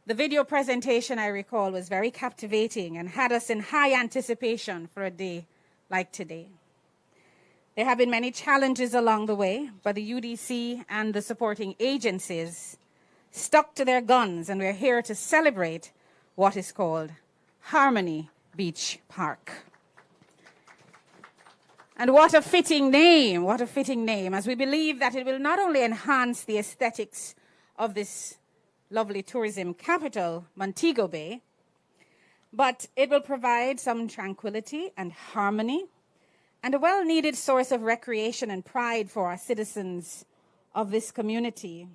The video presentation, I recall, was very captivating and had us in high anticipation for a day like today. There have been many challenges along the way, but the UDC and the supporting agencies stuck to their guns, and we're here to celebrate what is called Harmony Beach Park. And what a fitting name, as we believe that it will not only enhance the aesthetics of this lovely tourism capital, Montego Bay, but it will provide some tranquility and harmony and a well-needed source of recreation and pride for our citizens of this community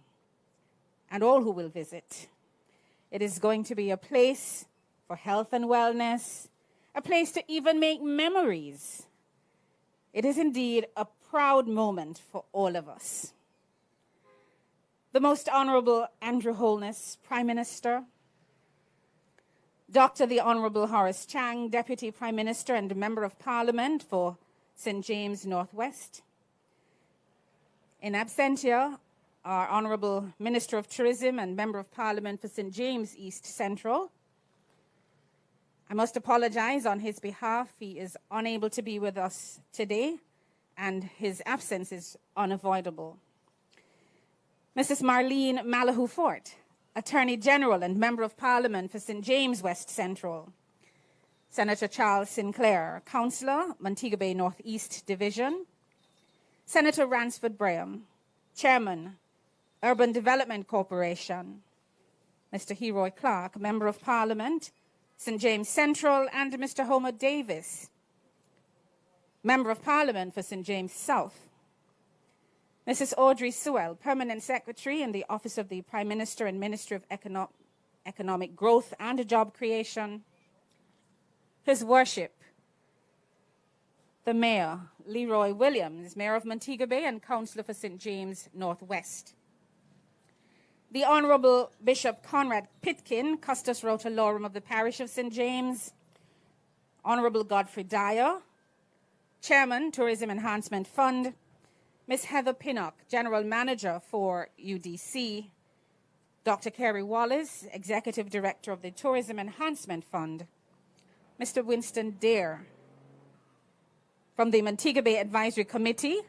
and all who will visit. It is going to be a place for health and wellness, a place to even make memories. It is indeed a proud moment for all of us. The Most Honorable Andrew Holness, Prime Minister, Dr. the Honorable Horace Chang, Deputy Prime Minister and Member of Parliament for St. James Northwest. In absentia, our Honorable Minister of Tourism and Member of Parliament for St. James East Central. I must apologize on his behalf. He is unable to be with us today, and his absence is unavoidable. Mrs. Marlene Malahoo Fort, Attorney General and Member of Parliament for St. James West Central. Senator Charles Sinclair, Councillor, Montego Bay Northeast Division. Senator Ransford Braham, Chairman, Urban Development Corporation. Mr. Heroy Clark, Member of Parliament, St. James Central, and Mr. Homer Davis, Member of Parliament for St. James South. Mrs. Audrey Sewell, Permanent Secretary in the Office of the Prime Minister and Ministry of Economic Growth and Job Creation. His Worship, the Mayor, Leroy Williams, Mayor of Montego Bay and Councillor for St. James Northwest. The Honourable Bishop Conrad Pitkin, Custos Rotalorum of the Parish of St. James. Honourable Godfrey Dyer, Chairman, Tourism Enhancement Fund. Ms. Heather Pinnock, General Manager for UDC. Dr. Kerry Wallace, Executive Director of the Tourism Enhancement Fund. Mr. Winston Dare, from the Montego Bay Advisory Committee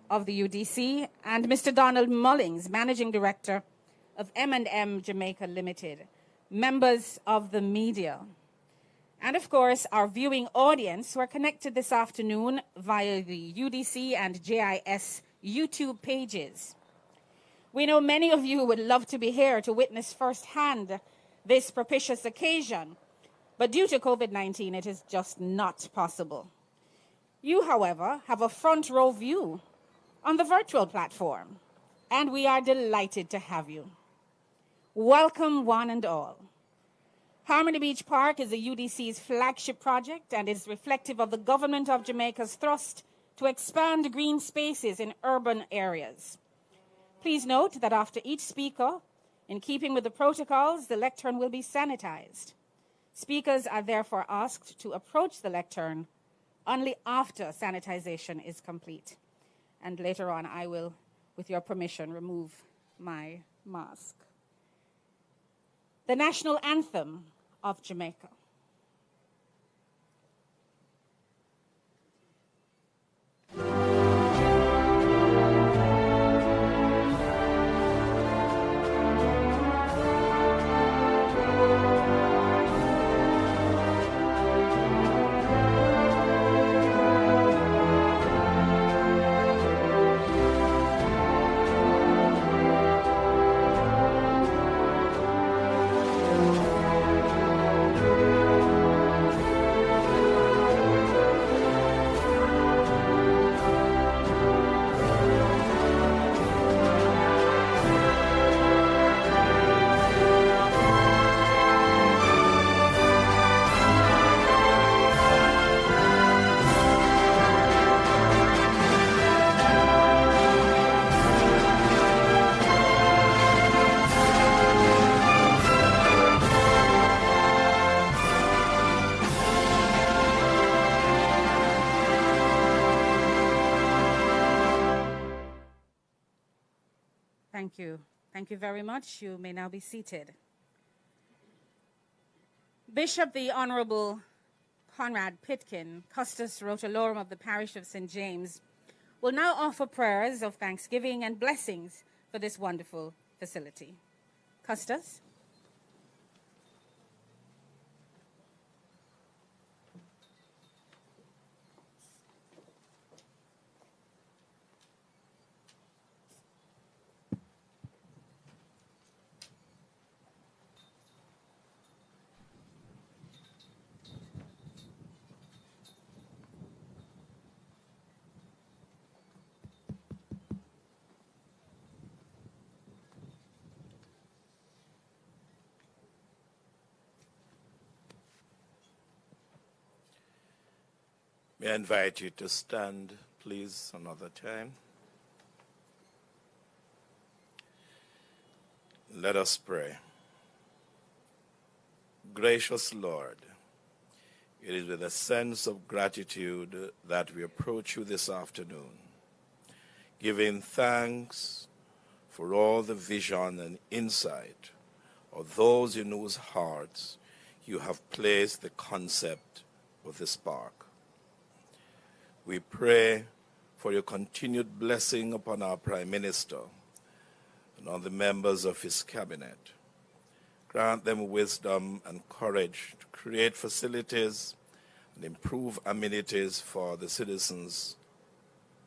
of the UDC, and Mr. Donald Mullings, Managing Director of M&M Jamaica Limited, members of the media, and of course our viewing audience who are connected this afternoon via the UDC and JIS YouTube pages. We know many of you would love to be here to witness firsthand this propitious occasion, but due to COVID-19, it is just not possible. You, however, have a front row view on the virtual platform, and we are delighted to have you. Welcome, one and all. Harmony Beach Park is the UDC's flagship project and is reflective of the Government of Jamaica's thrust to expand green spaces in urban areas. Please note that after each speaker, in keeping with the protocols, the lectern will be sanitized. Speakers are therefore asked to approach the lectern only after sanitization is complete. And later on, I will, with your permission, remove my mask. The national anthem of Jamaica. Thank you. Thank you very much. You may now be seated. Bishop the Honorable Conrad Pitkin, Custos Rotalorum of the Parish of St. James, will now offer prayers of thanksgiving and blessings for this wonderful facility. Custos. May I invite you to stand, please, another time. Let us pray. Gracious Lord, it is with a sense of gratitude that we approach you this afternoon, giving thanks for all the vision and insight of those in whose hearts you have placed the concept of this park. We pray for your continued blessing upon our Prime Minister and on the members of his cabinet. Grant them wisdom and courage to create facilities and improve amenities for the citizens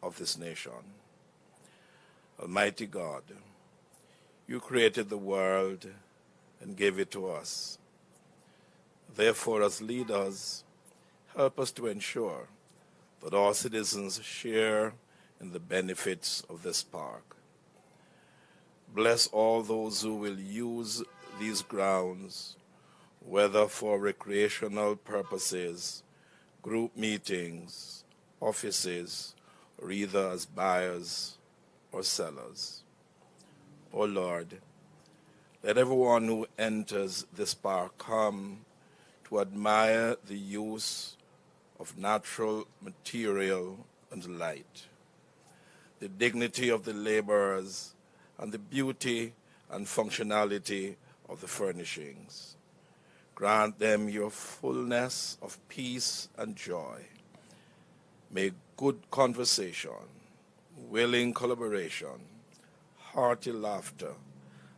of this nation. Almighty God, you created the world and gave it to us. Therefore, as leaders, help us to ensure that all citizens share in the benefits of this park. Bless all those who will use these grounds, whether for recreational purposes, group meetings, offices, or either as buyers or sellers. O Lord, let everyone who enters this park come to admire the use of natural material and light, the dignity of the laborers, and the beauty and functionality of the furnishings. Grant them your fullness of peace and joy. May good conversation, willing collaboration, hearty laughter,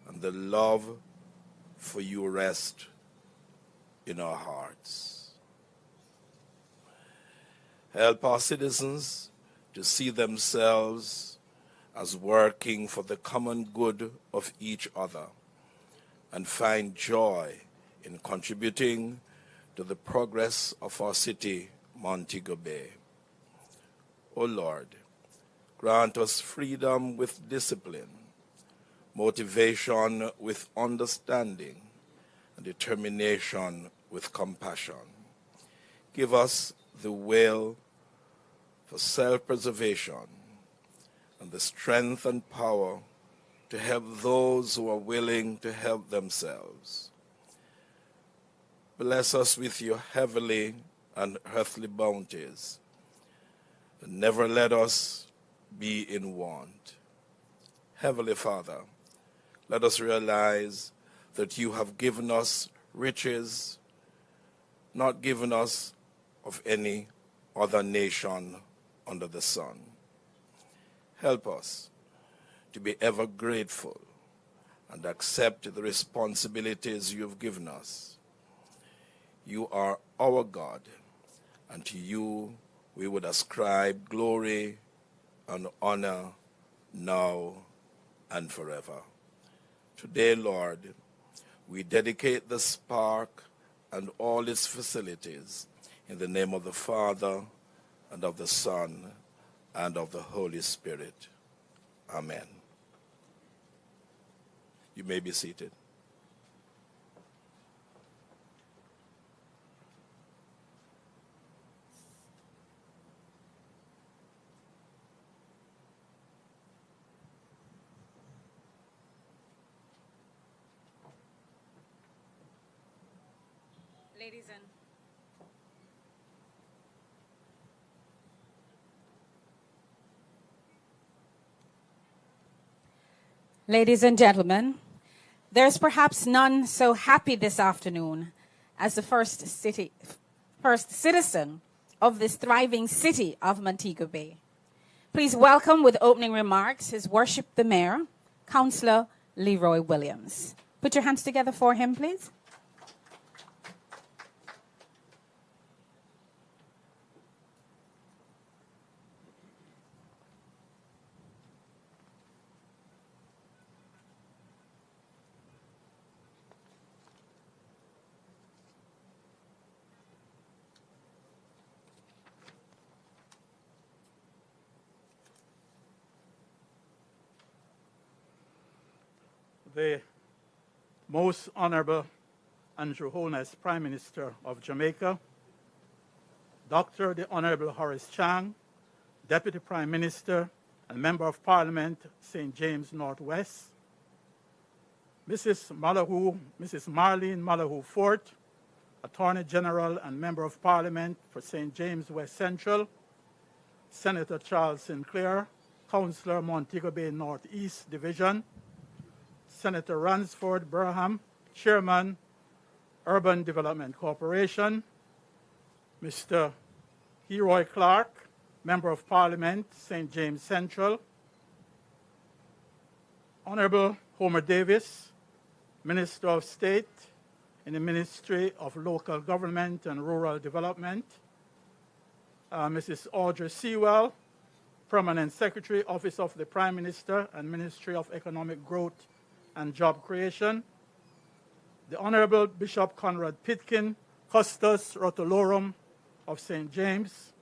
and the love for you rest in our hearts. Help our citizens to see themselves as working for the common good of each other and find joy in contributing to the progress of our city, Montego Bay. O Lord, grant us freedom with discipline, motivation with understanding, and determination with compassion. Give us the will for self-preservation and the strength and power to help those who are willing to help themselves. Bless us with your heavenly and earthly bounties, and never let us be in want. Heavenly Father, let us realize that you have given us riches, not given us of any other nation under the sun. Help us to be ever grateful and accept the responsibilities you have given us. You are our God, and to you we would ascribe glory and honor now and forever. Today, Lord, we dedicate this park and all its facilities in the name of the Father, and of the Son, and of the Holy Spirit. Amen. You may be seated. Ladies and gentlemen, there's perhaps none so happy this afternoon as the first citizen of this thriving city of Montego Bay. Please welcome with opening remarks His Worship the Mayor, Councillor Leroy Williams. Put your hands together for him, please. The Most Honorable Andrew Holness, Prime Minister of Jamaica, Dr. the Honorable Horace Chang, Deputy Prime Minister and Member of Parliament, St. James Northwest, Mrs. Marlene Malahoo Fort, Attorney General and Member of Parliament for St. James West Central, Senator Charles Sinclair, Councillor Montego Bay Northeast Division, Senator Ransford Burham, Chairman, Urban Development Corporation, Mr. Heroy Clark, Member of Parliament, St. James Central, Honorable Homer Davis, Minister of State in the Ministry of Local Government and Rural Development, Mrs. Audrey Sewell, Permanent Secretary, Office of the Prime Minister and Ministry of Economic Growth and Job Creation, the Honorable Bishop Conrad Pitkin, Custos Rotolorum of St. James,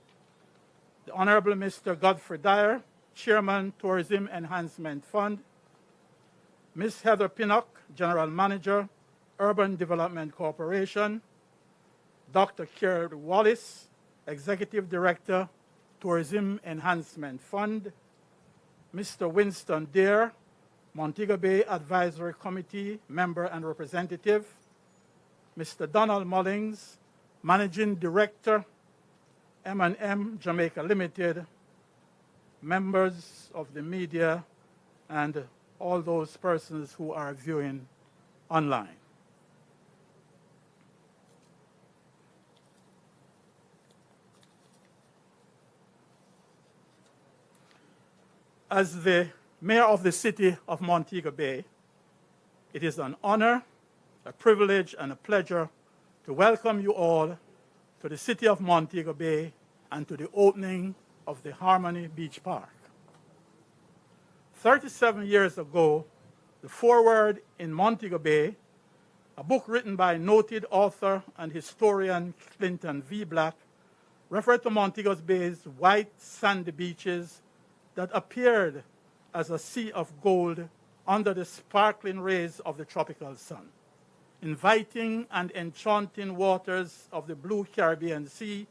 the Honorable Mr. Godfrey Dyer, Chairman, Tourism Enhancement Fund, Ms. Heather Pinnock, General Manager, Urban Development Corporation, Dr. Kerry Wallace, Executive Director, Tourism Enhancement Fund, Mr. Winston Dare, Montego Bay Advisory Committee Member and Representative, Mr. Donald Mullings, Managing Director, M&M Jamaica Limited, members of the media, and all those persons who are viewing online. As the Mayor of the City of Montego Bay, it is an honor, a privilege, and a pleasure to welcome you all to the City of Montego Bay and to the opening of the Harmony Beach Park. 37 years ago, the foreword in Montego Bay, a book written by noted author and historian Clinton V. Black, referred to Montego Bay's white sandy beaches that appeared as a sea of gold under the sparkling rays of the tropical sun. Inviting and enchanting waters of the blue Caribbean Sea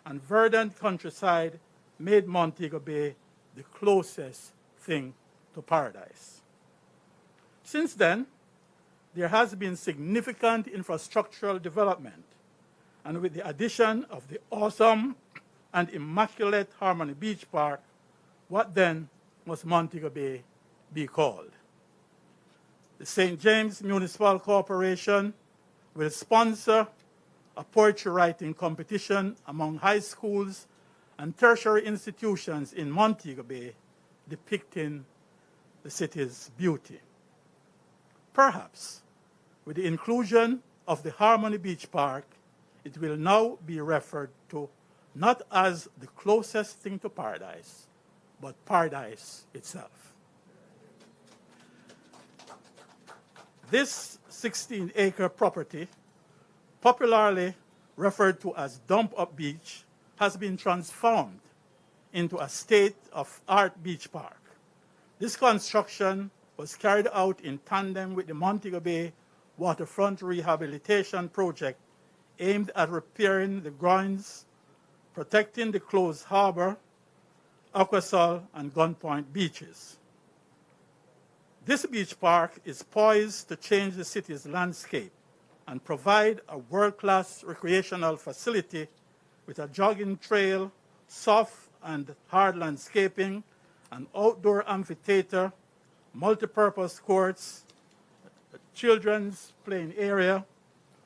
and verdant countryside made Montego Bay the closest thing to paradise. Since then, there has been significant infrastructural development, and with the addition of the awesome and immaculate Harmony Beach Park, what then must Montego Bay be called? The St. James Municipal Corporation will sponsor a poetry writing competition among high schools and tertiary institutions in Montego Bay depicting the city's beauty. Perhaps, with the inclusion of the Harmony Beach Park, it will now be referred to not as the closest thing to paradise, but paradise itself. This 16-acre property, popularly referred to as Dump Up Beach, has been transformed into a state-of-art beach park. This construction was carried out in tandem with the Montego Bay Waterfront Rehabilitation Project aimed at repairing the grounds, protecting the closed harbor, Aquasol, and Gunpoint beaches. This beach park is poised to change the city's landscape and provide a world-class recreational facility with a jogging trail, soft and hard landscaping, an outdoor amphitheater, multi-purpose courts, a children's playing area,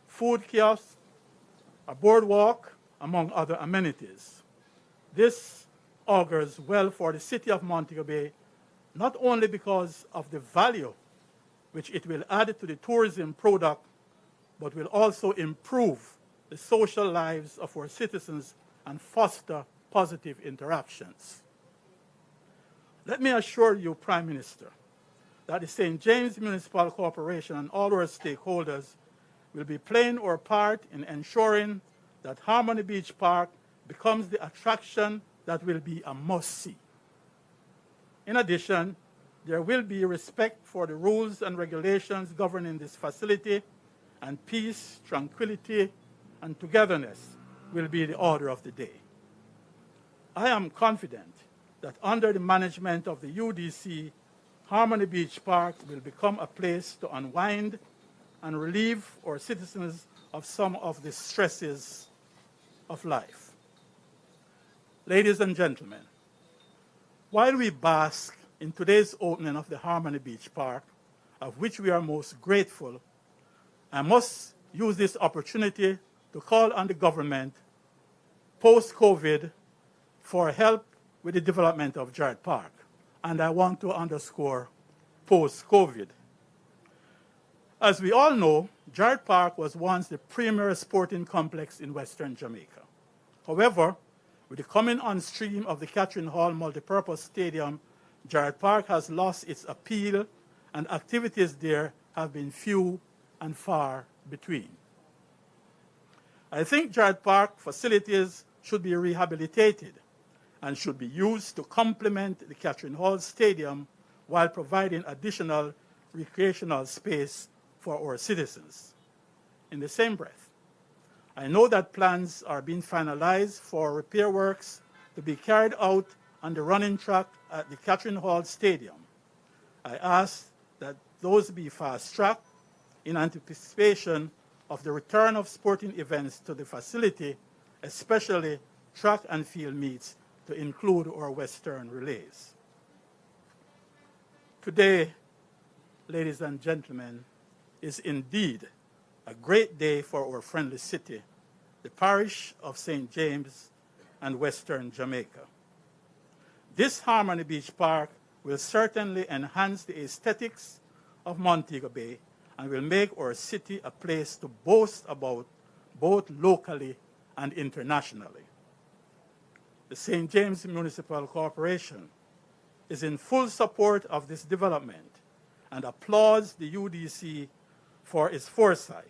food kiosks, a boardwalk, among other amenities. This augurs well for the city of Montego Bay, not only because of the value which it will add to the tourism product, but will also improve the social lives of our citizens and foster positive interactions. Let me assure you, Prime Minister, that the St. James Municipal Corporation and all our stakeholders will be playing our part in ensuring that Harmony Beach Park becomes the attraction that will be a must-see. In addition, there will be respect for the rules and regulations governing this facility, and peace, tranquility, and togetherness will be the order of the day. I am confident that under the management of the UDC, Harmony Beach Park will become a place to unwind and relieve our citizens of some of the stresses of life. Ladies and gentlemen, while we bask in today's opening of the Harmony Beach Park, of which we are most grateful, I must use this opportunity to call on the government post-COVID for help with the development of Gerard Park. And I want to underscore post-COVID. As we all know, Gerard Park was once the premier sporting complex in Western Jamaica. However, with the coming on stream of the Catherine Hall Multipurpose Stadium, Gerard Park has lost its appeal, and activities there have been few and far between. I think Gerard Park facilities should be rehabilitated and should be used to complement the Catherine Hall Stadium while providing additional recreational space for our citizens. In the same breath, I know that plans are being finalized for repair works to be carried out on the running track at the Catherine Hall Stadium. I ask that those be fast-tracked in anticipation of the return of sporting events to the facility, especially track and field meets to include our Western relays. Today, ladies and gentlemen, is indeed a great day for our friendly city, the parish of St. James and Western Jamaica. This Harmony Beach Park will certainly enhance the aesthetics of Montego Bay and will make our city a place to boast about both locally and internationally. The St. James Municipal Corporation is in full support of this development and applauds the UDC for its foresight.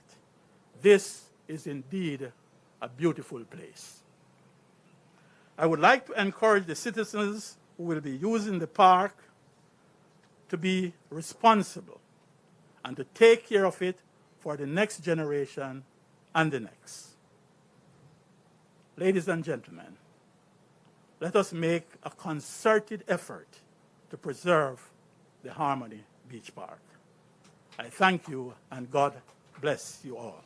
This is indeed a beautiful place. I would like to encourage the citizens who will be using the park to be responsible and to take care of it for the next generation and the next. Ladies and gentlemen, let us make a concerted effort to preserve the Harmony Beach Park. I thank you, and God bless you all.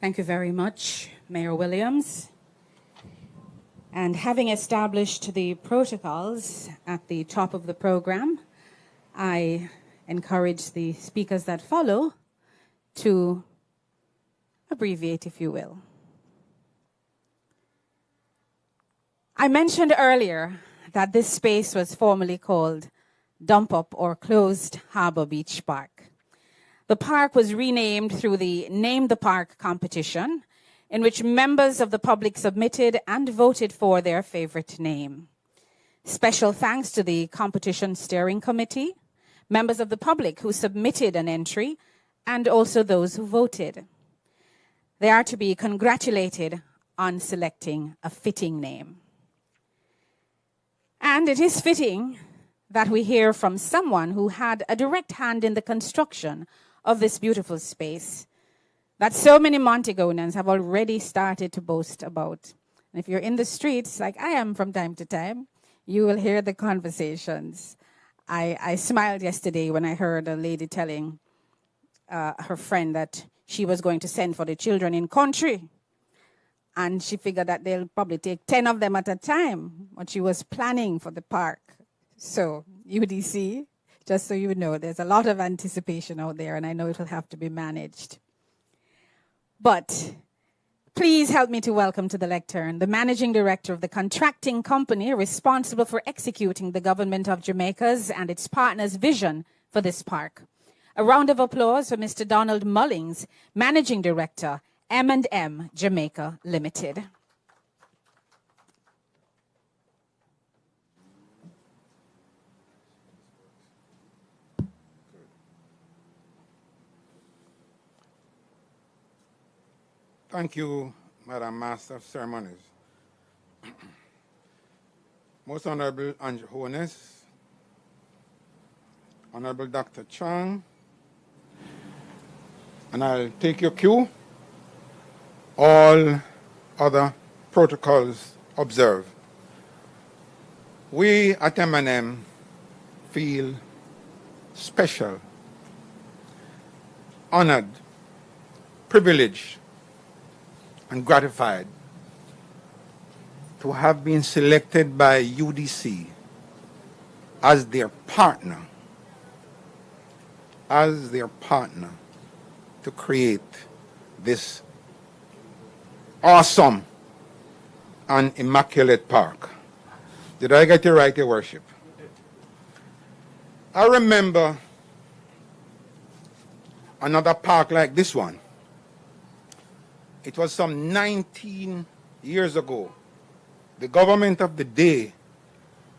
Thank you very much, Mayor Williams. And having established the protocols at the top of the program, I encourage the speakers that follow to abbreviate, if you will. I mentioned earlier that this space was formerly called Dump Up or Closed Harbor Beach Park. The park was renamed through the Name the Park competition, in which members of the public submitted and voted for their favorite name. Special thanks to the competition steering committee, members of the public who submitted an entry, and also those who voted. They are to be congratulated on selecting a fitting name. And it is fitting that we hear from someone who had a direct hand in the construction of this beautiful space that so many Montegonians have already started to boast about. And if you're in the streets, like I am from time to time, you will hear the conversations. I smiled yesterday when I heard a lady telling her friend that she was going to send for the children in country. And she figured that they'll probably take 10 of them at a time, but she was planning for the park. So UDC, just so you know, there's a lot of anticipation out there, and I know it will have to be managed. But please help me to welcome to the lectern the Managing Director of the contracting company responsible for executing the Government of Jamaica's and its partners' vision for this park. A round of applause for Mr. Donald Mullings, Managing Director, M&M Jamaica Limited. Thank you, Madam Master of Ceremonies. Most Honorable Andrew Honest, Honorable Dr. Chang, and I'll take your cue. All other protocols observed. We at M&M feel special, honored, privileged, and gratified to have been selected by UDC as their partner to create this awesome and immaculate park. Did I get it right, Your Worship? I remember another park like this one. It was some 19 years ago. The government of the day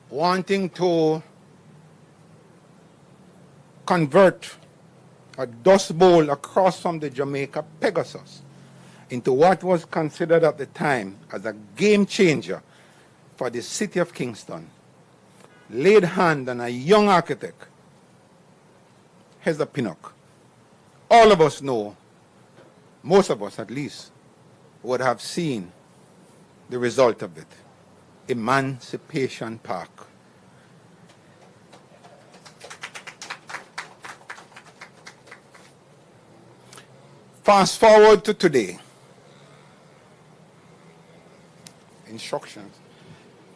wanting to convert a dust bowl across from the Jamaica Pegasus into what was considered at the time as a game changer for the city of Kingston, laid hand on a young architect, Heather Pinnock. All of us know, most of us at least, would have seen the result of it, Emancipation Park. Fast forward to today. Instructions.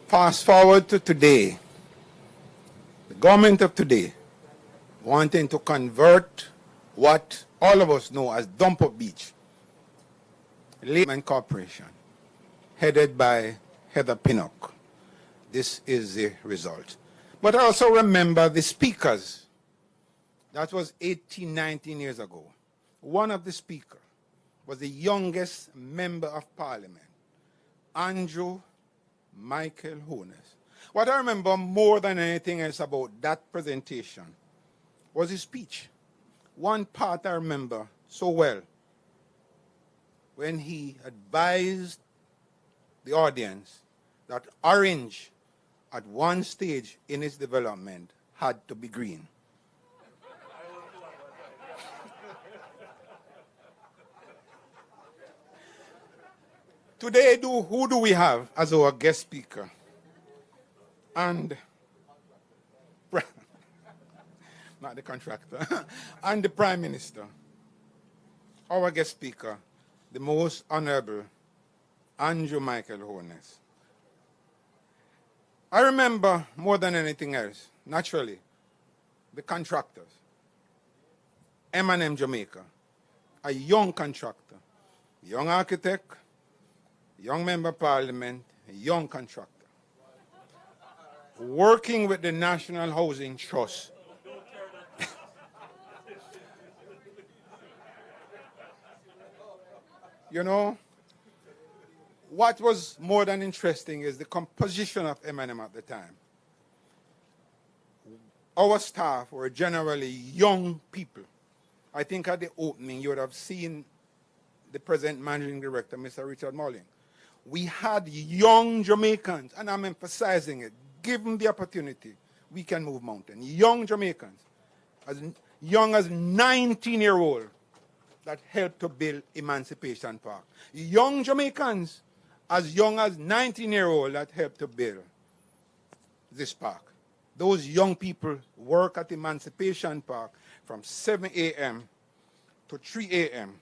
Fast forward to today. The government of today wanting to convert what all of us know as Dumper Beach, Layman Corporation, headed by Heather Pinnock. This is the result. But I also remember the speakers. That was 18, 19 years ago. One of the speakers was the youngest member of parliament, Andrew Michael Honest. What I remember more than anything else about that presentation was his speech. One part I remember so well, when he advised the audience that orange at one stage in its development had to be green. Today, who do we have as our guest speaker? And, not the contractor, and the Prime Minister. Our guest speaker, the Most Honorable Andrew Michael Honest. I remember more than anything else, naturally, the contractors. M&M Jamaica, a young contractor, young architect, young member of parliament, a young contractor, working with the National Housing Trust. You know, what was more than interesting is the composition of M&M at the time. Our staff were generally young people. I think at the opening you would have seen the present managing director, Mr. Richard Mulling. We had young Jamaicans, and I'm emphasizing it, given the opportunity, we can move mountains. Young Jamaicans, as young as 19-year-old, that helped to build Emancipation Park. Young Jamaicans, as young as 19-year-old, that helped to build this park. Those young people work at Emancipation Park from 7 a.m. to 3 a.m.,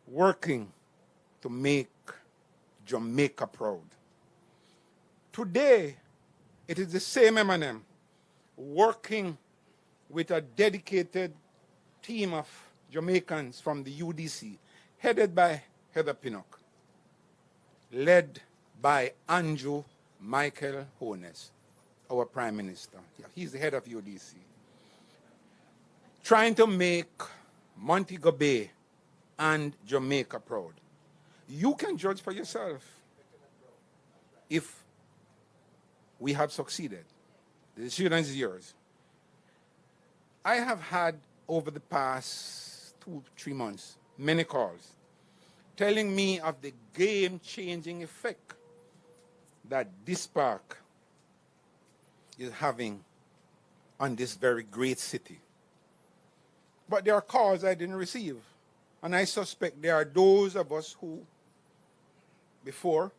working to make Jamaica proud. Today, it is the same M&M working with a dedicated team of Jamaicans from the UDC, headed by Heather Pinnock, led by Andrew Michael Holness, our Prime Minister. Yeah, he's the head of UDC. Trying to make Montego Bay and Jamaica proud. You can judge for yourself if we have succeeded. The decision is yours. I have had, over the past 2-3 months, many calls telling me of the game-changing effect that this park is having on this very great city. But there are calls I didn't receive, and I suspect there are those of us who, before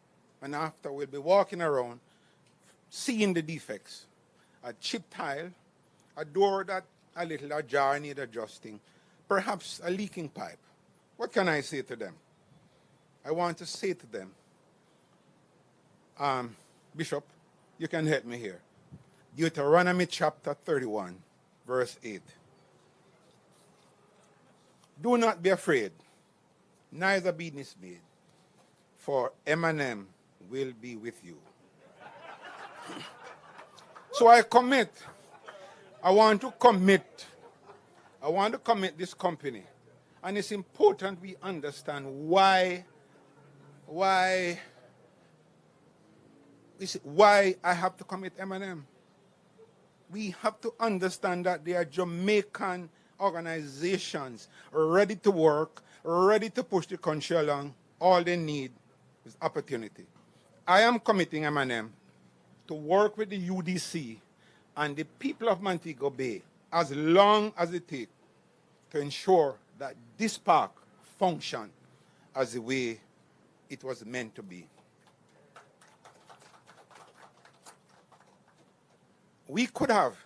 and after, will be walking around seeing the defects. A chipped tile, a door that a little ajar need adjusting, perhaps a leaking pipe. What can I say to them? I want to say to them, Bishop, you can help me here. Deuteronomy chapter 31, verse 8. Do not be afraid, neither be dismayed, for M&M will be with you. So I want to commit this company. And it's important we understand why I have to commit M&M. We have to understand that they are Jamaican organizations ready to work, ready to push the country along. All they need is opportunity. I am committing M&M to work with the UDC and the people of Montego Bay as long as it takes to ensure that this park functions as the way it was meant to be. We could have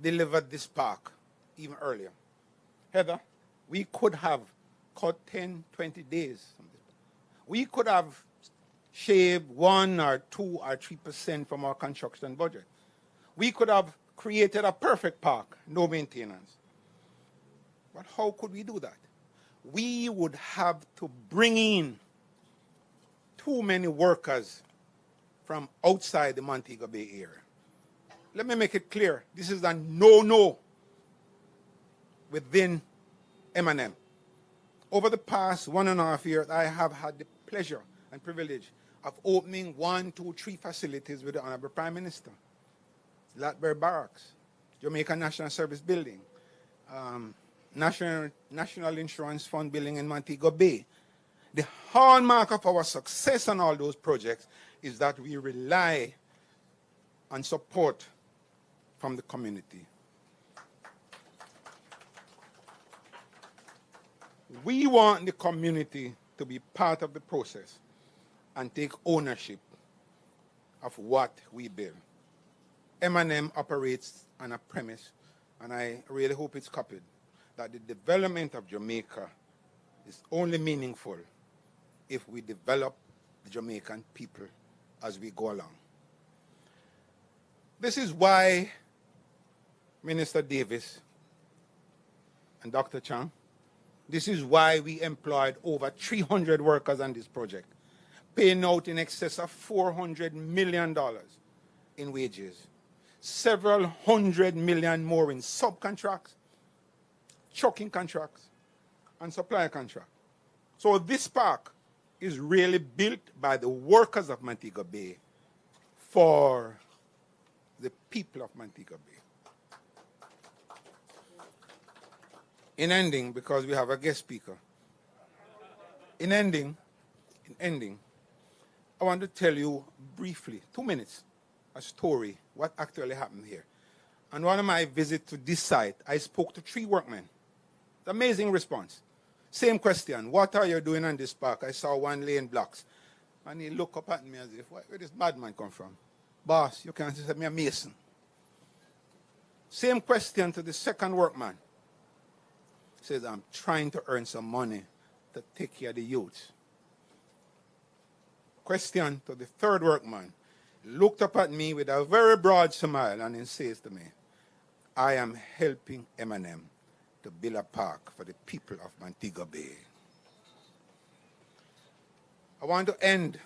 delivered this park even earlier. Heather, we could have cut 10, 20 days from this. We could have shaved 1 or 2 or 3% from our construction budget. We could have created a perfect park, no maintenance. But how could we do that? We would have to bring in too many workers from outside the Montego Bay area. Let me make it clear. This is a no-no within M&M. Over the past 1.5 years, I have had the pleasure and privilege of opening 1, 2, 3 facilities with the Honorable Prime Minister. Latbury Barracks, Jamaica National Service Building, National Insurance Fund Building in Montego Bay. The hallmark of our success on all those projects is that we rely on support from the community. We want the community to be part of the process and take ownership of what we build. M&M operates on a premise, and I really hope it's copied, that the development of Jamaica is only meaningful if we develop the Jamaican people as we go along. This is why Minister Davis and Dr. Chang, this is why we employed over 300 workers on this project, paying out in excess of $400 million in wages, several hundred million more in subcontracts, trucking contracts, and supply contracts. So this park is really built by the workers of Montego Bay for the people of Montego Bay. In ending, because we have a guest speaker, in ending, I want to tell you briefly, 2 minutes, a story, what actually happened here. On one of my visits to this site, I spoke to 3 workmen. Amazing response. Same question, what are you doing on this park? I saw one laying blocks. And he looked up at me as if, where did this bad man come from? Boss, you can't say me a mason. Same question to the second workman. He says, I'm trying to earn some money to take care of the youth. Question to the third workman. He looked up at me with a very broad smile and he says to me, I am helping M&M to build a park for the people of Montego Bay. I want to end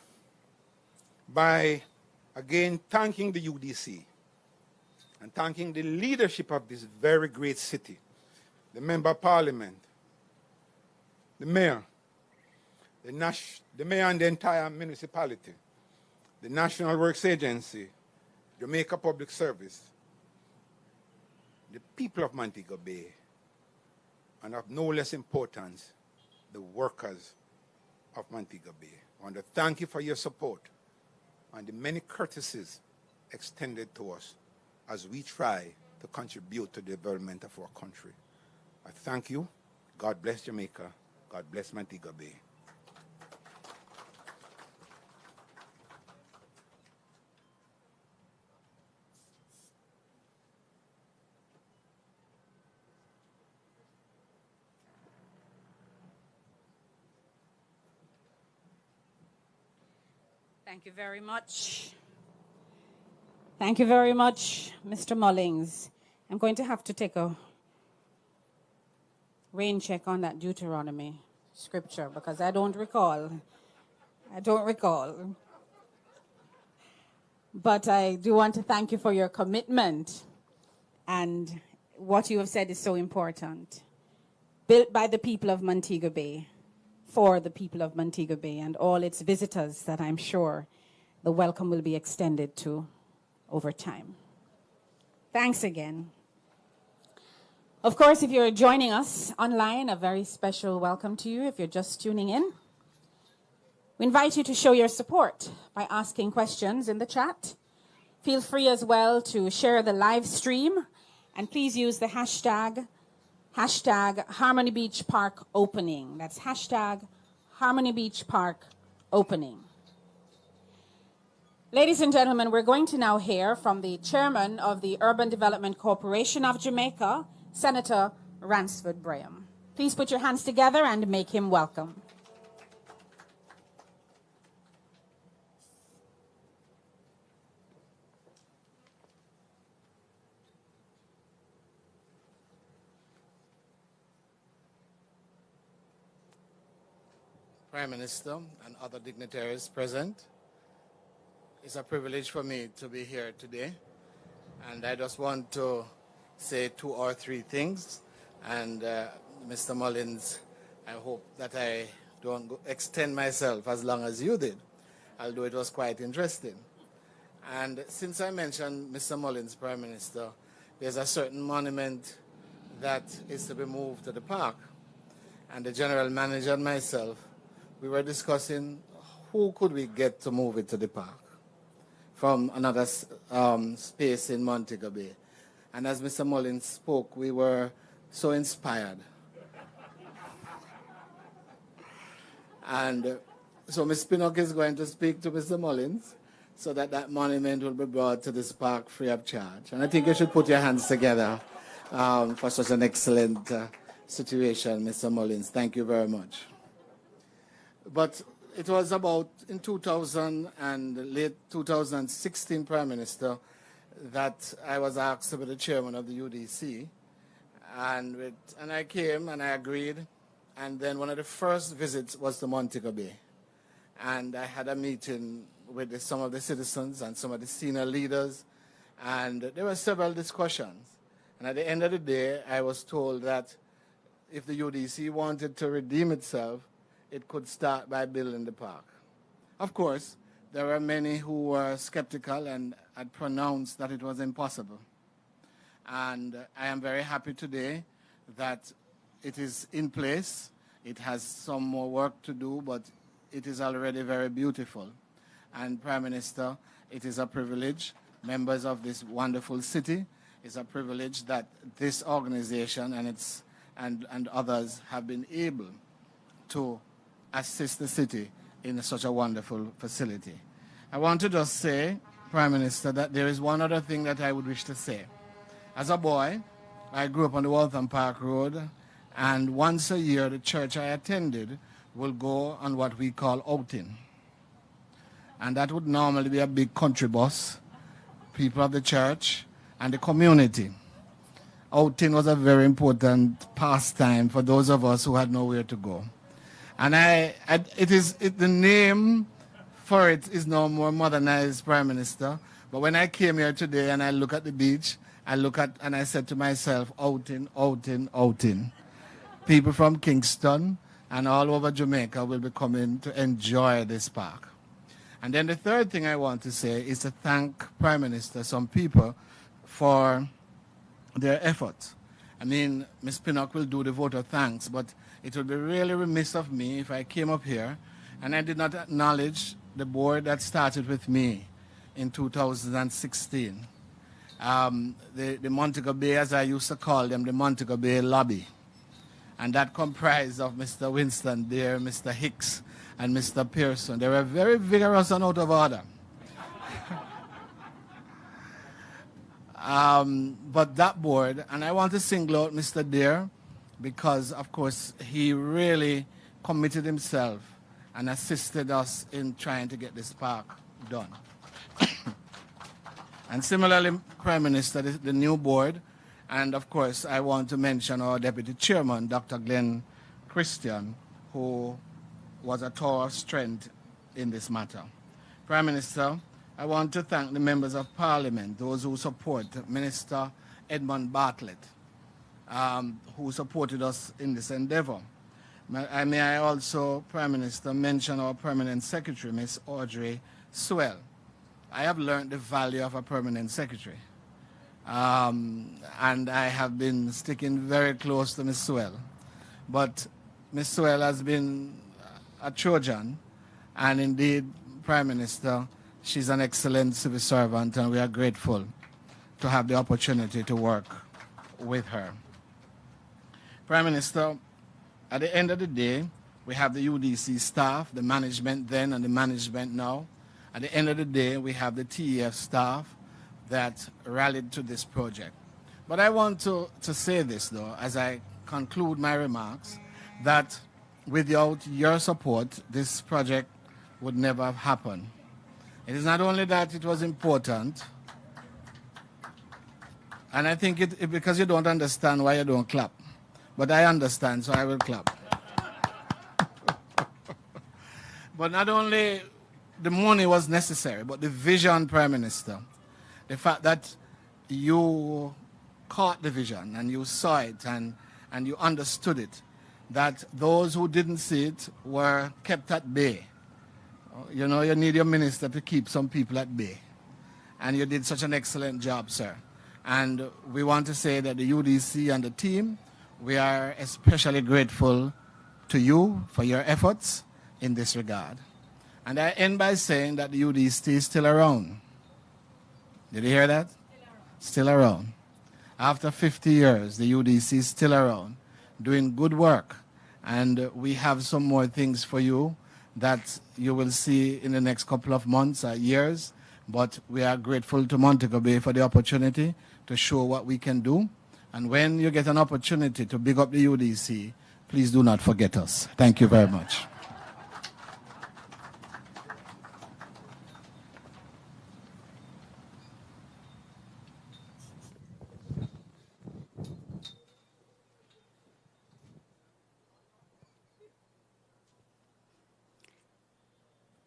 by, again, thanking the UDC and thanking the leadership of this very great city, the Member of Parliament, the Mayor, the Mayor and the entire municipality, the National Works Agency, Jamaica Public Service, the people of Montego Bay, and of no less importance, the workers of Montego Bay. I want to thank you for your support and the many courtesies extended to us as we try to contribute to the development of our country. I thank you. God bless Jamaica. God bless Montego Bay. Thank you very much. Thank you very much, Mr. Mullings. I'm going to have to take a rain check on that Deuteronomy scripture because I don't recall. But I do want to thank you for your commitment, and what you have said is so important. Built by the people of Montego Bay, for the people of Montego Bay and all its visitors that I'm sure the welcome will be extended to over time. Thanks again. Of course, if you're joining us online, a very special welcome to you if you're just tuning in. We invite you to show your support by asking questions in the chat. Feel free as well to share the live stream, and please use the hashtag Harmony Beach Park Opening. That's hashtag Harmony Beach Park Opening. Ladies and gentlemen, we're going to now hear from the chairman of the Urban Development Corporation of Jamaica, Senator Ransford Braham. Please put your hands together and make him welcome. Prime Minister and other dignitaries present. It's a privilege for me to be here today, and I just want to say 2 or 3 things. And Mr. Mullins, I hope that I don't extend myself as long as you did, although it was quite interesting. And since I mentioned Mr. Mullins, Prime Minister, there's a certain monument that is to be moved to the park. And the general manager and myself, we were discussing who could we get to move it to the park from another space in Montego Bay. And as Mr. Mullins spoke, we were so inspired. And so Ms. Pinnock is going to speak to Mr. Mullins so that that monument will be brought to this park free of charge. And I think you should put your hands together for such an excellent situation, Mr. Mullins. Thank you very much. But it was about in 2000 and late 2016, Prime Minister, that I was asked to be the chairman of the UDC. And I came and I agreed. And then one of the first visits was to Montego Bay. And I had a meeting with some of the citizens and some of the senior leaders. And there were several discussions. And at the end of the day, I was told that if the UDC wanted to redeem itself, it could start by building the park. Of course, there were many who were skeptical and had pronounced that it was impossible. And I am very happy today that it is in place. It has some more work to do, but it is already very beautiful. And Prime Minister, it is a privilege members of this wonderful city. It's a privilege that this organization and others have been able to assist the city in such a wonderful facility. I want to just say, Prime Minister, that there is one other thing that I would wish to say. As a boy, I grew up on the Waltham Park Road, and once a year the church I attended will go on what we call outing. And that would normally be a big country bus, people of the church, and the community. Outing was a very important pastime for those of us who had nowhere to go. And the name for it is no more modernized, Prime Minister. But when I came here today and I look at the beach, and I said to myself, outing, outing, outing. People from Kingston and all over Jamaica will be coming to enjoy this park. And then the third thing I want to say is to thank Prime Minister, some people, for their efforts. I mean, Ms. Pinnock will do the vote of thanks, but it would be really remiss of me if I came up here and I did not acknowledge the board that started with me in 2016. The Montego Bay, as I used to call them, the Montego Bay Lobby. And that comprised of Mr. Winston Deere, Mr. Hicks, and Mr. Pearson. They were very vigorous and out of order. But that board, and I want to single out Mr. Deere because, of course, he really committed himself and assisted us in trying to get this park done. And similarly, Prime Minister, the new board, and of course, I want to mention our Deputy Chairman, Dr. Glenn Christian, who was a tower of strength in this matter. Prime Minister, I want to thank the members of Parliament, those who support Minister Edmund Bartlett, who supported us in this endeavor. May I also, Prime Minister, mention our Permanent Secretary, Ms. Audrey Swell. I have learned the value of a Permanent Secretary. And I have been sticking very close to Ms. Swell. But Ms. Swell has been a Trojan, and indeed, Prime Minister, she's an excellent civil servant, and we are grateful to have the opportunity to work with her. Prime Minister, at the end of the day, we have the UDC staff, the management then and the management now. At the end of the day, we have the TEF staff that rallied to this project. But I want to say this, though, as I conclude my remarks, that without your support, this project would never have happened. It is not only that it was important, and I think it because you don't understand why you don't clap. But I understand, so I will clap. But not only the money was necessary, but the vision, Prime Minister, the fact that you caught the vision and you saw it and you understood it, that those who didn't see it were kept at bay. You know, you need your minister to keep some people at bay. And you did such an excellent job, sir. And we want to say that the UDC and the team, we are especially grateful to you for your efforts in this regard. And I end by saying that the UDC is still around. Did you hear that? Still around. After 50 years, the UDC is still around, doing good work. And we have some more things for you that you will see in the next couple of months or years. But we are grateful to Montego Bay for the opportunity to show what we can do. And when you get an opportunity to big up the UDC, please do not forget us. Thank you very much.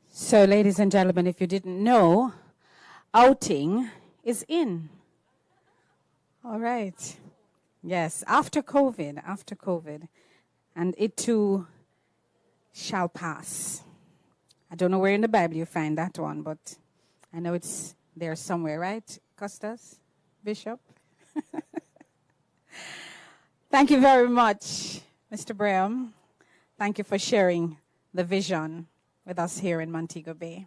So, ladies and gentlemen, if you didn't know, outing is in. All right. Yes, after COVID, and it too shall pass. I don't know where in the Bible you find that one, but I know it's there somewhere, right, Costas, Bishop? Thank you very much, Mr. Graham. Thank you for sharing the vision with us here in Montego Bay.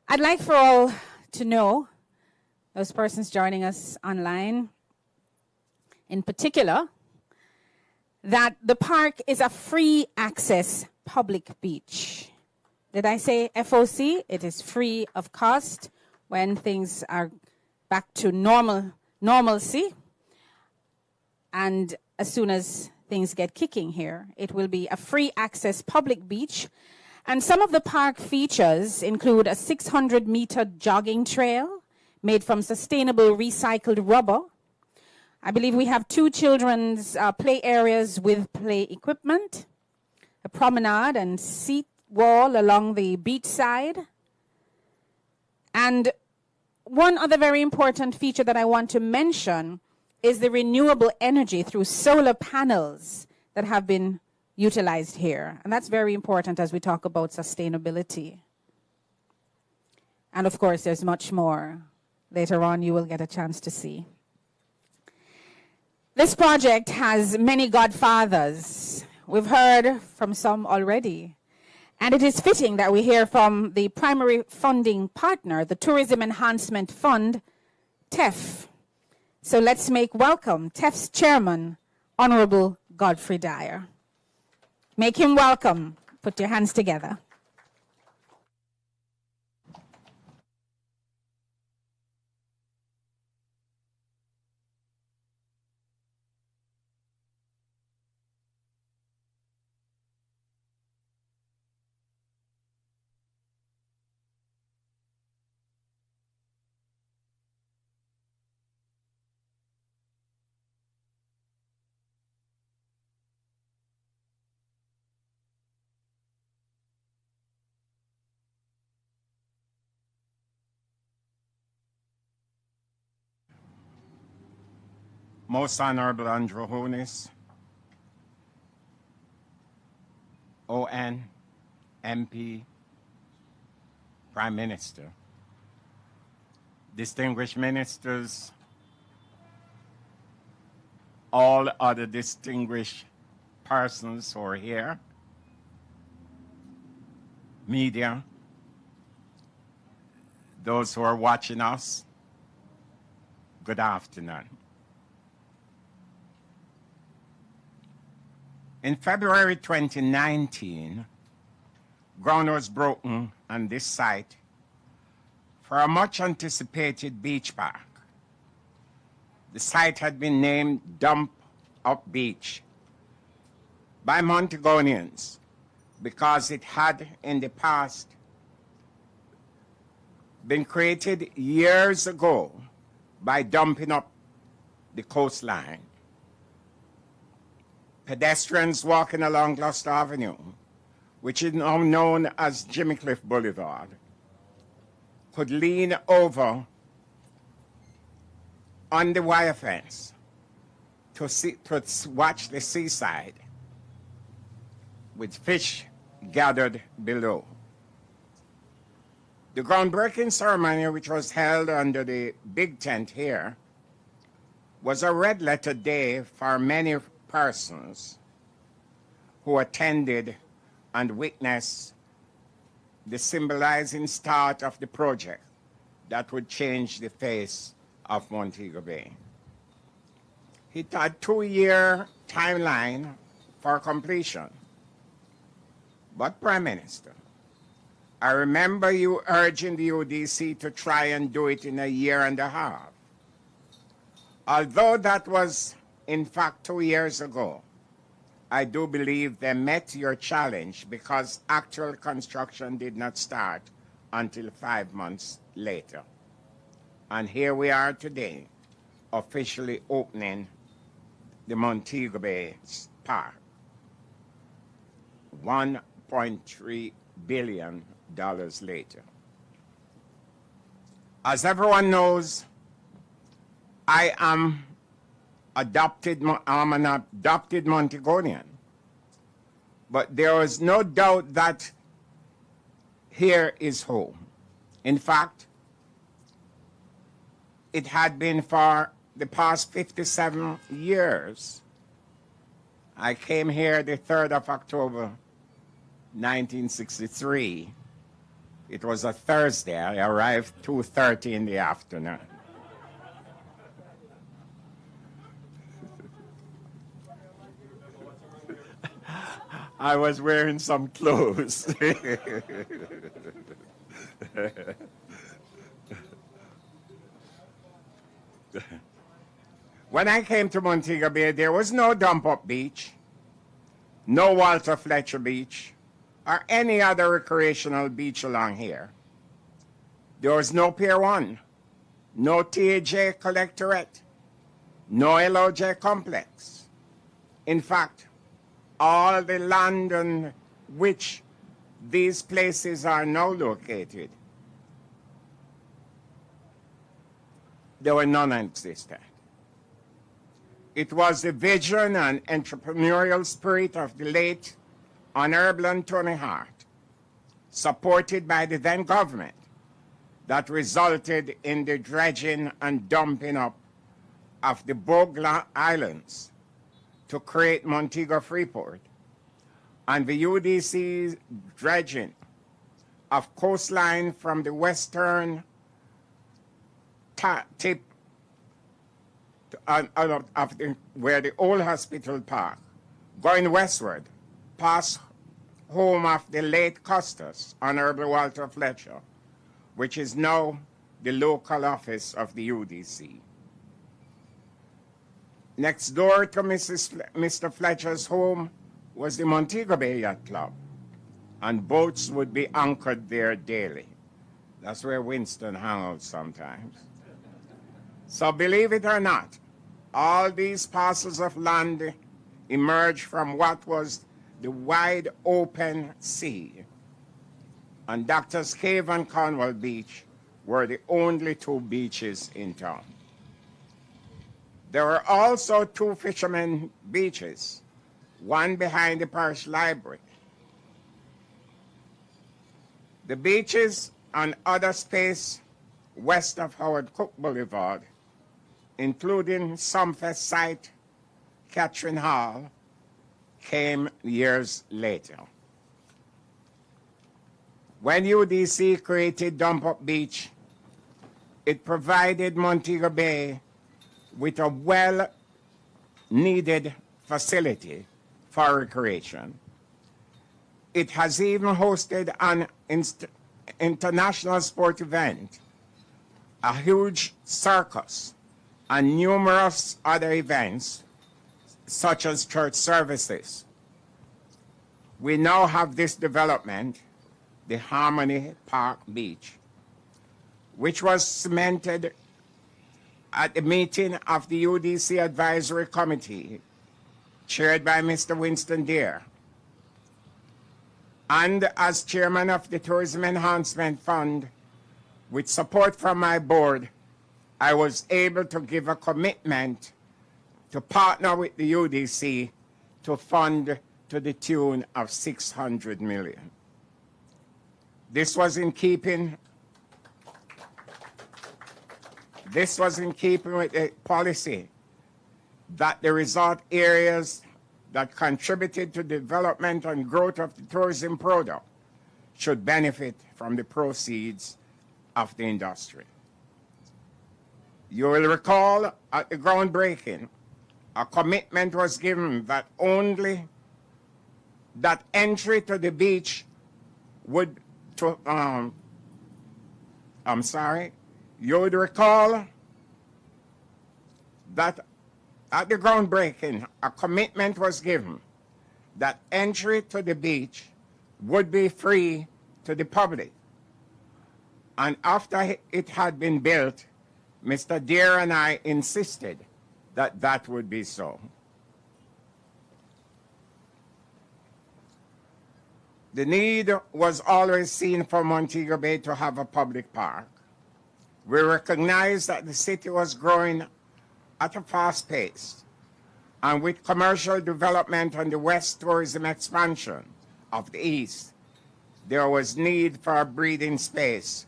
I'd like for all to know, those persons joining us online in particular, that the park is a free access public beach. Did I say FOC? It is free of cost when things are back to normalcy. And as soon as things get kicking here, it will be a free access public beach. And some of the park features include a 600-meter jogging trail made from sustainable recycled rubber. I believe we have 2 children's play areas with play equipment, a promenade and seat wall along the beach side. And one other very important feature that I want to mention is the renewable energy through solar panels that have been utilized here. And that's very important as we talk about sustainability. And of course, there's much more. Later on, you will get a chance to see. This project has many godfathers. We've heard from some already. And it is fitting that we hear from the primary funding partner, the Tourism Enhancement Fund, TEF. So let's make welcome TEF's chairman, Honorable Godfrey Dyer. Make him welcome. Put your hands together. Most Honorable Andrew Honis, ON, MP, Prime Minister, distinguished ministers, all other distinguished persons who are here, media, those who are watching us, good afternoon. In February 2019, ground was broken on this site for a much anticipated beach park. The site had been named Dump Up Beach by Montegonians because it had in the past been created years ago by dumping up the coastline. Pedestrians walking along Gloucester Avenue, which is now known as Jimmy Cliff Boulevard, could lean over on the wire fence to watch the seaside with fish gathered below. The groundbreaking ceremony, which was held under the big tent here, was a red letter day for many persons who attended and witnessed the symbolizing start of the project that would change the face of Montego Bay. It had a 2-year timeline for completion. But Prime Minister, I remember you urging the UDC to try and do it in 1.5 years. Although that was in fact 2 years ago, I do believe they met your challenge because actual construction did not start until 5 months later. And here we are today, officially opening the Montego Bay Park. $1.3 billion later. As everyone knows, I'm an adopted Montegonian, but there is no doubt that here is home. In fact, it had been for the past 57 years. I came here the 3rd of October, 1963, It was a Thursday. I arrived 2:30 in the afternoon. I was wearing some clothes. When I came to Montego Bay, there was no dump-up beach, no Walter Fletcher Beach, or any other recreational beach along here. There was no Pier 1, no TAJ Collectorate, no LOJ Complex. In fact, all the land on which these places are now located, they were non-existent. It was the vision and entrepreneurial spirit of the late Honorable Anthony Hart, supported by the then government, that resulted in the dredging and dumping up of the Bogla Islands to create Montego Freeport, and the UDC's dredging of coastline from the western tip where the old hospital park, going westward, past home of the late Custis, Honorable Walter Fletcher, which is now the local office of the UDC. Next door to Mr. Fletcher's home was the Montego Bay Yacht Club, and boats would be anchored there daily. That's where Winston hung out sometimes. So believe it or not, all these parcels of land emerged from what was the wide open sea. And Doctor's Cave and Cornwall Beach were the only two beaches in town. There were also two fishermen beaches, one behind the parish library. The beaches on other space west of Howard Cook Boulevard, including Sumfest site, Catherine Hall, came years later. When UDC created Dump Up Beach, it provided Montego Bay with a well-needed facility for recreation. It has even hosted an international sport event, a huge circus, and numerous other events, such as church services. We now have this development, the Harmony Park Beach, which was cemented at the meeting of the UDC Advisory Committee, chaired by Mr. Winston Deere. And as chairman of the Tourism Enhancement Fund, with support from my board, I was able to give a commitment to partner with the UDC to fund to the tune of $600 million. This was in keeping with the policy that the resort areas that contributed to development and growth of the tourism product should benefit from the proceeds of the industry. You will recall at the groundbreaking, a commitment was given that only that entry to the beach would, you would recall that at the groundbreaking, a commitment was given that entry to the beach would be free to the public. And after it had been built, Mr. Deere and I insisted that that would be so. The need was always seen for Montego Bay to have a public park. We recognized that the city was growing at a fast pace, and with commercial development and the west tourism expansion of the east, there was need for a breathing space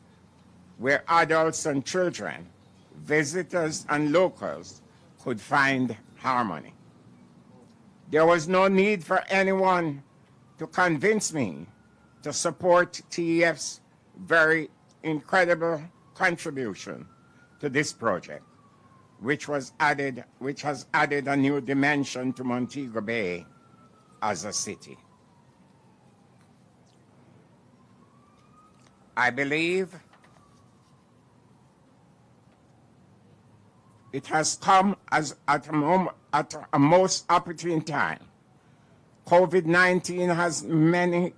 where adults and children, visitors and locals could find harmony. There was no need for anyone to convince me to support TEF's very incredible contribution to this project, which has added a new dimension to Montego Bay as a city. I believe it has come at a most opportune time. COVID-19 has many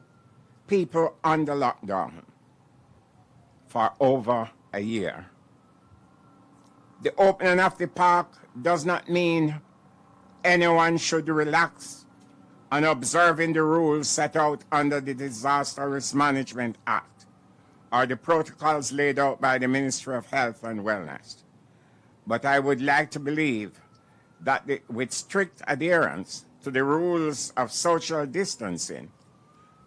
people under lockdown for over a year. The opening of the park does not mean anyone should relax on observing the rules set out under the Disaster Risk Management Act or the protocols laid out by the Ministry of Health and Wellness. But I would like to believe that with strict adherence to the rules of social distancing,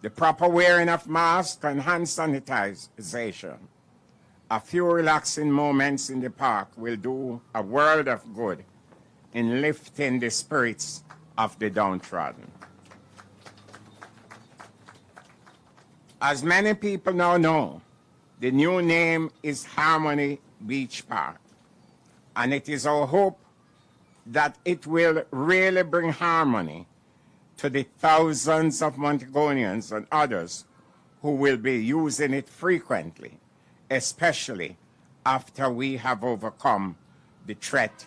the proper wearing of masks and hand sanitization, a few relaxing moments in the park will do a world of good in lifting the spirits of the downtrodden. As many people now know, the new name is Harmony Beach Park, and it is our hope that it will really bring harmony to the thousands of Montegonians and others who will be using it frequently, especially after we have overcome the threat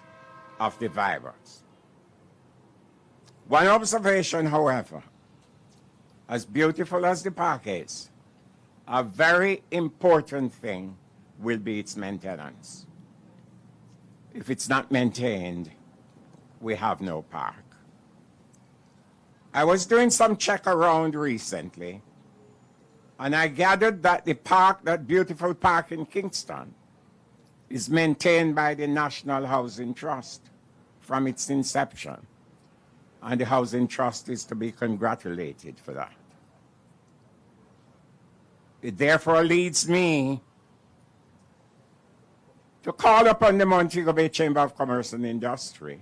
of the virus. One observation, however, as beautiful as the park is, a very important thing will be its maintenance. If it's not maintained, we have no park. I was doing some check around recently, and I gathered that the park, that beautiful park in Kingston, is maintained by the National Housing Trust from its inception. And the Housing Trust is to be congratulated for that. It therefore leads me to call upon the Montego Bay Chamber of Commerce and Industry,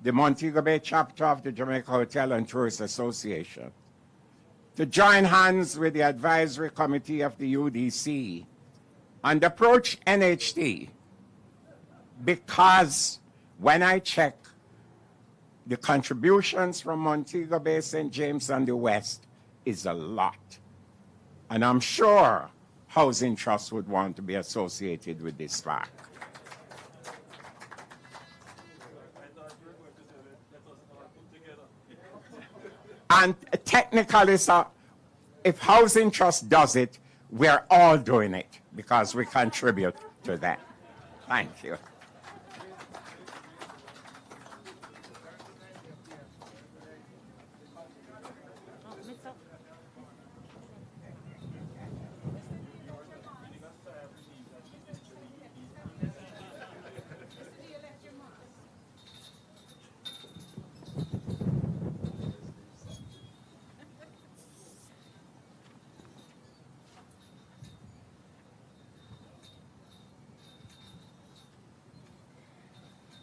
the Montego Bay chapter of the Jamaica Hotel and Tourist Association, to join hands with the advisory committee of the UDC and approach NHT, because when I check the contributions from Montego Bay, St. James, and the West is a lot. And I'm sure Housing Trust would want to be associated with this park. And technically, sir, if Housing Trust does it, we're all doing it because we contribute to that. Thank you.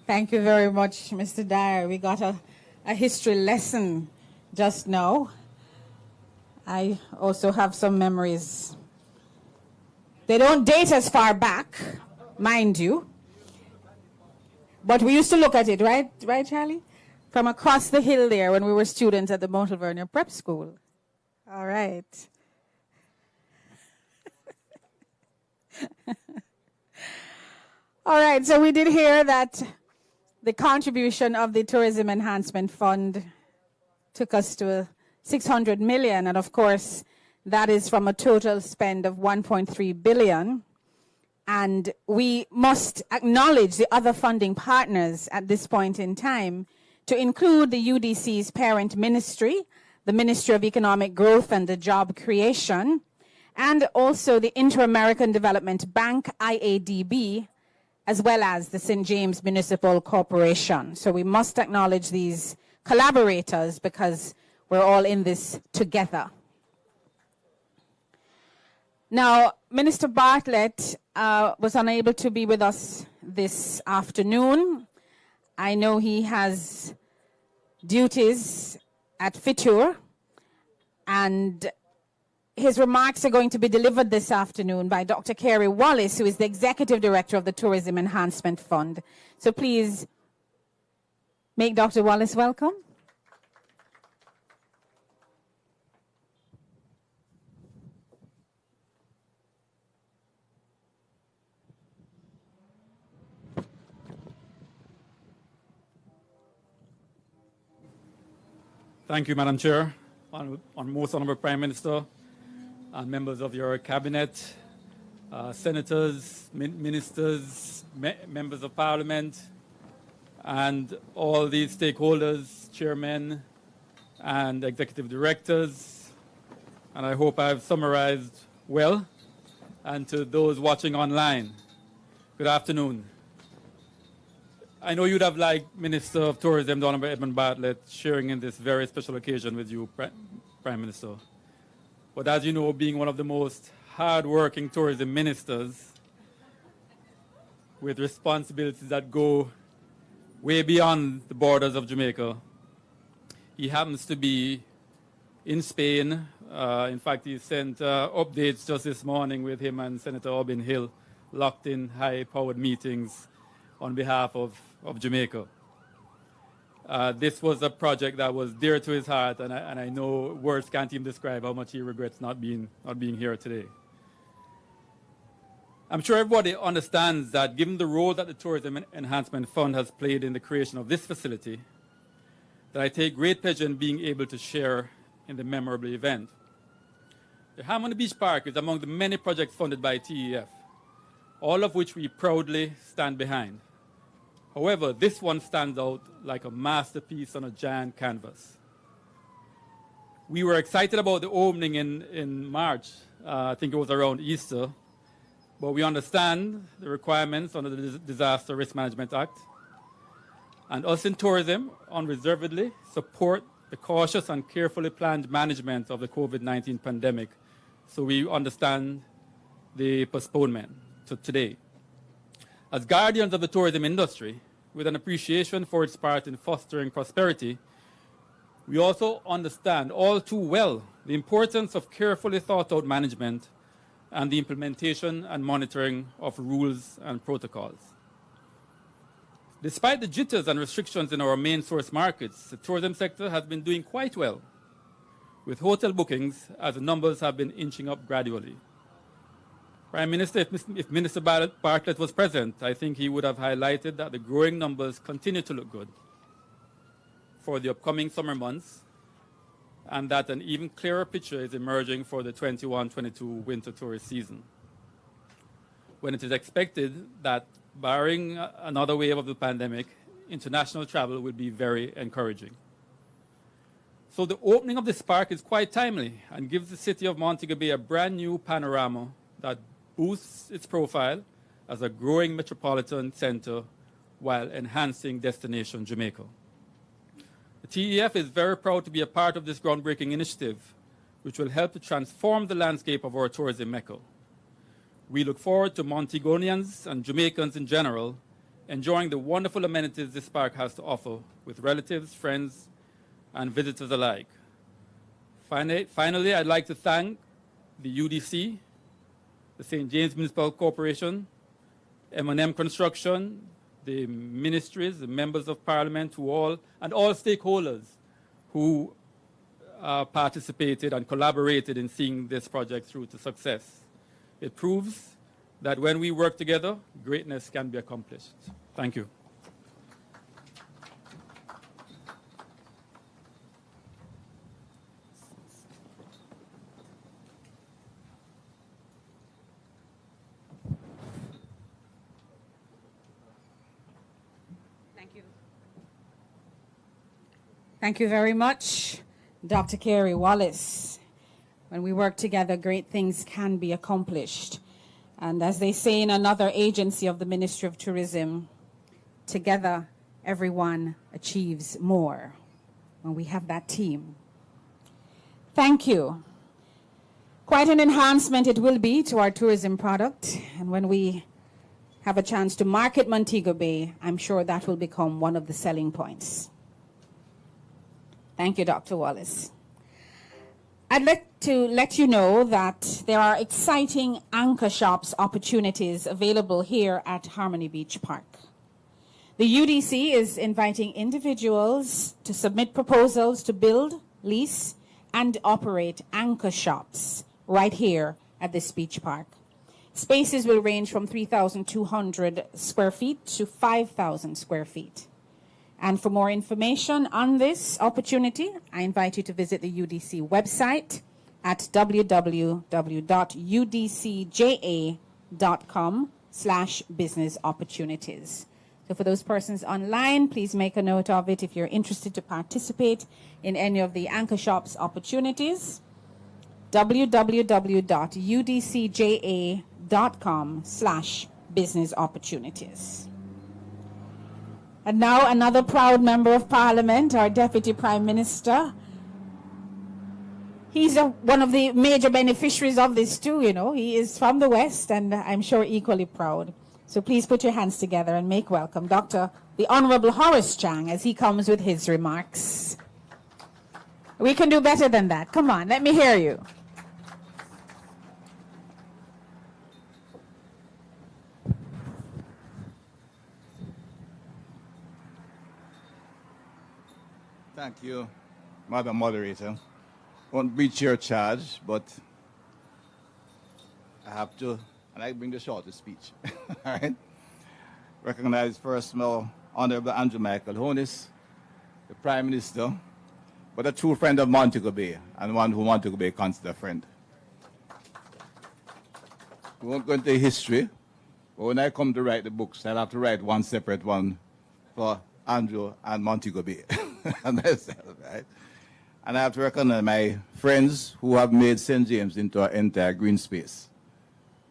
Thank you very much, Mr. Dyer. We got a history lesson just now. I also have some memories. They don't date as far back, mind you. But we used to look at it, right, Charlie? From across the hill there when we were students at the Mount Alvernia Prep School. All right. All right, so we did hear that the contribution of the Tourism Enhancement Fund took us to 600 million, and of course, that is from a total spend of 1.3 billion. And we must acknowledge the other funding partners at this point in time, to include the UDC's parent ministry, the Ministry of Economic Growth and the Job Creation, and also the Inter-American Development Bank, IADB, as well as the St. James Municipal Corporation. So we must acknowledge these collaborators because we're all in this together. Now, Minister Bartlett was unable to be with us this afternoon. I know he has duties at Fitur, and his remarks are going to be delivered this afternoon by Dr. Carey Wallace, who is the Executive Director of the Tourism Enhancement Fund. So please make Dr. Wallace welcome. Thank you, Madam Chair. On most honorable Prime Minister, and members of your cabinet, senators, ministers, members of parliament, and all the stakeholders, chairmen, and executive directors. And I hope I've summarized well. And to those watching online, good afternoon. I know you'd have liked Minister of Tourism, the Honorable Edmund Bartlett, sharing in this very special occasion with you, Prime Minister. But as you know, being one of the most hard-working tourism ministers with responsibilities that go way beyond the borders of Jamaica, he happens to be in Spain. In fact, he sent updates just this morning with him and Senator Aubin Hill locked in high-powered meetings on behalf of Jamaica. This was a project that was dear to his heart, and I know words can't even describe how much he regrets not being here today. I'm sure everybody understands that given the role that the Tourism Enhancement Fund has played in the creation of this facility, that I take great pleasure in being able to share in the memorable event. The Harmony Beach Park is among the many projects funded by TEF, all of which we proudly stand behind. However, this one stands out like a masterpiece on a giant canvas. We were excited about the opening in March. I think it was around Easter. But we understand the requirements under the Disaster Risk Management Act. And us in tourism unreservedly support the cautious and carefully planned management of the COVID-19 pandemic. So we understand the postponement to today. As guardians of the tourism industry, with an appreciation for its part in fostering prosperity, we also understand all too well the importance of carefully thought out management and the implementation and monitoring of rules and protocols. Despite the jitters and restrictions in our main source markets, the tourism sector has been doing quite well, with hotel bookings as the numbers have been inching up gradually. Prime Minister, if Minister Bartlett was present, I think he would have highlighted that the growing numbers continue to look good for the upcoming summer months, and that an even clearer picture is emerging for the 21-22 winter tourist season, when it is expected that, barring another wave of the pandemic, international travel will be very encouraging. So the opening of this park is quite timely and gives the city of Montego Bay a brand new panorama that boosts its profile as a growing metropolitan center while enhancing destination Jamaica. The TEF is very proud to be a part of this groundbreaking initiative, which will help to transform the landscape of our tourism mecca. We look forward to Montegonians and Jamaicans in general enjoying the wonderful amenities this park has to offer with relatives, friends, and visitors alike. Finally, I'd like to thank the UDC, the St. James Municipal Corporation, M&M Construction, the ministries, the members of parliament, and all stakeholders who participated and collaborated in seeing this project through to success. It proves that when we work together, greatness can be accomplished. Thank you. Thank you very much, Dr. Carey Wallace. When we work together, great things can be accomplished. And as they say in another agency of the Ministry of Tourism, together everyone achieves more when we have that team. Thank you. Quite an enhancement it will be to our tourism product. And when we have a chance to market Montego Bay, I'm sure that will become one of the selling points. Thank you, Dr. Wallace. I'd like to let you know that there are exciting anchor shops opportunities available here at Harmony Beach Park. The UDC is inviting individuals to submit proposals to build, lease, and operate anchor shops right here at this beach park. Spaces will range from 3,200 square feet to 5,000 square feet. And for more information on this opportunity, I invite you to visit the UDC website at www.udcja.com/business opportunities. So for those persons online, please make a note of it if you're interested to participate in any of the anchor shops opportunities. www.udcja.com/business opportunities. And now another proud member of Parliament, our Deputy Prime Minister. He's one of the major beneficiaries of this too, you know. He is from the West and I'm sure equally proud. So please put your hands together and make welcome Dr. the Honorable Horace Chang as he comes with his remarks. We can do better than that. Come on, let me hear you. Thank you, Madam Moderator. Won't breach your charge, but I have to, and I bring the shortest speech. All right? Recognize first now Honorable Andrew Michael Honis, the Prime Minister, but a true friend of Montego Bay, and one who Montego Bay consider a friend. We won't go into history, but when I come to write the books, I'll have to write one separate one for Andrew and Montego Bay. And myself, right? And I have to recognize my friends who have made St. James into an entire green space.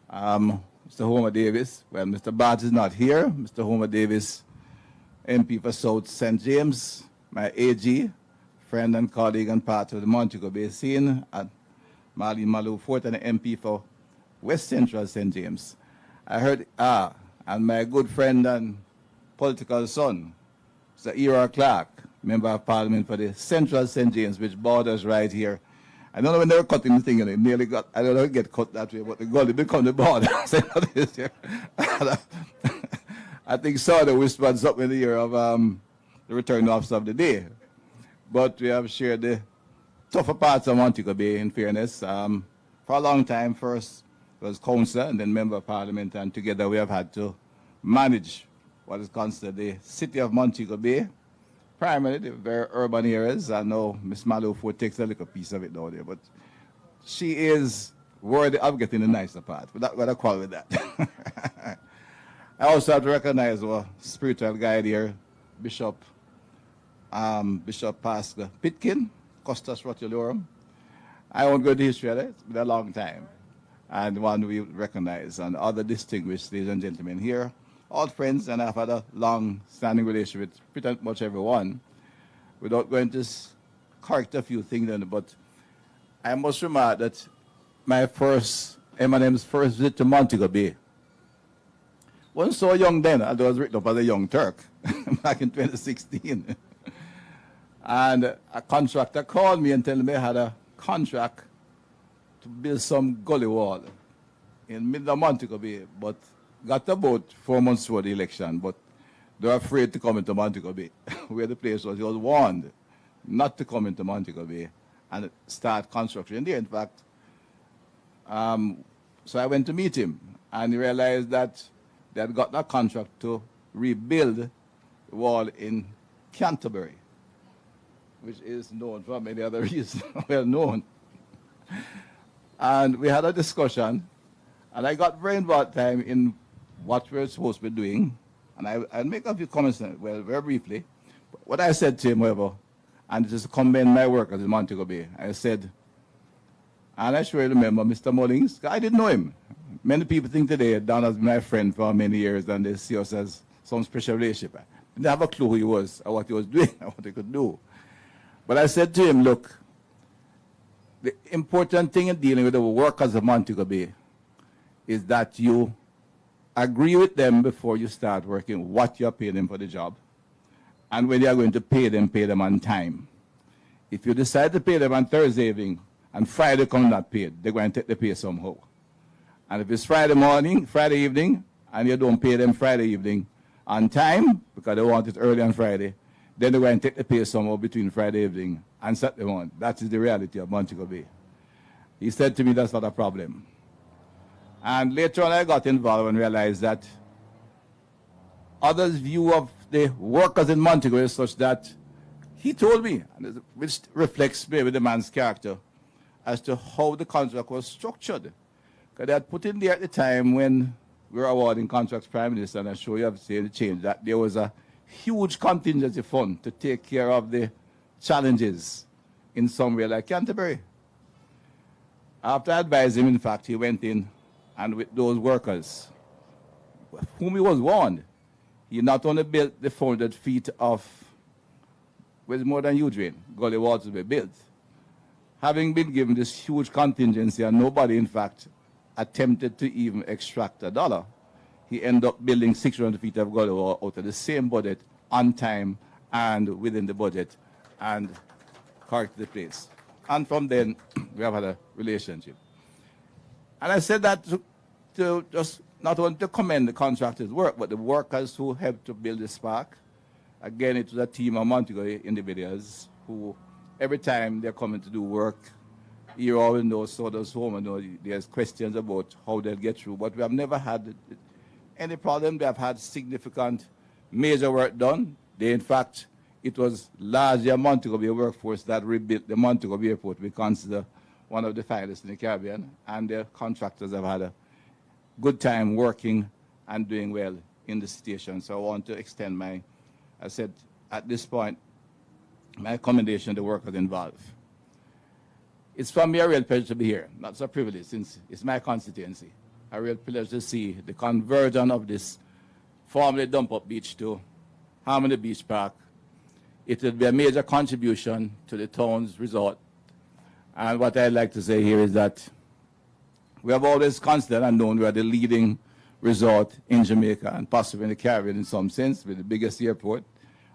Mr. Homer Davis, well, Mr. Bart is not here. Mr. Homer Davis, MP for South St. James, my AG, friend and colleague and part of the Montego Bay scene, and Marlene Malou Fort, and an MP for West Central St. James. I heard, and my good friend and political son, Mr. Era Clark, Member of Parliament for the Central St. James, which borders right here. I don't know when they were cutting the thing, and it nearly got, I don't know if it get cut that way, but the gully become the border. I think Sauder whispered something in the ear of the returning officer of the day. But we have shared the tougher parts of Montego Bay, in fairness. For a long time, first was councillor and then Member of Parliament, and together we have had to manage what is considered the city of Montego Bay, primarily the very urban areas. I know Ms. Malofo takes a little piece of it down there, but she is worthy of getting the nicer part. But that's what I call with that. I also have to recognize our spiritual guide here, Bishop Pastor Pitkin, Costas Rotulorum. I won't go into history of it. It's been a long time, and one we recognize, and other distinguished ladies and gentlemen here, all friends, and I've had a long-standing relationship with pretty much everyone. Without going to correct a few things, but I must remark that my first, M&M's first visit to Montego Bay wasn't so young then, although I was written up as a young Turk back in 2016. And a contractor called me and told me I had a contract to build some gully wall in middle of Montego Bay, but got about 4 months before the election, but they were afraid to come into Montego Bay, where the place was. He was warned not to come into Montego Bay and start construction there. In fact, so I went to meet him, and he realized that they had gotten a contract to rebuild the wall in Canterbury, which is known for many other reasons, well known. And we had a discussion, and I got very involved time in what we're supposed to be doing. And I'll make a few comments, well, very briefly. What I said to him, however, and just to commend my workers in Montego Bay, I said, and I sure remember Mr. Mullings, I didn't know him. Many people think today Don has been my friend for many years, and they see us as some special relationship. I didn't have a clue who he was, or what he was doing, or what he could do. But I said to him, look, the important thing in dealing with the workers of Montego Bay is that you agree with them before you start working what you're paying them for the job. And when you're going to pay them on time. If you decide to pay them on Thursday evening and Friday come not paid, they're going to take the pay somehow. And if it's Friday morning, Friday evening, and you don't pay them Friday evening on time, because they want it early on Friday, then they're going to take the pay somehow between Friday evening and Saturday morning. That is the reality of Montego Bay. He said to me, that's not a problem. And later on, I got involved and realized that others' view of the workers in Montego is such that he told me, which reflects maybe the man's character, as to how the contract was structured. Because they had put in there at the time when we were awarding contracts Prime Minister, and I'm sure you have seen the change, that there was a huge contingency fund to take care of the challenges in somewhere like Canterbury. After I advised him, in fact, he went in and with those workers, whom he was warned, he not only built the 400 feet of, with more than Udrine, gully walls to be built. Having been given this huge contingency and nobody, in fact, attempted to even extract a dollar, he ended up building 600 feet of gully wall out of the same budget, on time and within the budget, and corrected the place. And from then, we have had a relationship. And I said that to just not only to commend the contractor's work, but the workers who helped to build this park. Again, it was a team of Montego individuals who, every time they're coming to do work, you always know, so does home, and know there's questions about how they'll get through. But we have never had any problem. They have had significant major work done. They, in fact, it was largely a Montego Bay workforce that rebuilt the Montego Bay Airport. We consider one of the finest in the Caribbean, and their contractors have had a good time working and doing well in the station. So I want to extend my, I said, at this point, my commendation to the workers involved. It's for me a real pleasure to be here, not so privilege, since it's my constituency. A real pleasure to see the conversion of this formerly dump-up beach to Harmony Beach Park. It will be a major contribution to the town's resort. And what I'd like to say here is that we have always considered and known we are the leading resort in Jamaica and possibly in the Caribbean in some sense, with the biggest airport,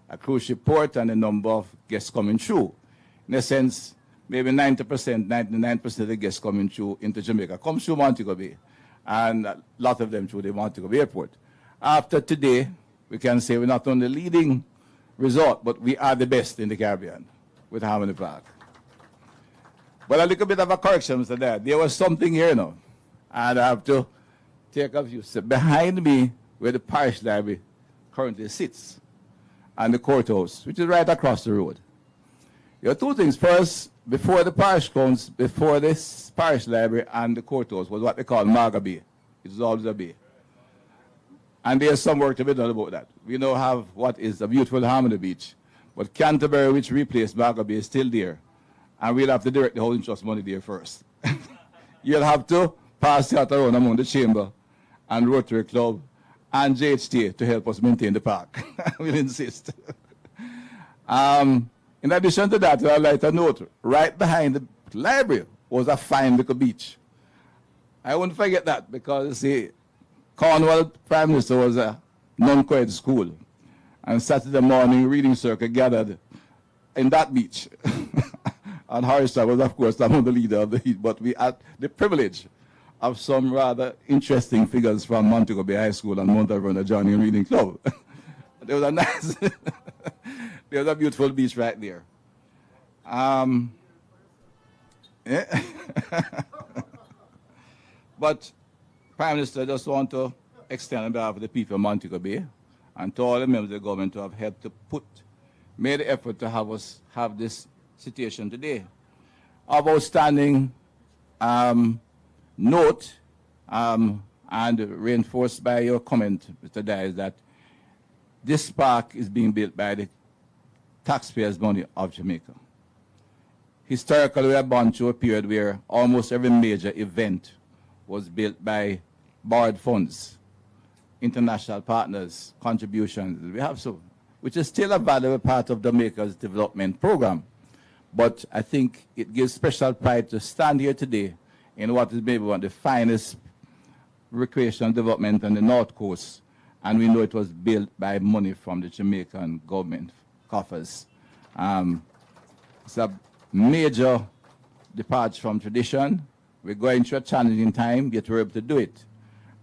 a cruise ship port, and a number of guests coming through. In a sense, maybe 90%, 99% of the guests coming through into Jamaica come through Montego Bay, and a lot of them through the Montego Bay Airport. After today, we can say we're not only leading resort, but we are the best in the Caribbean with Harmony Park. But a little bit of a correction, Mr. Dad. There was something here now, and I have to take a view. So behind me, where the parish library currently sits, and the courthouse, which is right across the road. There are two things. First, before the parish comes, before this parish library and the courthouse was what they call Marga Bay. It was always a bay. And there's some work to be done about that. We now have what is a beautiful Harmony Beach, but Canterbury, which replaced Marga Bay, is still there. And we'll have to direct the housing trust money there first. You'll have to pass that around among the Chamber and Rotary Club and JHT to help us maintain the park. We'll insist. In addition to that, I'd like to note, right behind the library was a fine little beach. I won't forget that because, see, Cornwall Prime Minister was a non-co-ed school. And Saturday morning, reading circle gathered in that beach. And Harrison was, of course, I'm the leader of the heat, but we had the privilege of some rather interesting figures from Montego Bay High School and Montego joining Reading Club. There was a nice, there was a beautiful beach right there. Yeah. But Prime Minister, I just want to extend on behalf of the people of Montego Bay and to all the members of the government who have helped to made the effort to have us have this situation today. Of outstanding note and reinforced by your comment, Mr. Dye, is that this park is being built by the taxpayers' money of Jamaica. Historically, we have gone through a period where almost every major event was built by borrowed funds, international partners, contributions. We have so, which is still a valuable part of Jamaica's development program. But I think it gives special pride to stand here today in what is maybe one of the finest recreational development on the North Coast. And we know it was built by money from the Jamaican government coffers. It's a major departure from tradition. We're going through a challenging time, yet we're able to do it.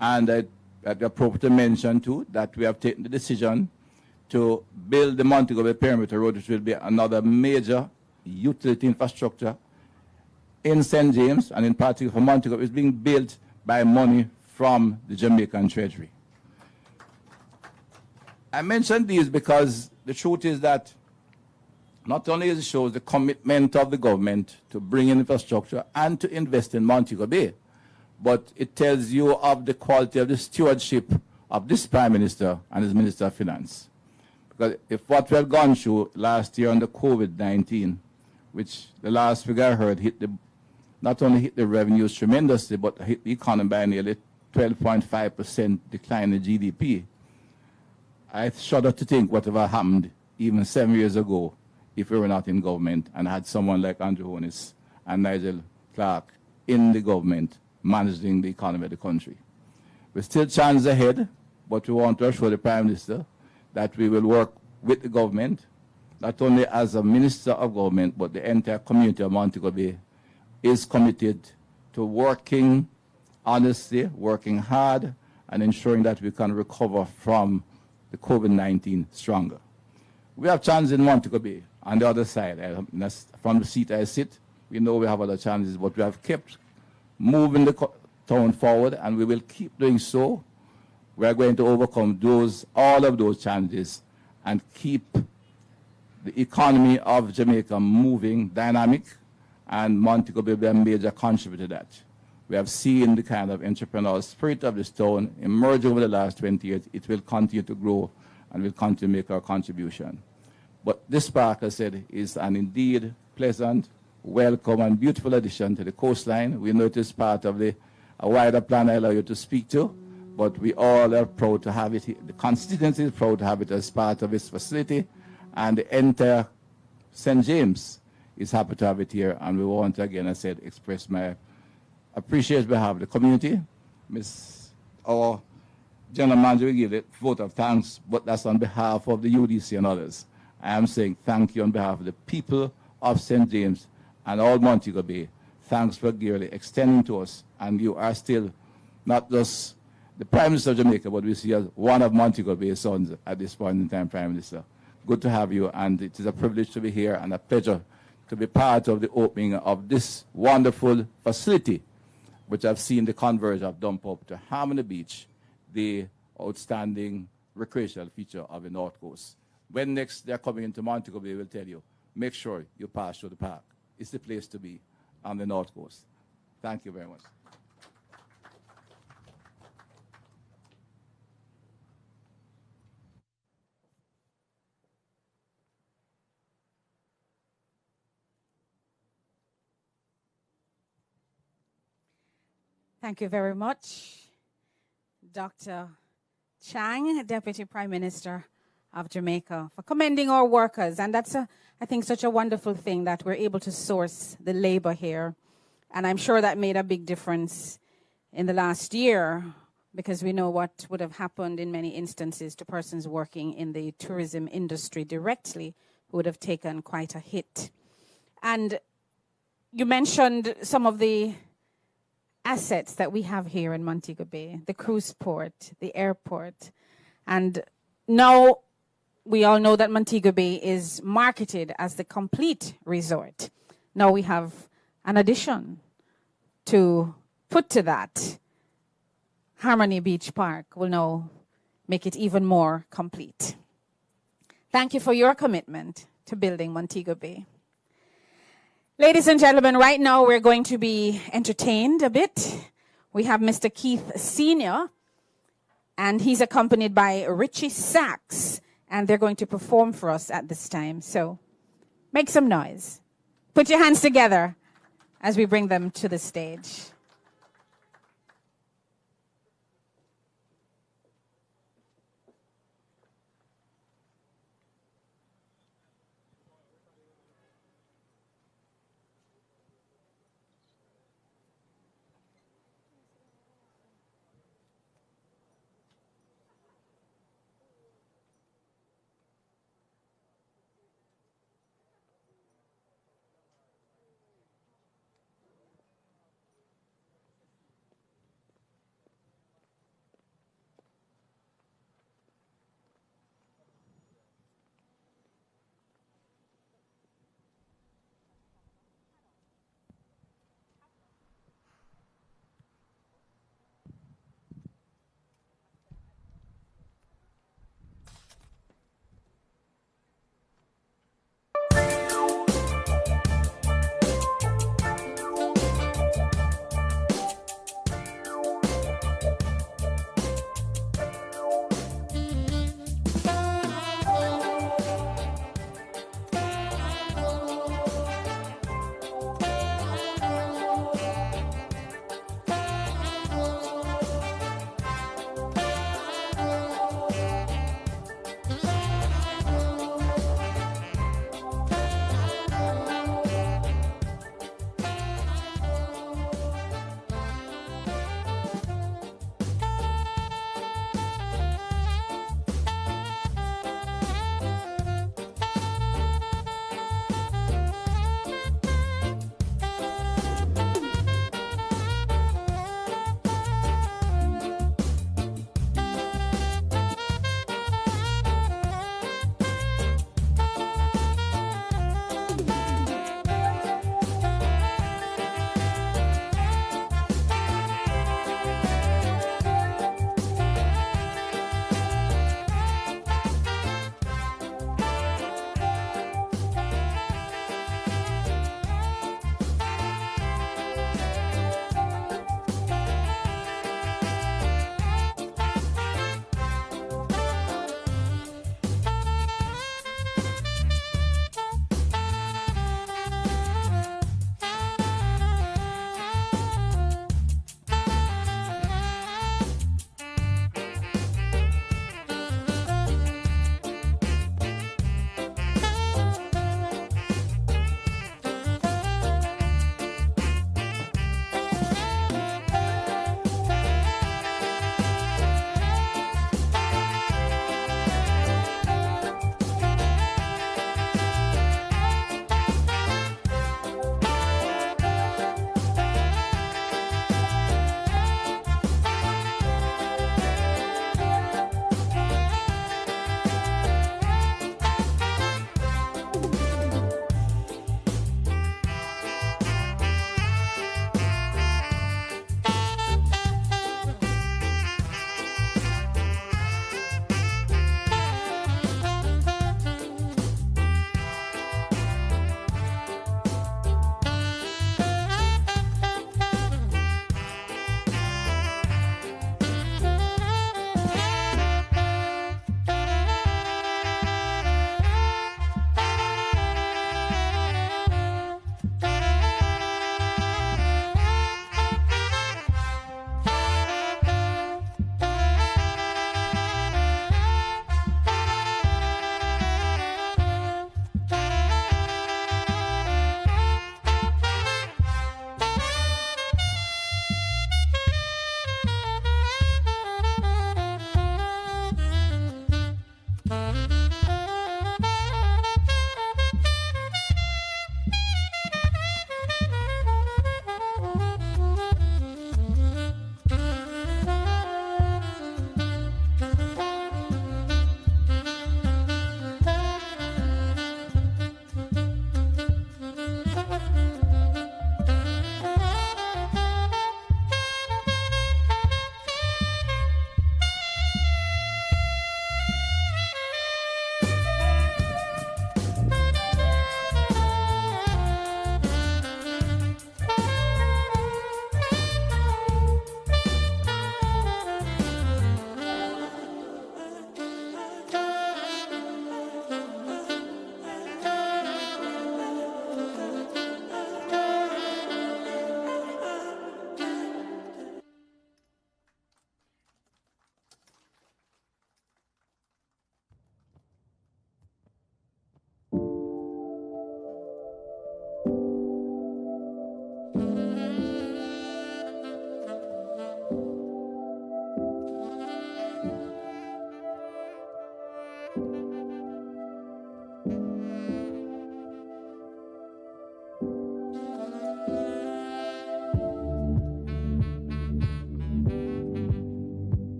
And I'd appropriate to mention, too, that we have taken the decision to build the Montego Bay Perimeter Road, which will be another major utility infrastructure in St. James, and in particular for Montego. It's being built by money from the Jamaican Treasury. I mention these because the truth is that not only it shows the commitment of the government to bring in infrastructure and to invest in Montego Bay, but it tells you of the quality of the stewardship of this Prime Minister and his Minister of Finance. Because if what we have gone through last year under COVID-19, which the last figure I heard not only hit the revenues tremendously, but hit the economy by nearly 12.5% decline in GDP, I shudder to think whatever happened even 7 years ago if we were not in government and had someone like Andrew Holness and Nigel Clark in the government managing the economy of the country. We still chance ahead, but we want to assure the Prime Minister that we will work with the government, not only as a Minister of Government, but the entire community of Montego Bay is committed to working honestly, working hard, and ensuring that we can recover from the COVID-19 stronger. We have challenges in Montego Bay. On the other side, from the seat I sit, we know we have other challenges, but we have kept moving the town forward, and we will keep doing so. We are going to overcome all of those challenges and keep the economy of Jamaica moving, dynamic, and Montego Bay will be a major contributor to that. We have seen the kind of entrepreneurial spirit of this town emerge over the last 20 years. It will continue to grow and will continue to make our contribution. But this park, as I said, is an indeed pleasant, welcome, and beautiful addition to the coastline. We know it is part of a wider plan I allow you to speak to, but we all are proud to have it here. The constituency is proud to have it as part of its facility, and the entire St. James is happy to have it here. And we want to, again, I said, express my appreciation on behalf of the community. Our General Manager will give the vote of thanks, but that's on behalf of the UDC and others. I am saying thank you on behalf of the people of St. James and all Montego Bay. Thanks for really extending to us. And you are still not just the Prime Minister of Jamaica, but we see as one of Montego Bay's sons at this point in time, Prime Minister. Good to have you, and it is a privilege to be here and a pleasure to be part of the opening of this wonderful facility, which I've seen the conversion of Dump Up to Harmony Beach, the outstanding recreational feature of the North Coast. When next they're coming into Montego Bay, we'll tell you, make sure you pass through the park. It's the place to be on the North Coast. Thank you very much. Thank you very much, Dr. Chang, Deputy Prime Minister of Jamaica, for commending our workers. And that's, I think, such a wonderful thing that we're able to source the labor here. And I'm sure that made a big difference in the last year, because we know what would have happened in many instances to persons working in the tourism industry directly, who would have taken quite a hit. And you mentioned some of the assets that we have here in Montego Bay, the cruise port, the airport. And now we all know that Montego Bay is marketed as the complete resort. Now we have an addition to put to that. Harmony Beach Park will now make it even more complete. Thank you for your commitment to building Montego Bay. Ladies and gentlemen, right now we're going to be entertained a bit. We have Mr. Keith Sr., and he's accompanied by Richie Sachs, and they're going to perform for us at this time. So make some noise. Put your hands together as we bring them to the stage.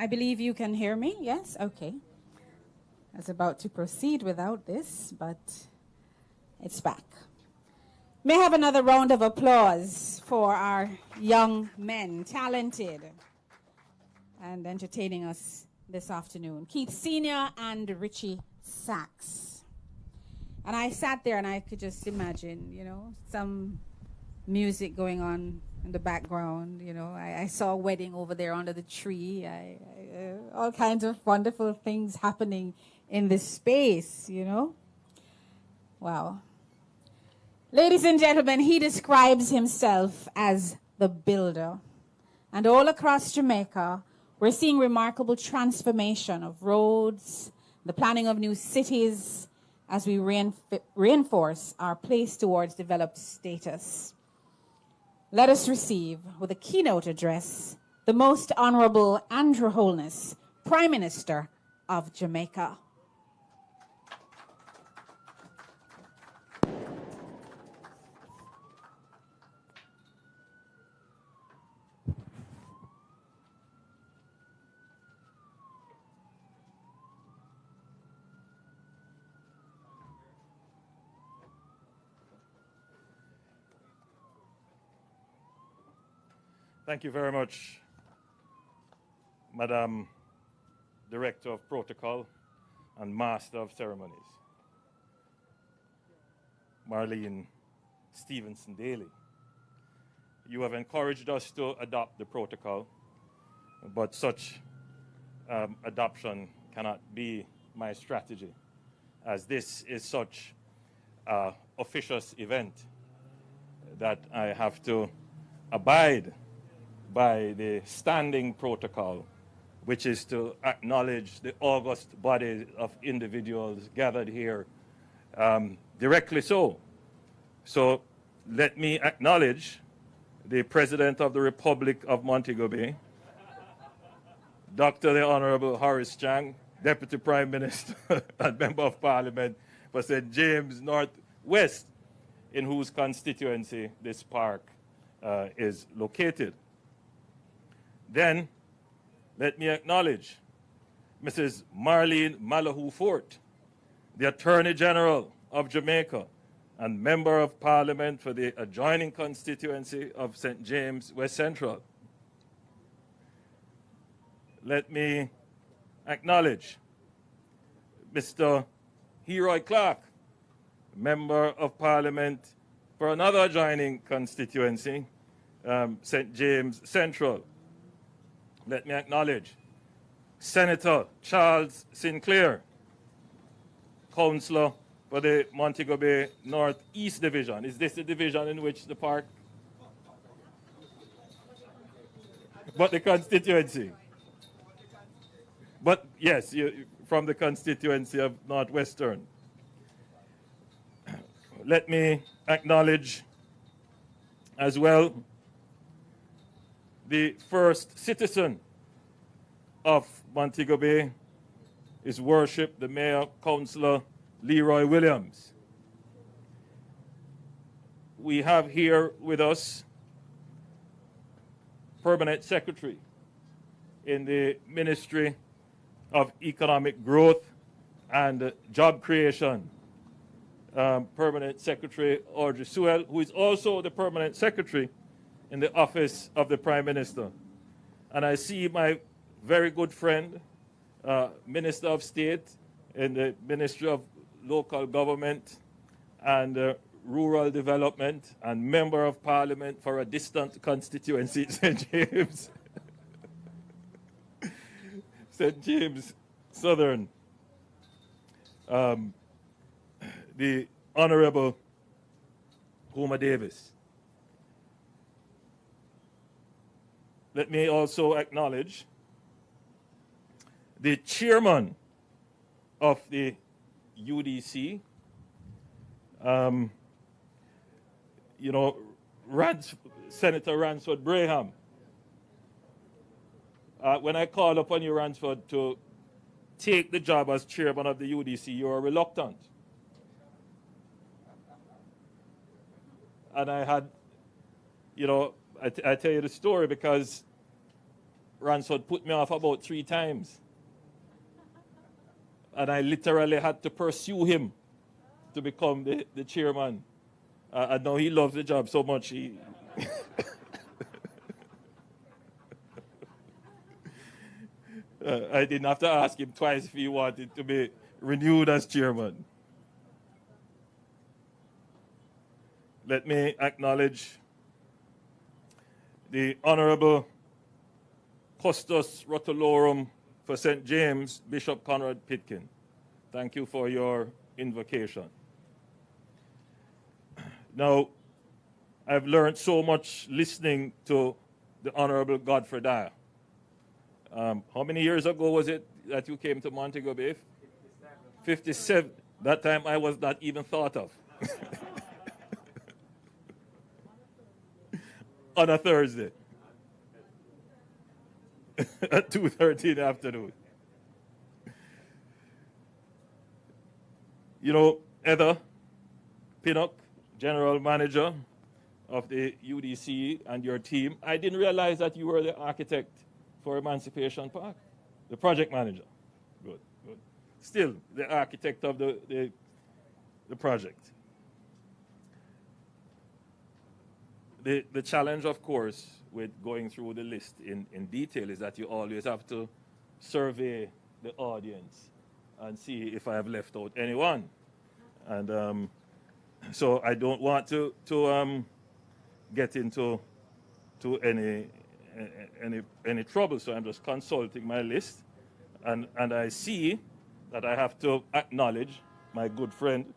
I believe you can hear me, yes? Okay. I was about to proceed without this, but it's back. May I have another round of applause for our young men, talented and entertaining us this afternoon. Keith Sr. and Richie Sachs. And I sat there and I could just imagine, you know, some music going on in the background. You know, I saw a wedding over there under the tree. All kinds of wonderful things happening in this space, you know. Wow. Ladies and gentlemen, he describes himself as the builder. And all across Jamaica, we're seeing remarkable transformation of roads, the planning of new cities, as we reinforce our place towards developed status. Let us receive, with a keynote address, the Most Honorable Andrew Holness, Prime Minister of Jamaica. Thank you very much, Madam Director of Protocol and Master of Ceremonies, Marlene Stevenson Daly. You have encouraged us to adopt the protocol, but such adoption cannot be my strategy, as this is such an officious event that I have to abide by the standing protocol, which is to acknowledge the august body of individuals gathered here directly so. So let me acknowledge the President of the Republic of Montego Bay, Dr. the Honorable Horace Chang, Deputy Prime Minister and Member of Parliament for St. James Northwest, in whose constituency this park is located. Then, let me acknowledge Mrs. Marlene Malahou Fort, the Attorney General of Jamaica and Member of Parliament for the adjoining constituency of St. James West Central. Let me acknowledge Mr. Heroy Clark, Member of Parliament for another adjoining constituency, St. James Central. Let me acknowledge Senator Charles Sinclair, Councillor for the Montego Bay Northeast Division. Is this the division in which the park? But the constituency. But yes, from the constituency of Northwestern. Let me acknowledge as well the first citizen of Montego Bay, His Worship the Mayor Councillor Leroy Williams. We have here with us Permanent Secretary in the Ministry of Economic Growth and Job Creation, Permanent Secretary Audrey Sewell, who is also the Permanent Secretary in the Office of the Prime Minister. And I see my very good friend, Minister of State in the Ministry of Local Government and Rural Development and Member of Parliament for a distant constituency, St. James. St. James Southern, the Honorable Homer Davis. Let me also acknowledge the Chairman of the UDC, Senator Ransford Braham. When I called upon you, Ransford, to take the job as chairman of the UDC, you were reluctant. And I had, I tell you the story because Ransford put me off about 3 times. And I literally had to pursue him to become the chairman. And now he loves the job so much, he... I didn't have to ask him twice if he wanted to be renewed as chairman. Let me acknowledge the Honorable Custos Rotolorum for St. James, Bishop Conrad Pitkin. Thank you for your invocation. Now, I've learned so much listening to the Honorable Godfrey Dyer. How many years ago was it that you came to Montego Bay? 57. That time I was not even thought of. On a Thursday. At 2:30 in the afternoon. Heather Pinnock, General Manager of the UDC and your team, I didn't realize that you were the architect for Emancipation Park, the project manager. Good, good. Still the architect of the project. The challenge, of course, with going through the list in detail is that you always have to survey the audience and see if I have left out anyone. And so I don't want to get into any trouble. So I'm just consulting my list, and I see that I have to acknowledge my good friend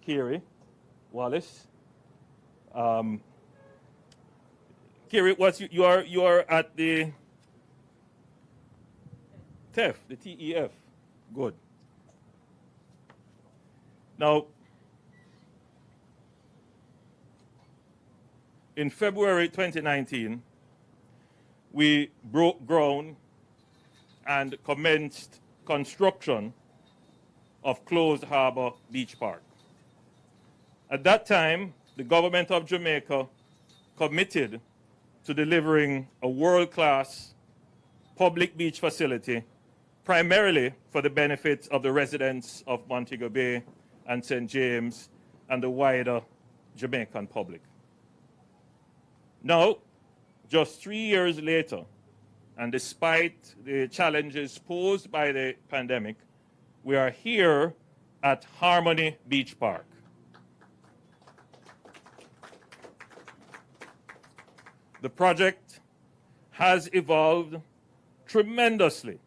Kerry Wallace. Kerry, you are at the TEF, the TEF. Good. Now, in February 2019, we broke ground and commenced construction of Closed Harbor Beach Park. At that time, the government of Jamaica committed to delivering a world-class public beach facility primarily for the benefit of the residents of Montego Bay and St. James and the wider Jamaican public. Now, just 3 years later, and despite the challenges posed by the pandemic, we are here at Harmony Beach Park. The project has evolved tremendously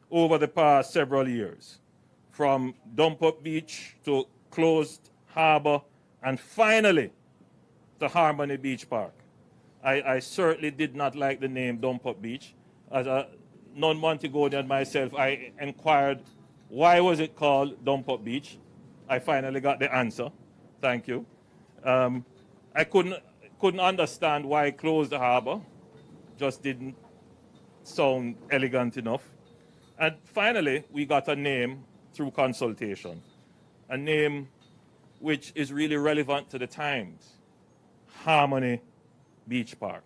over the past several years, from dump-up beach to closed harbor, and finally to Harmony Beach Park. I certainly did not like the name Dump-Up Beach. As a non-Montegonian myself, I inquired why was it called Dump-Up Beach. I finally got the answer. Thank you. I couldn't understand why closed the harbor. Just didn't sound elegant enough. And finally, we got a name through consultation, a name which is really relevant to the times, Harmony Beach Park.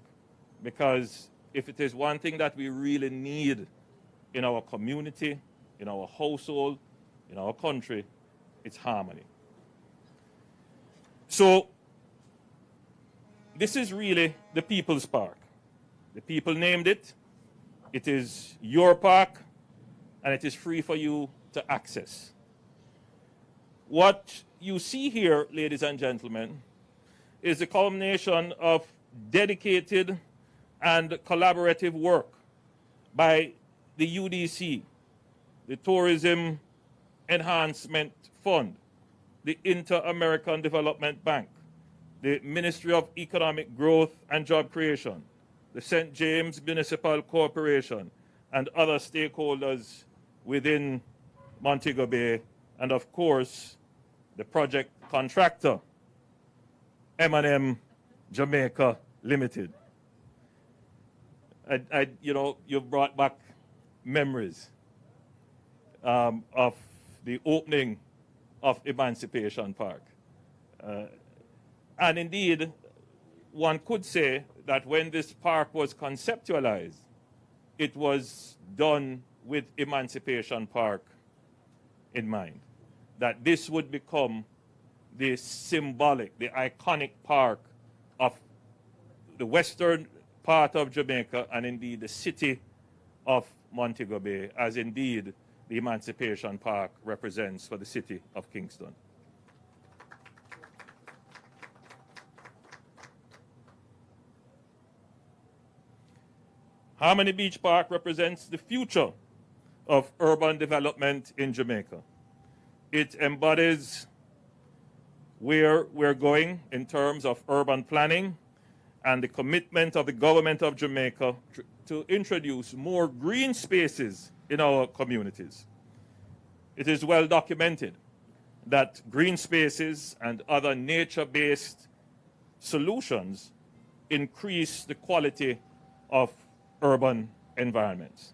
Because if it is one thing that we really need in our community, in our household, in our country, it's harmony. So this is really the people's park. The people named it. It is your park, and it is free for you to access. What you see here, ladies and gentlemen, is the culmination of dedicated and collaborative work by the UDC, the Tourism Enhancement Fund, the Inter-American Development Bank, the Ministry of Economic Growth and Job Creation, the St. James Municipal Corporation, and other stakeholders within Montego Bay, and of course, the project contractor, M&M Jamaica Limited. You've brought back memories of the opening of Emancipation Park. And indeed, one could say that when this park was conceptualized, it was done with Emancipation Park in mind, that this would become the symbolic, the iconic park of the western part of Jamaica and indeed the city of Montego Bay, as indeed the Emancipation Park represents for the city of Kingston. Harmony Beach Park represents the future of urban development in Jamaica. It embodies where we're going in terms of urban planning and the commitment of the government of Jamaica to introduce more green spaces in our communities. It is well documented that green spaces and other nature-based solutions increase the quality of urban environments.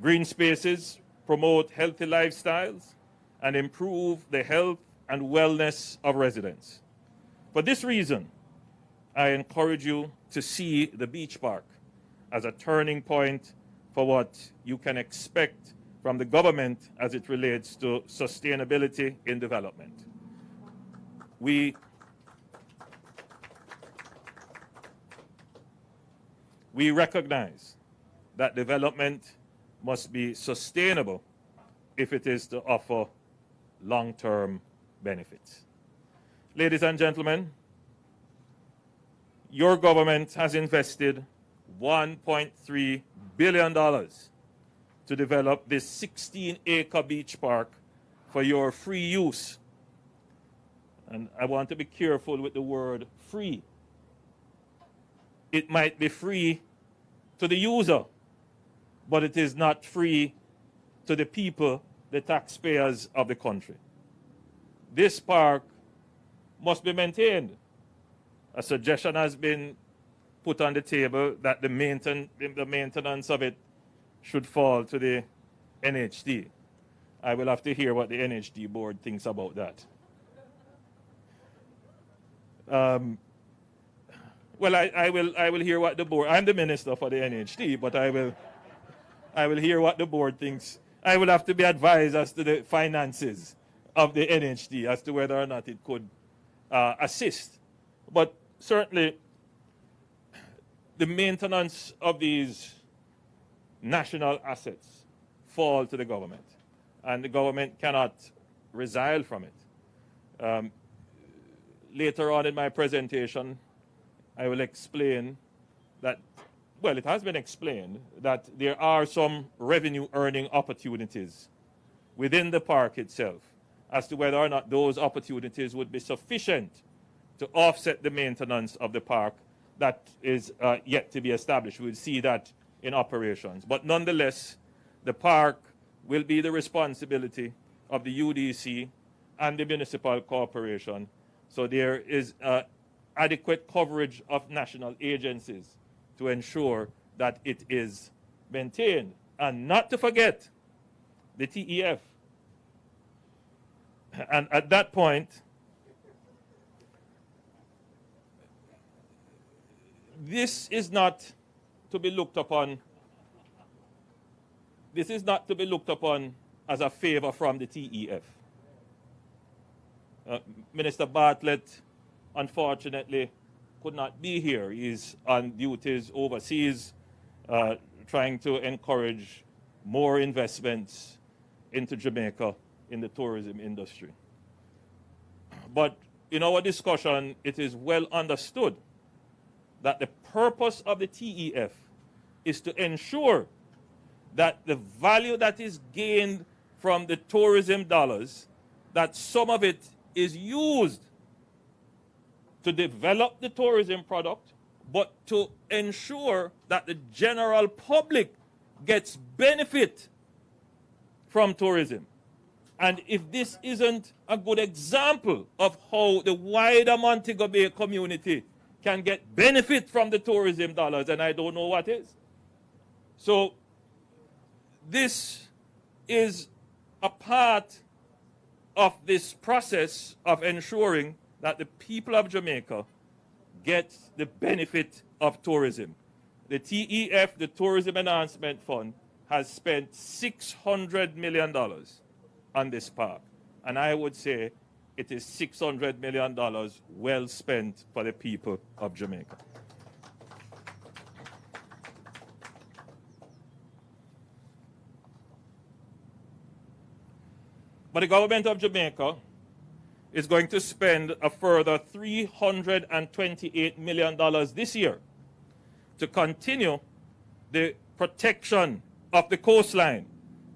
Green spaces promote healthy lifestyles and improve the health and wellness of residents. For this reason, I encourage you to see the beach park as a turning point for what you can expect from the government as it relates to sustainability in development. we recognize that development must be sustainable if it is to offer long-term benefits. Ladies and gentlemen, your government has invested $1.3 billion to develop this 16-acre beach park for your free use. And I want to be careful with the word free. It might be free to the user, but it is not free to the people, the taxpayers of the country. This park must be maintained. A suggestion has been put on the table that the maintenance of it should fall to the NHD. I will have to hear what the NHD board thinks about that. Well, I will hear what the board. I'm the minister for the NHD, but I will hear what the board thinks. I will have to be advised as to the finances of the NHD as to whether or not it could assist. But certainly, the maintenance of these national assets fall to the government, and the government cannot resile from it. Later on in my presentation, I will explain that, well, it has been explained that there are some revenue earning opportunities within the park itself as to whether or not those opportunities would be sufficient to offset the maintenance of the park that is yet to be established. We'll see that in operations. But nonetheless, the park will be the responsibility of the UDC and the municipal corporation. So there is adequate coverage of national agencies to ensure that it is maintained. And not to forget the TEF. And at that point, this is not to be looked upon. This is not to be looked upon as a favor from the TEF. Minister Bartlett, unfortunately, could not be here. He's on duties overseas, trying to encourage more investments into Jamaica in the tourism industry. But in our discussion, it is well understood that the purpose of the TEF is to ensure that the value that is gained from the tourism dollars, that some of it is used to develop the tourism product, but to ensure that the general public gets benefit from tourism. And if this isn't a good example of how the wider Montego Bay community can get benefit from the tourism dollars, and I don't know what is. So this is a part of this process of ensuring that the people of Jamaica get the benefit of tourism. The TEF, the Tourism Enhancement Fund, has spent $600 million on this park. And I would say it is $600 million well spent for the people of Jamaica. But the government of Jamaica is going to spend a further $328 million this year to continue the protection of the coastline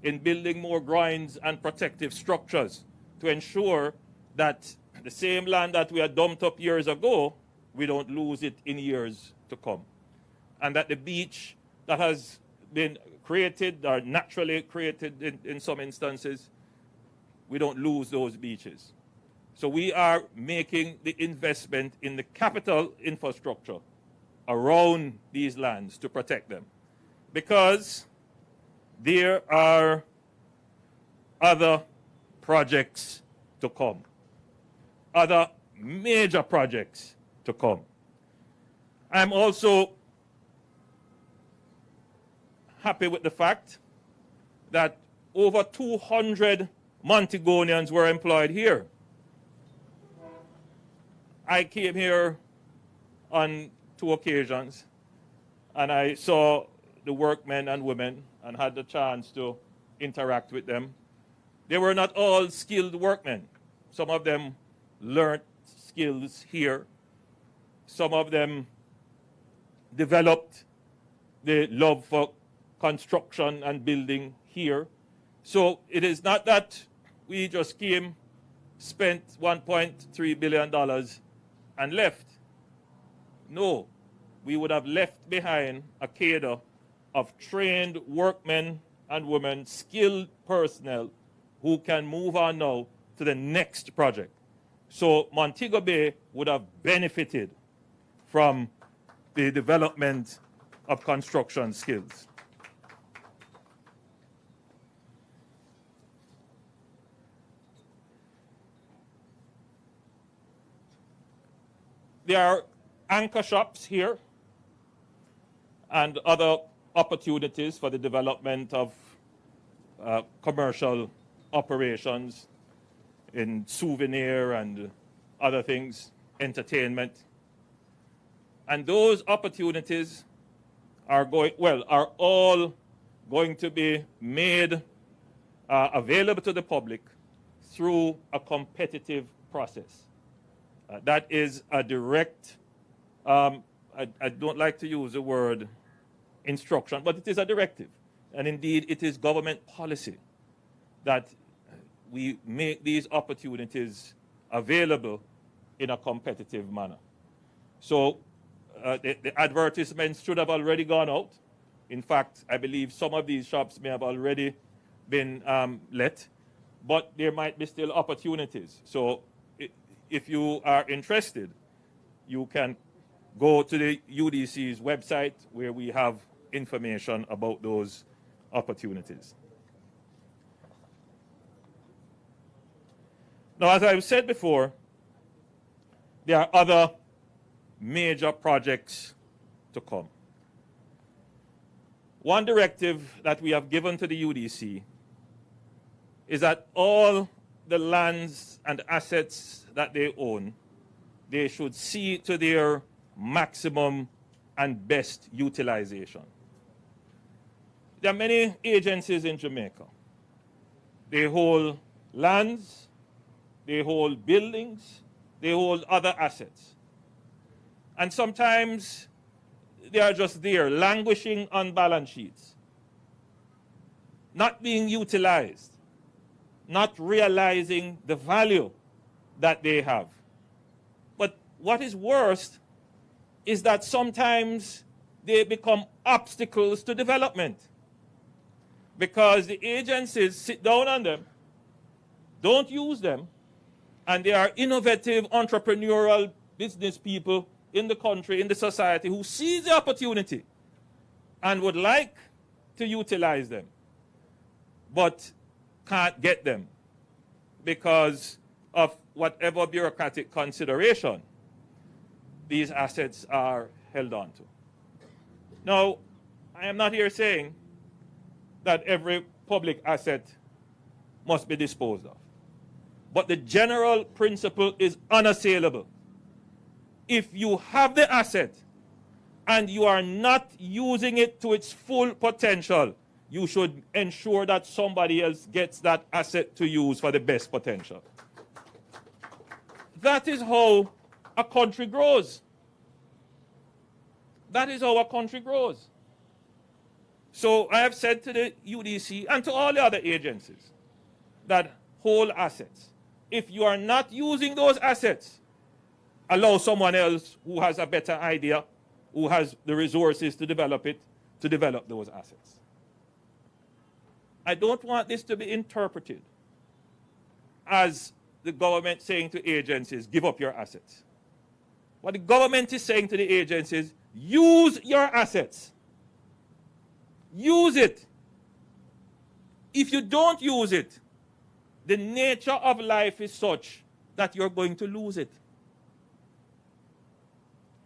in building more grounds and protective structures to ensure that the same land that we had dumped up years ago, we don't lose it in years to come. And that the beach that has been created or naturally created in some instances, we don't lose those beaches. So we are making the investment in the capital infrastructure around these lands to protect them, because there are other projects to come, other major projects to come. I'm also happy with the fact that over 200 Montegonians were employed here. I came here on 2 occasions, and I saw the workmen and women and had the chance to interact with them. They were not all skilled workmen. Some of them learned skills here. Some of them developed the love for construction and building here. So it is not that we just came, spent $1.3 billion and left. No, we would have left behind a cadre of trained workmen and women, skilled personnel who can move on now to the next project. So Montego Bay would have benefited from the development of construction skills. There are anchor shops here and other opportunities for the development of commercial operations in souvenir and other things, entertainment. And those opportunities are all going to be made available to the public through a competitive process. That is a direct, I don't like to use the word instruction, but it is a directive. And indeed, it is government policy that we make these opportunities available in a competitive manner. So the advertisements should have already gone out. In fact, I believe some of these shops may have already been let, but there might be still opportunities. So if you are interested, you can go to the UDC's website where we have information about those opportunities. Now, as I've said before, there are other major projects to come. One directive that we have given to the UDC is that all the lands and assets that they own, they should see to their maximum and best utilization. There are many agencies in Jamaica. They hold lands, they hold buildings, they hold other assets. And sometimes they are just there, languishing on balance sheets, not being utilized, not realizing the value that they have. But what is worse is that sometimes they become obstacles to development because the agencies sit down on them, don't use them, and there are innovative entrepreneurial business people in the country, in the society, who see the opportunity and would like to utilize them, but can't get them because of whatever bureaucratic consideration these assets are held on to. Now, I am not here saying that every public asset must be disposed of, but the general principle is unassailable. If you have the asset and you are not using it to its full potential, you should ensure that somebody else gets that asset to use for the best potential. That is how a country grows. That is how a country grows. So I have said to the UDC and to all the other agencies that hold assets, if you are not using those assets, allow someone else who has a better idea, who has the resources to develop it, to develop those assets. I don't want this to be interpreted as the government saying to agencies, give up your assets. What the government is saying to the agencies, use your assets. Use it. If you don't use it, the nature of life is such that you're going to lose it.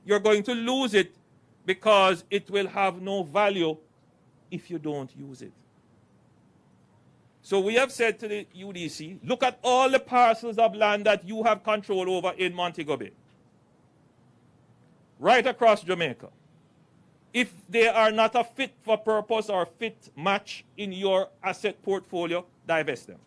You're going to lose it because it will have no value if you don't use it. So we have said to the UDC, look at all the parcels of land that you have control over in Montego Bay, right across Jamaica. If they are not a fit for purpose or fit match in your asset portfolio, divest them.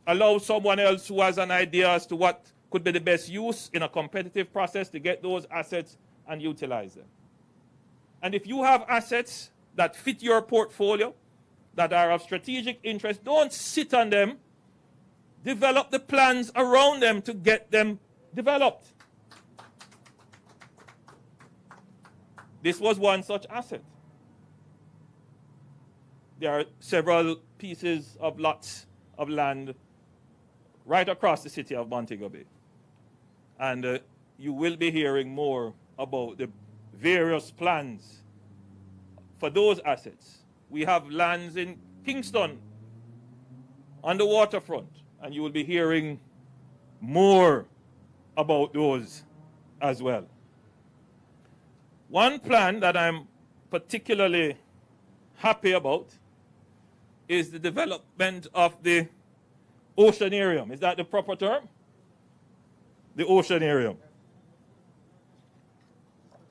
Allow someone else who has an idea as to what could be the best use in a competitive process to get those assets and utilize them. And if you have assets that fit your portfolio, that are of strategic interest, don't sit on them. Develop the plans around them to get them developed. This was one such asset. There are several pieces of lots of land right across the city of Montego Bay. And you will be hearing more about the various plans for those assets. We have lands in Kingston on the waterfront, and you will be hearing more about those as well. One plan that I'm particularly happy about is the development of the oceanarium. Is that the proper term? The oceanarium.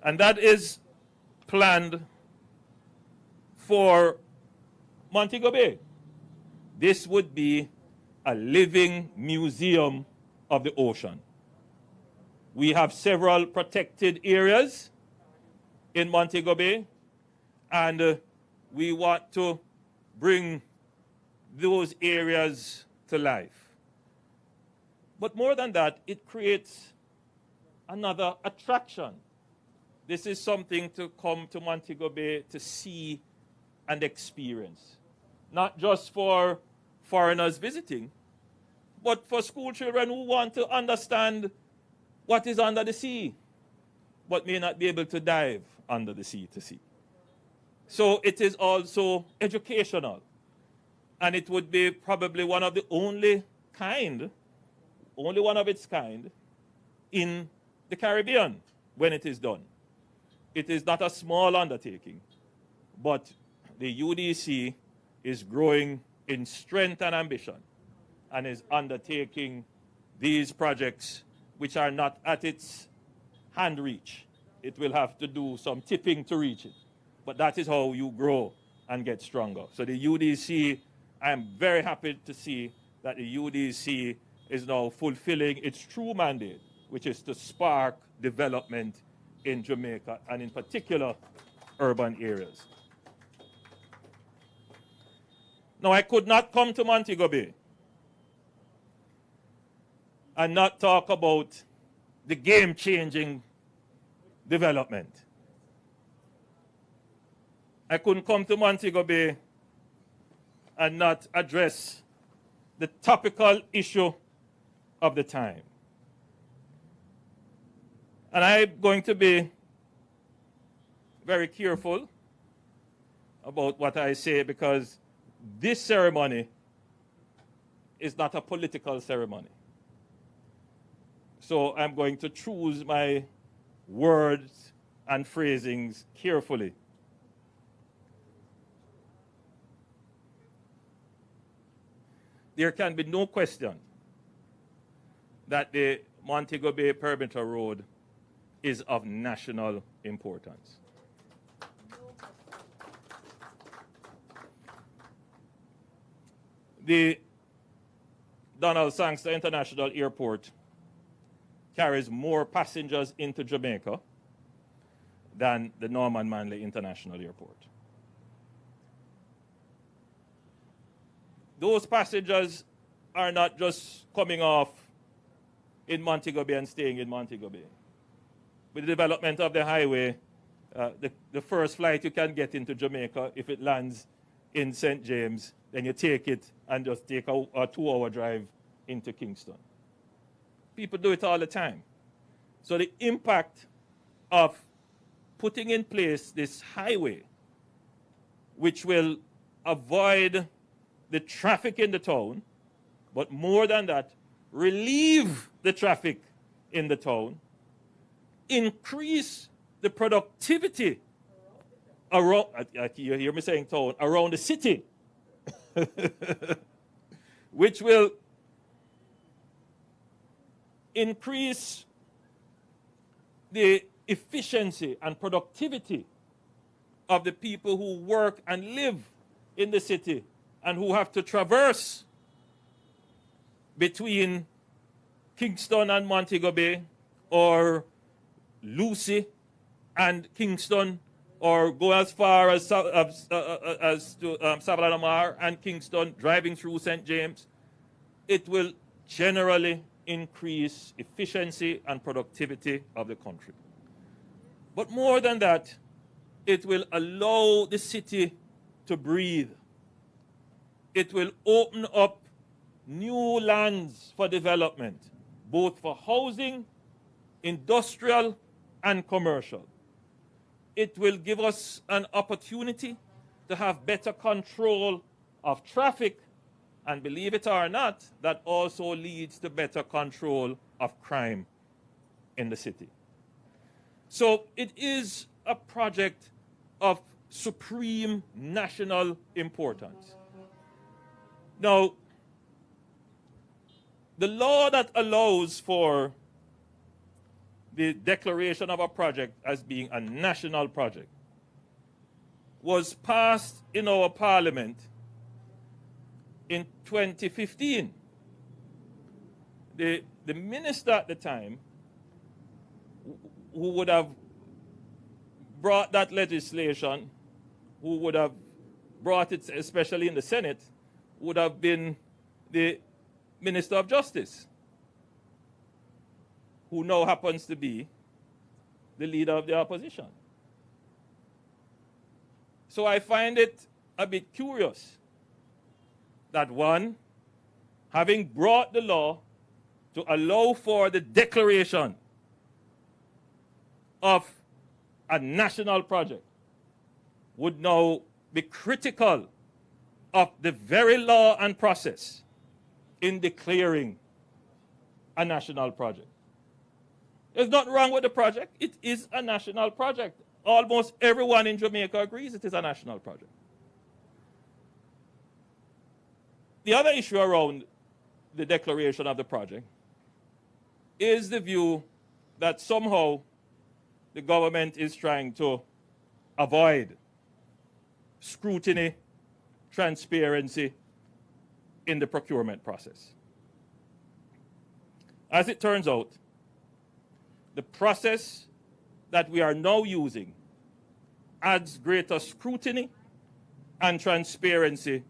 And that is planned for Montego Bay. This would be a living museum of the ocean. We have several protected areas in Montego Bay, and we want to bring those areas to life. But more than that, it creates another attraction. This is something to come to Montego Bay to see and experience. Not just for foreigners visiting, but for school children who want to understand what is under the sea, but may not be able to dive under the sea to see. So it is also educational. And it would be probably one of the only one of its kind in the Caribbean when it is done. It is not a small undertaking, but the UDC is growing in strength and ambition and is undertaking these projects which are not at its hand reach. It will have to do some tipping to reach it. But that is how you grow and get stronger. So the UDC, I am very happy to see that the UDC is now fulfilling its true mandate, which is to spark development in Jamaica and in particular urban areas. Now, I could not come to Montego Bay and not talk about the game-changing development. I couldn't come to Montego Bay and not address the topical issue of the time. And I'm going to be very careful about what I say because this ceremony is not a political ceremony. So I'm going to choose my words and phrasings carefully. There can be no question that the Montego Bay Perimeter Road is of national importance. The Donald Sangster International Airport carries more passengers into Jamaica than the Norman Manley International Airport. Those passengers are not just coming off in Montego Bay and staying in Montego Bay. With the development of the highway, the first flight you can get into Jamaica, if it lands in St. James, then you take it and just take a 2-hour drive into Kingston. People do it all the time. So the impact of putting in place this highway, which will avoid the traffic in the town, but more than that, relieve the traffic in the town, increase the productivity around, you hear me saying town, around the city, which will increase the efficiency and productivity of the people who work and live in the city and who have to traverse between Kingston and Montego Bay, or Lucy and Kingston, or go as far as to Sabalanamar and Kingston, driving through St. James. It will generally increase efficiency and productivity of the country. But more than that, it will allow the city to breathe. It will open up new lands for development, both for housing, industrial, and commercial. It will give us an opportunity to have better control of traffic, and believe it or not, that also leads to better control of crime in the city. So it is a project of supreme national importance. Now, the law that allows for the declaration of a project as being a national project was passed in our parliament in 2015. The minister at the time, who would have brought that legislation, who would have brought it especially in the Senate, would have been the Minister of Justice, who now happens to be the leader of the opposition. So I find it a bit curious that one, having brought the law to allow for the declaration of a national project, would now be critical of the very law and process in declaring a national project. There's nothing wrong with the project. It is a national project. Almost everyone in Jamaica agrees it is a national project. The other issue around the declaration of the project is the view that somehow the government is trying to avoid scrutiny, transparency in the procurement process. As it turns out, the process that we are now using adds greater scrutiny and transparency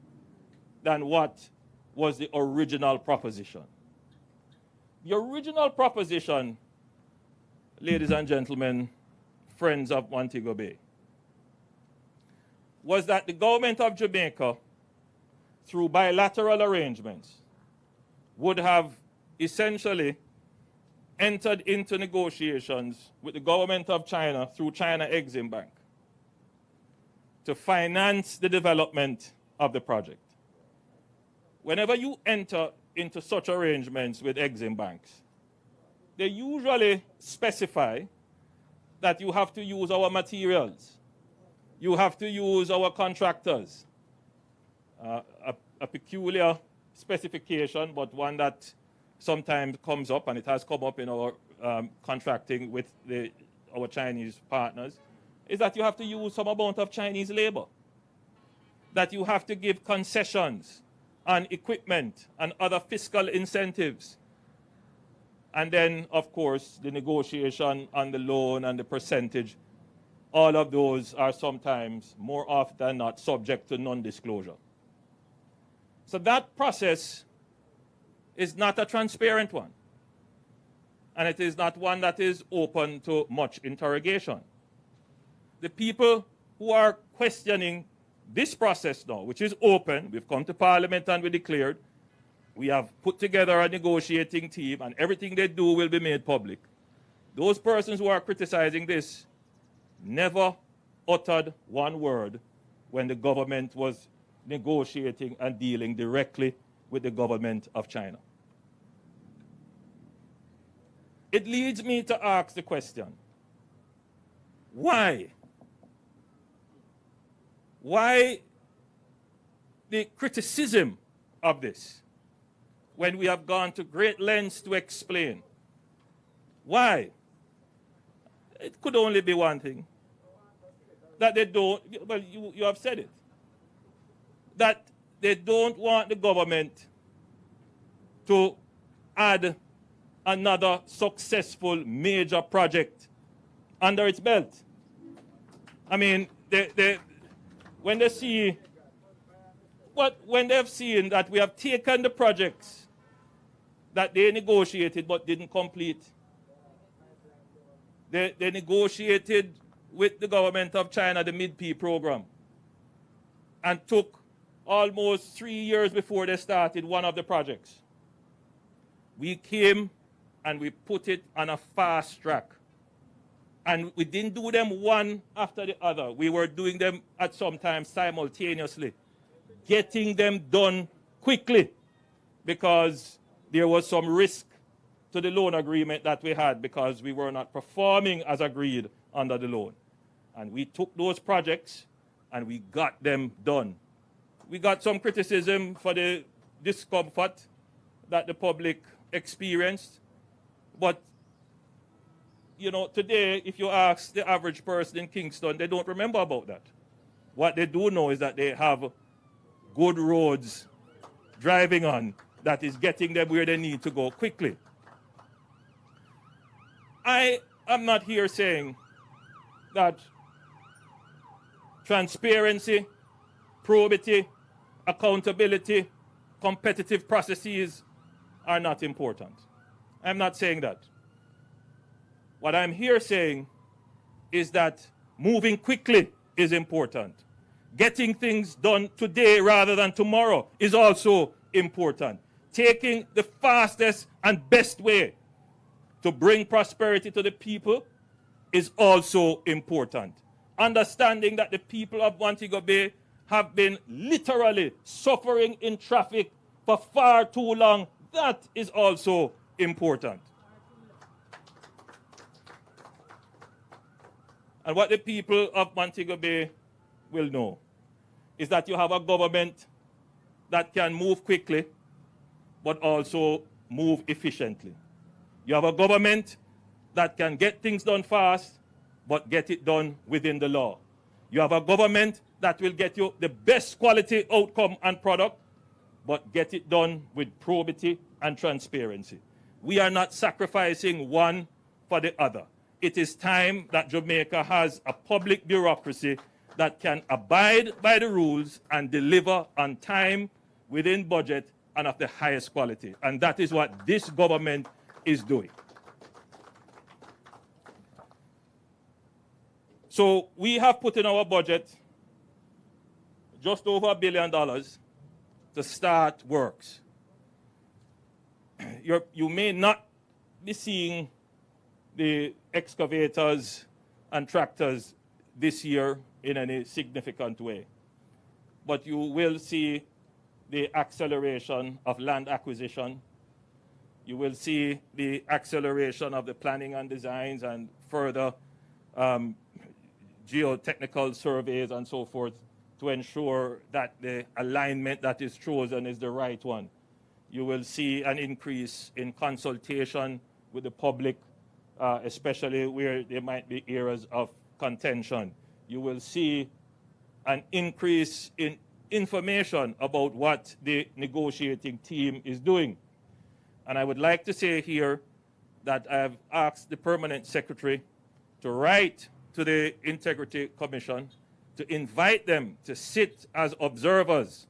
than what was the original proposition. The original proposition, ladies and gentlemen, friends of Montego Bay, was that the government of Jamaica, through bilateral arrangements, would have essentially entered into negotiations with the government of China through China Exim Bank to finance the development of the project. Whenever you enter into such arrangements with Exim Banks, they usually specify that you have to use our materials, you have to use our contractors, a peculiar specification, but one that sometimes comes up, and it has come up in our contracting with our Chinese partners, is that you have to use some amount of Chinese labor, that you have to give concessions on equipment and other fiscal incentives. And then, of course, the negotiation on the loan and the percentage, all of those are sometimes, more often than not, subject to non-disclosure. So that process is not a transparent one. And it is not one that is open to much interrogation. The people who are questioning this process now, which is open, we've come to Parliament and we declared, we have put together a negotiating team and everything they do will be made public. Those persons who are criticizing this never uttered one word when the government was negotiating and dealing directly with the government of China. It leads me to ask the question, why? Why the criticism of this when we have gone to great lengths to explain? Why? it could only be one thing. That they don't, well, you have said it. That they don't want the government to add another successful major project under its belt. I mean, when they see, when they've seen that we have taken the projects that they negotiated but didn't complete, they negotiated with the government of China the Mid-P program and took almost 3 years before they started one of the projects. We came and we put it on a fast track. And we didn't do them one after the other. We were doing them at some times simultaneously, getting them done quickly because there was some risk to the loan agreement that we had because we were not performing as agreed under the loan. And we took those projects and we got them done. We got some criticism for the discomfort that the public experienced. But, you know, today, if you ask the average person in Kingston, they don't remember about that. What they do know is that they have good roads driving on that is getting them where they need to go quickly. I am not here saying that transparency, probity, accountability, competitive processes are not important. I'm not saying that. What I'm here saying is that moving quickly is important. Getting things done today rather than tomorrow is also important. Taking the fastest and best way to bring prosperity to the people is also important. Understanding that the people of Montego Bay have been literally suffering in traffic for far too long, that is also important. And what the people of Montego Bay will know is that you have a government that can move quickly, but also move efficiently. You have a government that can get things done fast, but get it done within the law. You have a government that will get you the best quality outcome and product, but get it done with probity and transparency. We are not sacrificing one for the other. It is time that Jamaica has a public bureaucracy that can abide by the rules and deliver on time, within budget, and of the highest quality. And that is what this government is doing. So we have put in our budget just over $1 billion to start works. You may not be seeing the excavators and tractors this year in any significant way, but you will see the acceleration of land acquisition. You will see the acceleration of the planning and designs and further geotechnical surveys and so forth to ensure that the alignment that is chosen is the right one. You will see an increase in consultation with the public, especially where there might be areas of contention. You will see an increase in information about what the negotiating team is doing. And I would like to say here that I have asked the permanent secretary to write to the Integrity Commission to invite them to sit as observers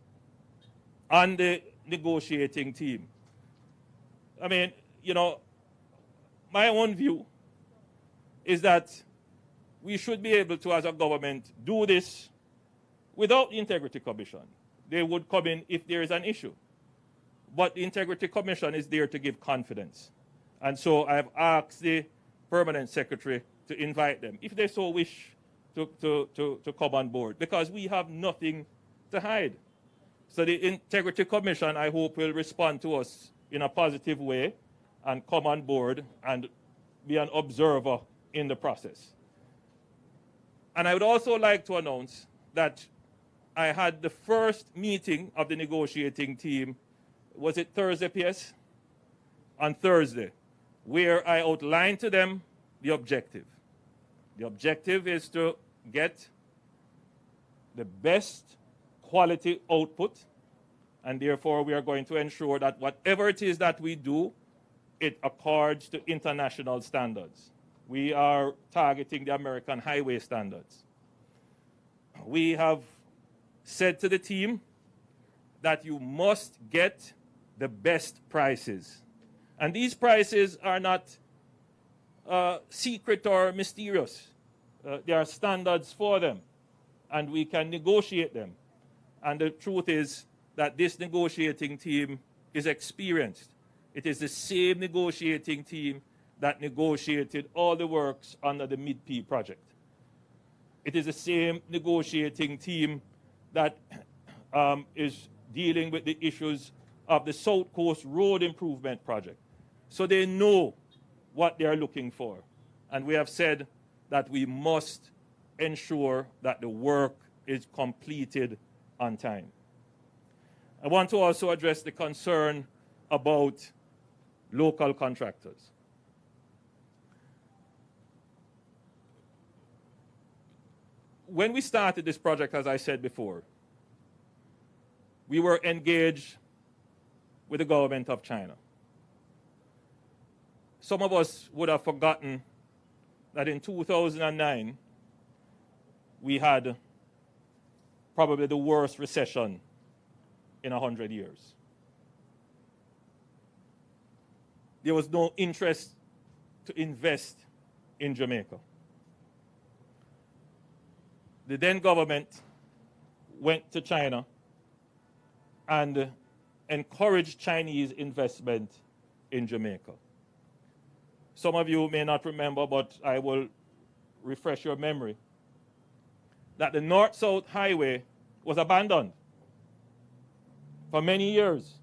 on the negotiating team. I mean, you know, my own view is that we should be able to, as a government, do this without the Integrity Commission. They would come in if there is an issue. But the Integrity Commission is there to give confidence. And so I've asked the permanent secretary to invite them, if they so wish, to come on board, because we have nothing to hide. So the Integrity Commission, I hope, will respond to us in a positive way and come on board and be an observer in the process. And I would also like to announce that I had the first meeting of the negotiating team, was it Thursday, PS? On Thursday, where I outlined to them the objective. The objective is to get the best quality output, and therefore we are going to ensure that whatever it is that we do, it accords to international standards. We are targeting the American highway standards. We have said to the team that you must get the best prices. And these prices are not secret or mysterious. There are standards for them, and we can negotiate them. And the truth is that this negotiating team is experienced. It is the same negotiating team that negotiated all the works under the Mid-P project. It is the same negotiating team that is dealing with the issues of the South Coast Road Improvement Project. So they know what they are looking for. And we have said that we must ensure that the work is completed on time. I want to also address the concern about local contractors. When we started this project, as I said before, we were engaged with the government of China. Some of us would have forgotten that in 2009, we had probably the worst recession in 100 years. There was no interest to invest in Jamaica. The then government went to China and encouraged Chinese investment in Jamaica. Some of you may not remember, but I will refresh your memory, that the North-South Highway was abandoned for many years.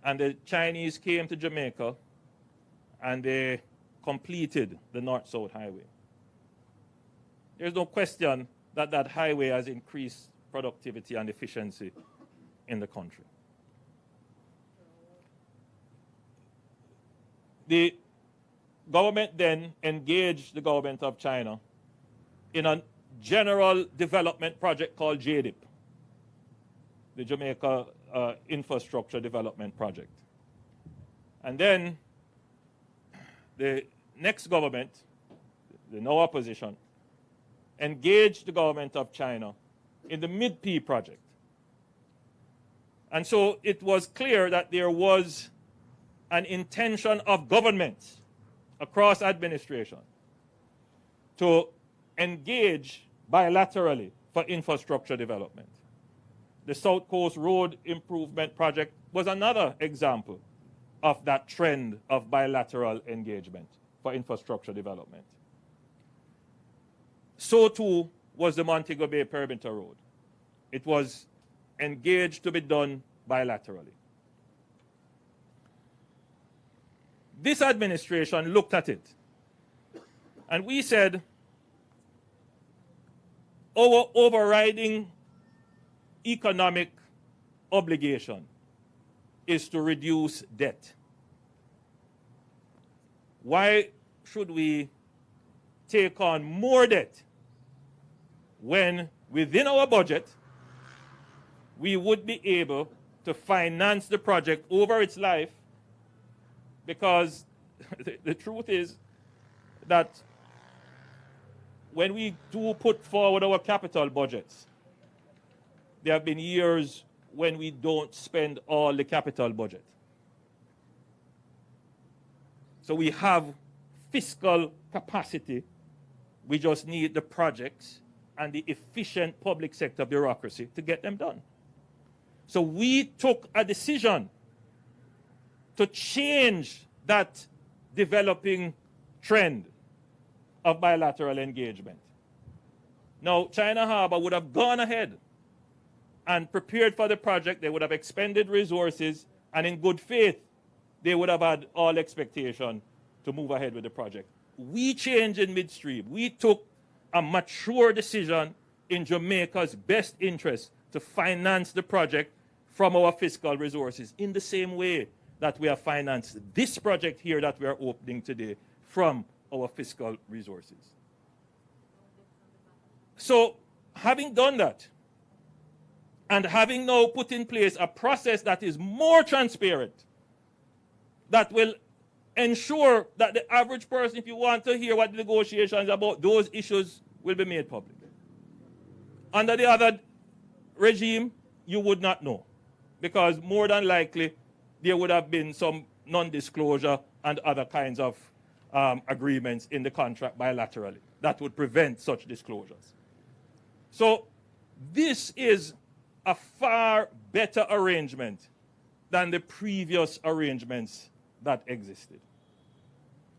And the Chinese came to Jamaica and they completed the North-South Highway. There's no question that that highway has increased productivity and efficiency in the country. The government then engaged the government of China in a general development project called JDIP, the Jamaica Infrastructure Development Project. And then the next government, the now opposition, engaged the government of China in the Mid-P project. And so it was clear that there was an intention of governments across administration to engage bilaterally for infrastructure development. The South Coast Road Improvement Project was another example of that trend of bilateral engagement for infrastructure development. So too was the Montego Bay Perimeter Road. It was engaged to be done bilaterally. This administration looked at it, and we said our overriding economic obligation is to reduce debt. Why should we take on more debt when within our budget we would be able to finance the project over its life? Because the truth is that when we do put forward our capital budgets, there have been years when we don't spend all the capital budget. So we have fiscal capacity. We just need the projects and the efficient public sector bureaucracy to get them done. So we took a decision to change that developing trend of bilateral engagement. Now, China Harbor would have gone ahead and prepared for the project. They would have expended resources, and in good faith, they would have had all expectation to move ahead with the project. We changed in midstream. We took a mature decision in Jamaica's best interest to finance the project from our fiscal resources in the same way that we have financed this project here that we are opening today from our fiscal resources. So, having done that, and having now put in place a process that is more transparent, that will ensure that the average person, if you want to hear what the negotiations about, those issues will be made public. Under the other regime, you would not know, because more than likely there would have been some non-disclosure and other kinds of agreements in the contract bilaterally that would prevent such disclosures. So this is a far better arrangement than the previous arrangements that existed.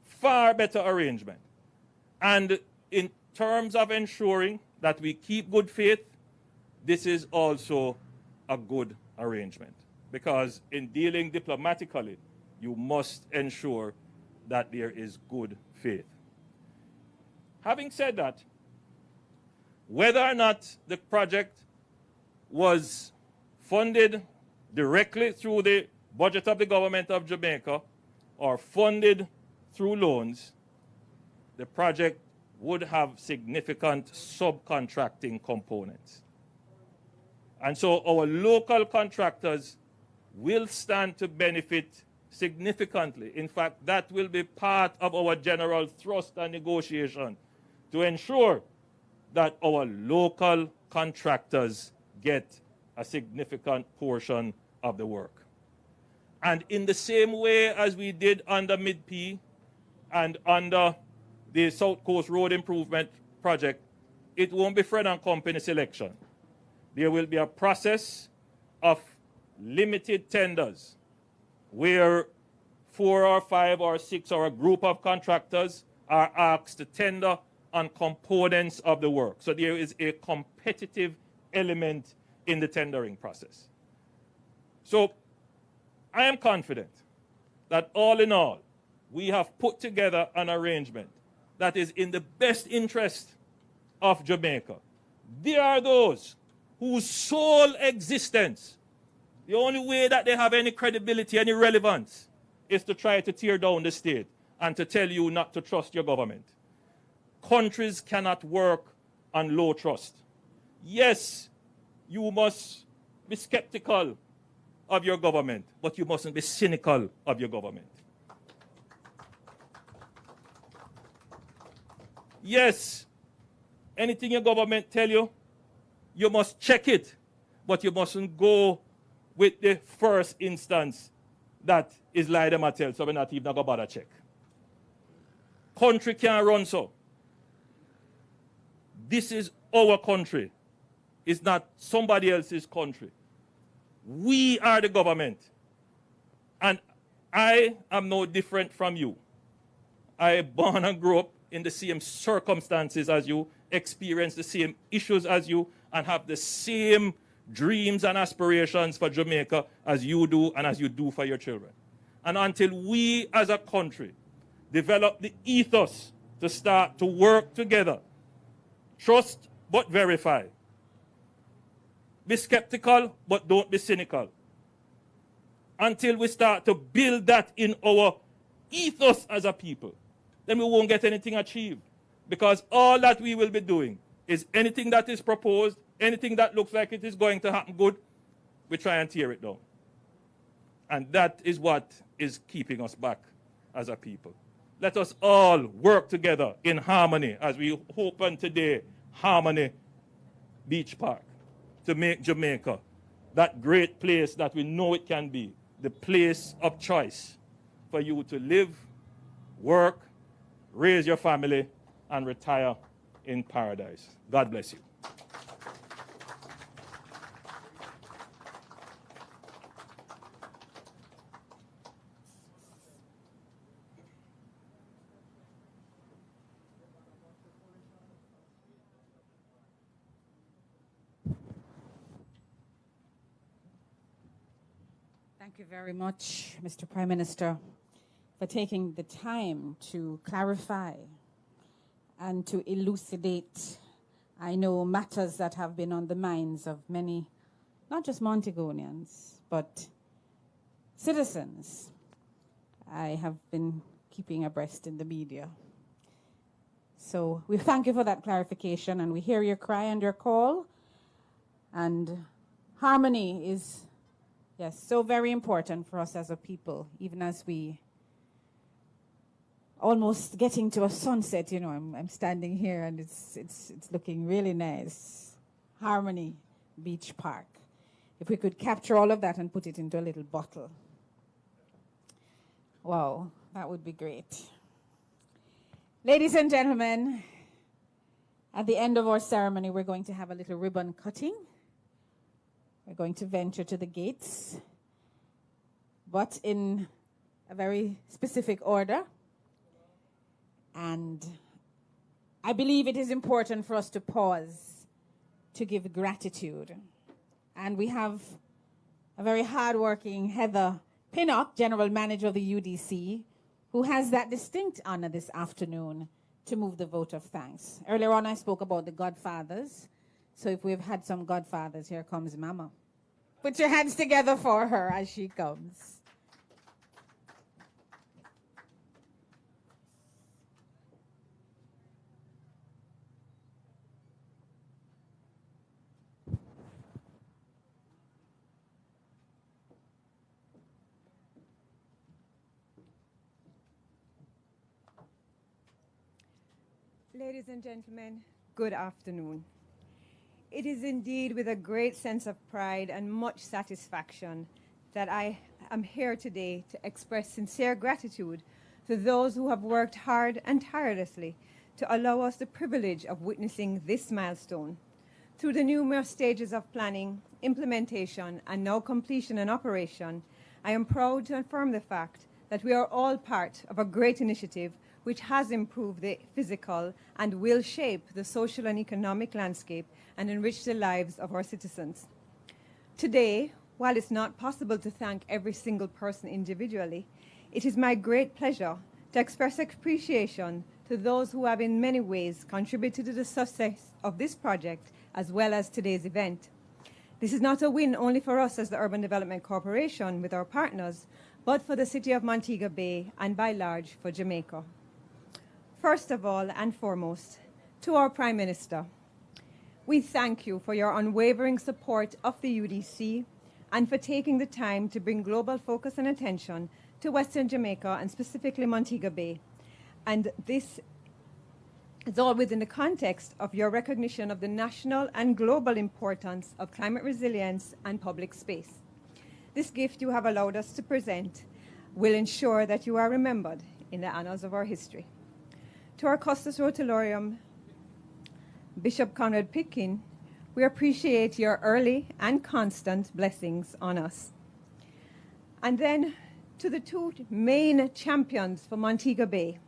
Far better arrangement. And in terms of ensuring that we keep good faith, this is also a good arrangement. Because in dealing diplomatically, you must ensure that there is good faith. Having said that, whether or not the project was funded directly through the budget of the government of Jamaica or funded through loans, the project would have significant subcontracting components. And so our local contractors will stand to benefit significantly. In fact, that will be part of our general thrust and negotiation to ensure that our local contractors get a significant portion of the work. And in the same way as we did under Mid-P and under the South Coast Road Improvement Project, it won't be Fred and Company selection. There will be a process of limited tenders where 4 or 5 or 6 or a group of contractors are asked to tender on components of the work. So there is a competitive element in the tendering process. So I am confident that all in all, we have put together an arrangement that is in the best interest of Jamaica. There are those whose sole existence, the only way that they have any credibility, any relevance, is to try to tear down the state and to tell you not to trust your government. Countries cannot work on low trust. Yes, you must be skeptical of your government, but you mustn't be cynical of your government. Yes, anything your government tell you, you must check it, but you mustn't go with the first instance that is lie them a tell, so we're not even going to bother check. Country can't run so. This is our country. It's not somebody else's country. We are the government. And I am no different from you. I born and grew up in the same circumstances as you, experience the same issues as you, and have the same dreams and aspirations for Jamaica as you do and as you do for your children. And until we as a country develop the ethos to start to work together, trust but verify, be skeptical but don't be cynical, until we start to build that in our ethos as a people, then we won't get anything achieved. Because all that we will be doing is anything that is proposed, anything that looks like it is going to happen good, we try and tear it down. And that is what is keeping us back as a people. Let us all work together in harmony as we open today Harmony Beach Park to make Jamaica that great place that we know it can be, the place of choice for you to live, work, raise your family, and retire in paradise. God bless you. Thank you very much, Mr. Prime Minister, for taking the time to clarify and to elucidate, I know, matters that have been on the minds of many, not just Montegonians, but citizens. I have been keeping abreast in the media. So we thank you for that clarification, and we hear your cry and your call. And harmony is, yes, so very important for us as a people, even as we almost getting to a sunset. You know, I'm standing here and it's looking really nice. Harmony Beach Park. If we could capture all of that and put it into a little bottle. Wow, that would be great. Ladies and gentlemen, at the end of our ceremony, we're going to have a little ribbon cutting. We're going to venture to the gates, but in a very specific order. And I believe it is important for us to pause to give gratitude. And we have a very hardworking Heather Pinnock, General Manager of the UDC, who has that distinct honor this afternoon to move the vote of thanks. Earlier on, I spoke about the godfathers. So if we've had some godfathers, here comes Mama. Put your hands together for her as she comes. Ladies and gentlemen, good afternoon. It is indeed with a great sense of pride and much satisfaction that I am here today to express sincere gratitude to those who have worked hard and tirelessly to allow us the privilege of witnessing this milestone. Through the numerous stages of planning, implementation, and now completion and operation, I am proud to affirm the fact that we are all part of a great initiative which has improved the physical and will shape the social and economic landscape and enrich the lives of our citizens. Today, while it's not possible to thank every single person individually, it is my great pleasure to express appreciation to those who have in many ways contributed to the success of this project as well as today's event. This is not a win only for us as the Urban Development Corporation with our partners, but for the city of Montego Bay and by large for Jamaica. First of all and foremost, to our Prime Minister, we thank you for your unwavering support of the UDC and for taking the time to bring global focus and attention to Western Jamaica and specifically Montego Bay. And this is all within the context of your recognition of the national and global importance of climate resilience and public space. This gift you have allowed us to present will ensure that you are remembered in the annals of our history. To our Custos Rotularium, Bishop Conrad Pitkin, we appreciate your early and constant blessings on us. And then to the two main champions for Montego Bay,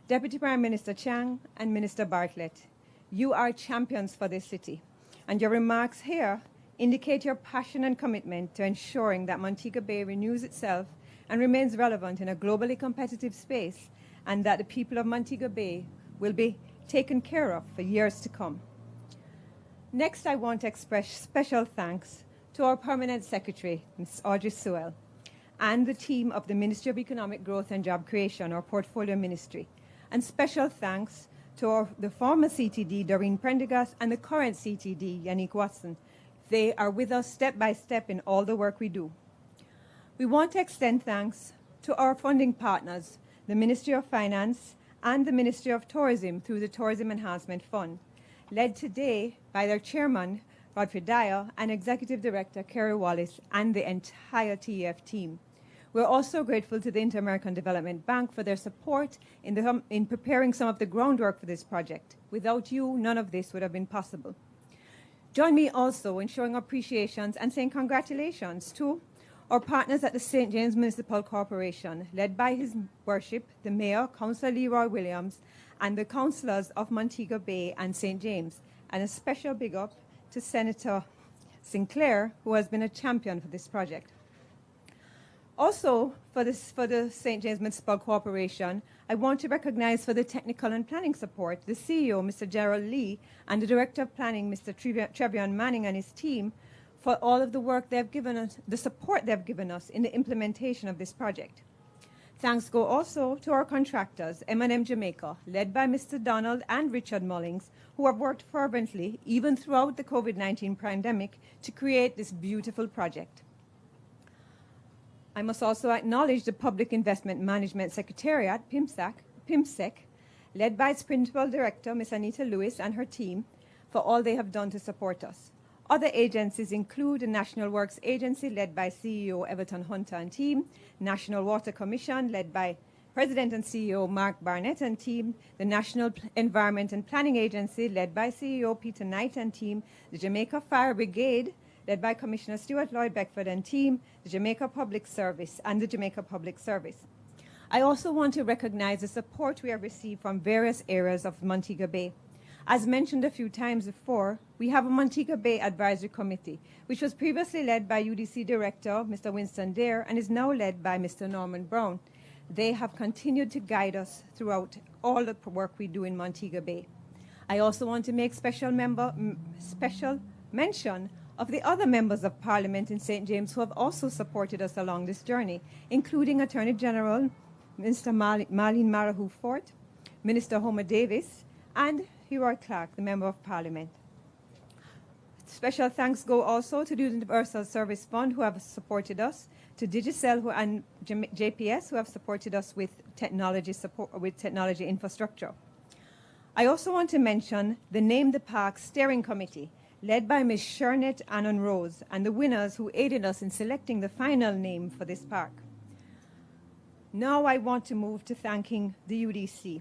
Deputy Prime Minister Chang and Minister Bartlett, you are champions for this city, and your remarks here indicate your passion and commitment to ensuring that Montego Bay renews itself and remains relevant in a globally competitive space, and that the people of Montego Bay will be taken care of for years to come. Next, I want to express special thanks to our Permanent Secretary, Ms. Audrey Sewell, and the team of the Ministry of Economic Growth and Job Creation, our Portfolio Ministry, and special thanks to the former CTD, Doreen Prendergast, and the current CTD, Yannick Watson. They are with us step by step in all the work we do. We want to extend thanks to our funding partners, the Ministry of Finance and the Ministry of Tourism through the Tourism Enhancement Fund, led today by their chairman, Godfrey Dyer, and Executive Director, Kerry Wallace, and the entire TEF team. We're also grateful to the Inter-American Development Bank for their support in preparing some of the groundwork for this project. Without you, none of this would have been possible. Join me also in showing appreciations and saying congratulations to our partners at the St. James Municipal Corporation, led by His Worship, the Mayor, Councillor Leroy Williams, and the councillors of Montego Bay and St. James, and a special big up to Senator Sinclair, who has been a champion for this project. Also, for the St. James Municipal Corporation, I want to recognize for the technical and planning support the CEO, Mr. Gerald Lee, and the Director of Planning, Mr. Trevion Manning, and his team, for all of the work they've given us, the support they've given us in the implementation of this project. Thanks go also to our contractors, M&M Jamaica, led by Mr. Donald and Richard Mullings, who have worked fervently, even throughout the COVID-19 pandemic, to create this beautiful project. I must also acknowledge the Public Investment Management Secretariat, PIMSEC, led by its Principal Director, Ms. Anita Lewis, and her team, for all they have done to support us. Other agencies include the National Works Agency, led by CEO Everton Hunter and team, National Water Commission, led by President and CEO Mark Barnett and team, the National Environment and Planning Agency, led by CEO Peter Knight and team, the Jamaica Fire Brigade, led by Commissioner Stuart Lloyd Beckford and team, the Jamaica Public Service, and the Jamaica Public Service. I also want to recognize the support we have received from various areas of Montego Bay. As mentioned a few times before, we have a Montego Bay Advisory Committee, which was previously led by UDC Director Mr. Winston Dare and is now led by Mr. Norman Brown. They have continued to guide us throughout all the work we do in Montego Bay. I also want to make special mention of the other members of Parliament in St. James who have also supported us along this journey, including Attorney General Mr. Marlene Marahu Fort, Minister Homer Davis, and Hewart Clark, the Member of Parliament. Special thanks go also to the Universal Service Fund, who have supported us, to Digicel and JPS, who have supported us with technology infrastructure. I also want to mention the Name the Park Steering Committee, led by Ms. Shernet Annan Rose, and the winners who aided us in selecting the final name for this park. Now I want to move to thanking the UDC.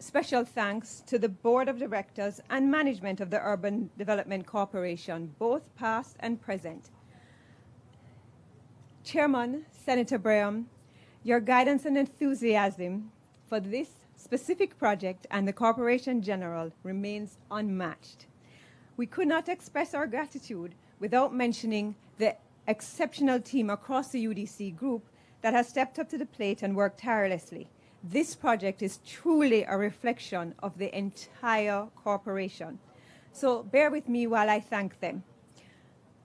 Special thanks to the Board of Directors and management of the Urban Development Corporation, both past and present. Chairman, Senator Braham, your guidance and enthusiasm for this specific project and the Corporation General remains unmatched. We could not express our gratitude without mentioning the exceptional team across the UDC group that has stepped up to the plate and worked tirelessly. This project is truly a reflection of the entire corporation. So bear with me while I thank them.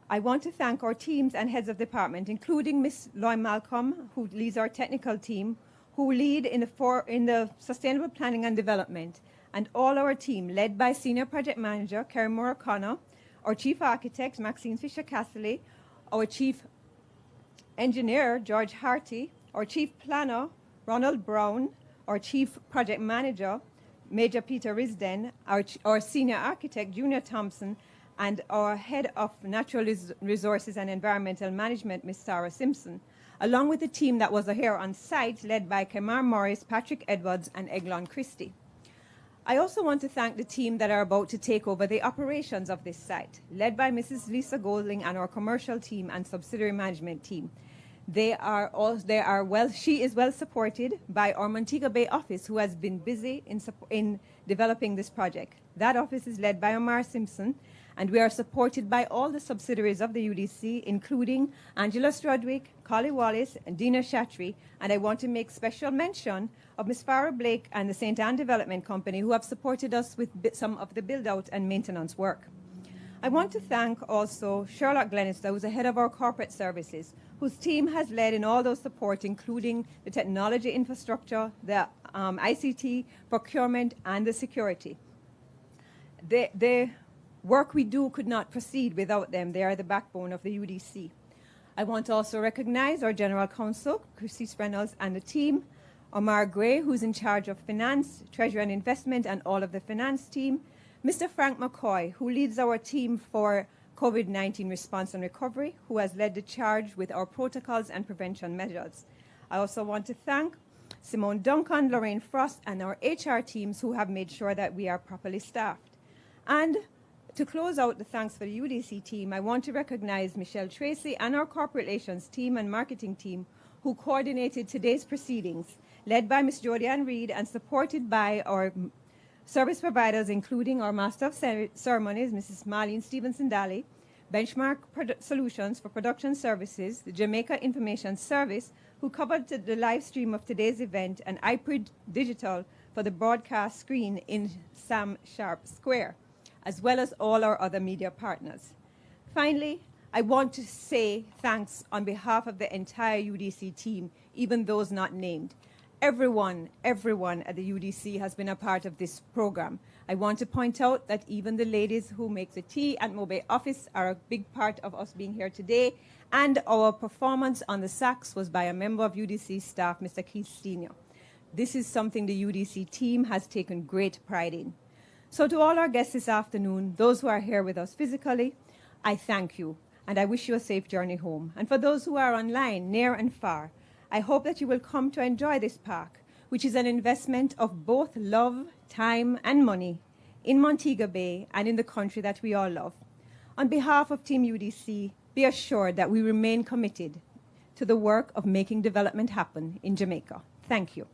I want to thank our teams and heads of department, including Ms. Loy Malcolm, who leads our technical team, who lead in the Sustainable Planning and Development, and all our team, led by Senior Project Manager Kerry Moore O'Connor, our Chief Architect Maxine Fisher-Castley, our Chief Engineer George Harty, our Chief Planner Ronald Brown, our Chief Project Manager, Major Peter Risden, our Senior Architect, Junior Thompson, and our Head of Natural Resources and Environmental Management, Ms. Sarah Simpson, along with the team that was here on site, led by Kemar Morris, Patrick Edwards, and Eglon Christie. I also want to thank the team that are about to take over the operations of this site, led by Mrs. Lisa Golding and our commercial team and subsidiary management team. She is well supported by our Montego Bay office, who has been busy in developing this project. That office is led by Omar Simpson, and we are supported by all the subsidiaries of the UDC, including Angela Strudwick, Collie Wallace, and Dina Shatry, and I want to make special mention of Ms. Farah Blake and the St. Anne Development Company, who have supported us with some of the build-out and maintenance work. I want to thank also Sherlock Glenister, who's the head of our corporate services, whose team has led in all those support, including the technology infrastructure, the ICT, procurement, and the security. The work we do could not proceed without them. They are the backbone of the UDC. I want to also recognize our General Counsel, Christy Reynolds, and the team, Omar Gray, who's in charge of finance, treasury and investment, and all of the finance team, Mr. Frank McCoy, who leads our team for COVID-19 response and recovery, who has led the charge with our protocols and prevention measures. I also want to thank Simone Duncan, Lorraine Frost, and our HR teams, who have made sure that we are properly staffed. And to close out the thanks for the UDC team, I want to recognize Michelle Tracy and our corporate relations team and marketing team, who coordinated today's proceedings, led by Ms. Jody Ann Reed and supported by our service providers, including our Master of Ceremonies, Mrs. Marlene Stevenson-Daly, Benchmark Solutions for Production Services, the Jamaica Information Service, who covered the live stream of today's event, and iPrid Digital for the broadcast screen in Sam Sharp Square, as well as all our other media partners. Finally, I want to say thanks on behalf of the entire UDC team, even those not named. Everyone at the UDC has been a part of this program. I want to point out that even the ladies who make the tea at Mobay office are a big part of us being here today, and our performance on the sax was by a member of UDC staff, Mr. Keith Senior. This is something the UDC team has taken great pride in. So to all our guests this afternoon, those who are here with us physically, I thank you, and I wish you a safe journey home. And for those who are online, near and far, I hope that you will come to enjoy this park, which is an investment of both love, time, and money in Montego Bay and in the country that we all love. On behalf of Team UDC, be assured that we remain committed to the work of making development happen in Jamaica. Thank you.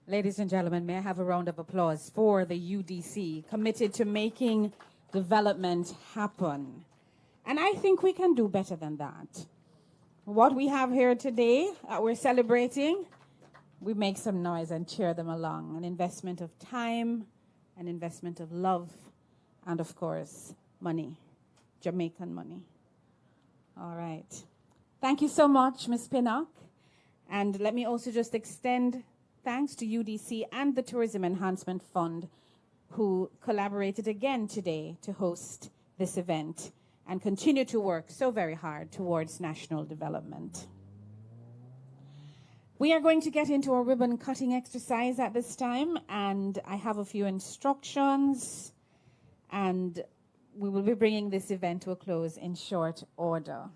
Ladies and gentlemen, may I have a round of applause for the UDC, committed to making development happen. And I think we can do better than that. What we have here today, we're celebrating, we make some noise and cheer them along. An investment of time, an investment of love, and of course, money, Jamaican money. All right. Thank you so much, Ms. Pinnock. And let me also just extend thanks to UDC and the Tourism Enhancement Fund, who collaborated again today to host this event and continue to work so very hard towards national development. We are going to get into a ribbon cutting exercise at this time, and I have a few instructions, and we will be bringing this event to a close in short order.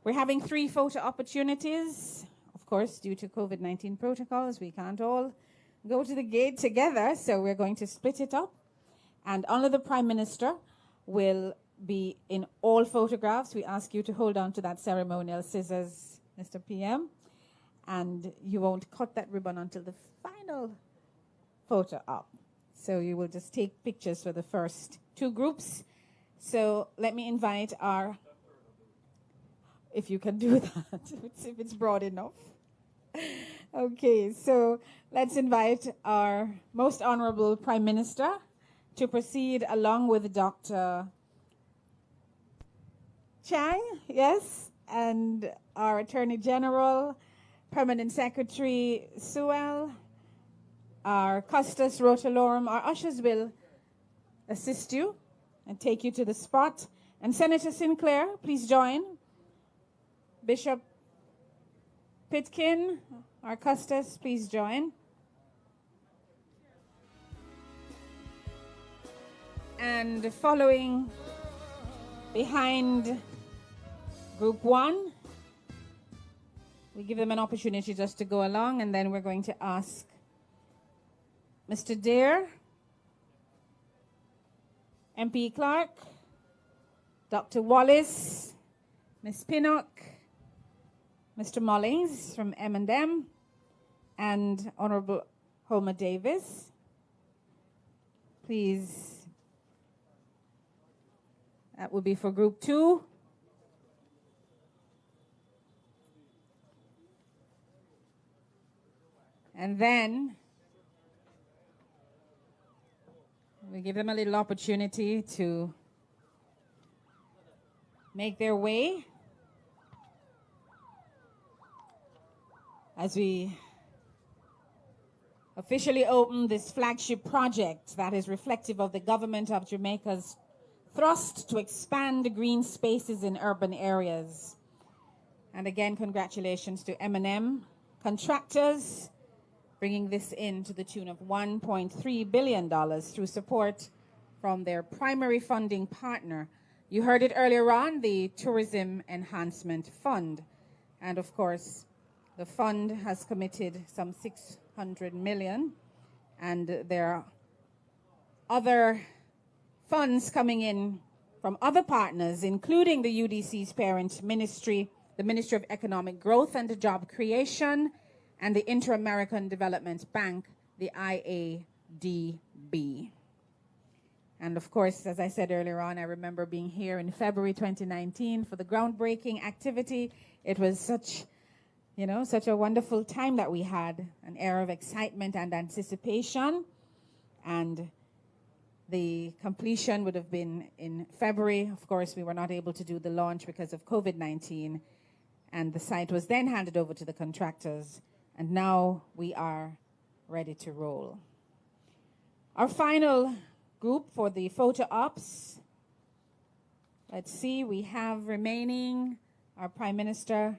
We're having 3 photo opportunities. Of course, due to COVID-19 protocols, we can't all go to the gate together, so we're going to split it up. And only the Prime Minister will be in all photographs. We ask you to hold on to that ceremonial scissors, Mr. PM, and you won't cut that ribbon until the final photo op. So you will just take pictures for the first 2 groups. So let me invite our, if you can do that, if it's broad enough. Okay, so let's invite our most honorable Prime Minister to proceed along with Dr. Chang, yes, and our Attorney General, Permanent Secretary Sewell, our Custos Rotalorum. Our ushers will assist you and take you to the spot. And Senator Sinclair, please join. Bishop Pitkin, our Custos, please join. And following behind Group 1, we give them an opportunity just to go along, and then we're going to ask Mr. Dare, MP Clark, Dr. Wallace, Ms. Pinnock, Mr. Mullings from M&M, and Honorable Homer Davis. Please, that will be for Group 2. And then we give them a little opportunity to make their way as we officially open this flagship project that is reflective of the government of Jamaica's thrust to expand green spaces in urban areas. And again, congratulations to M&M Contractors, bringing this in to the tune of $1.3 billion through support from their primary funding partner. You heard it earlier on, the Tourism Enhancement Fund. And of course, the fund has committed some $600 million, and there are other funds coming in from other partners, including the UDC's parent ministry, the Ministry of Economic Growth and Job Creation, and the Inter-American Development Bank, the IADB. And of course, as I said earlier on, I remember being here in February 2019 for the groundbreaking activity. It was such a wonderful time that we had, an air of excitement and anticipation. And the completion would have been in February. Of course, we were not able to do the launch because of COVID-19. And the site was then handed over to the contractors. And now we are ready to roll. Our final group for the photo ops. Let's see, we have remaining our Prime Minister,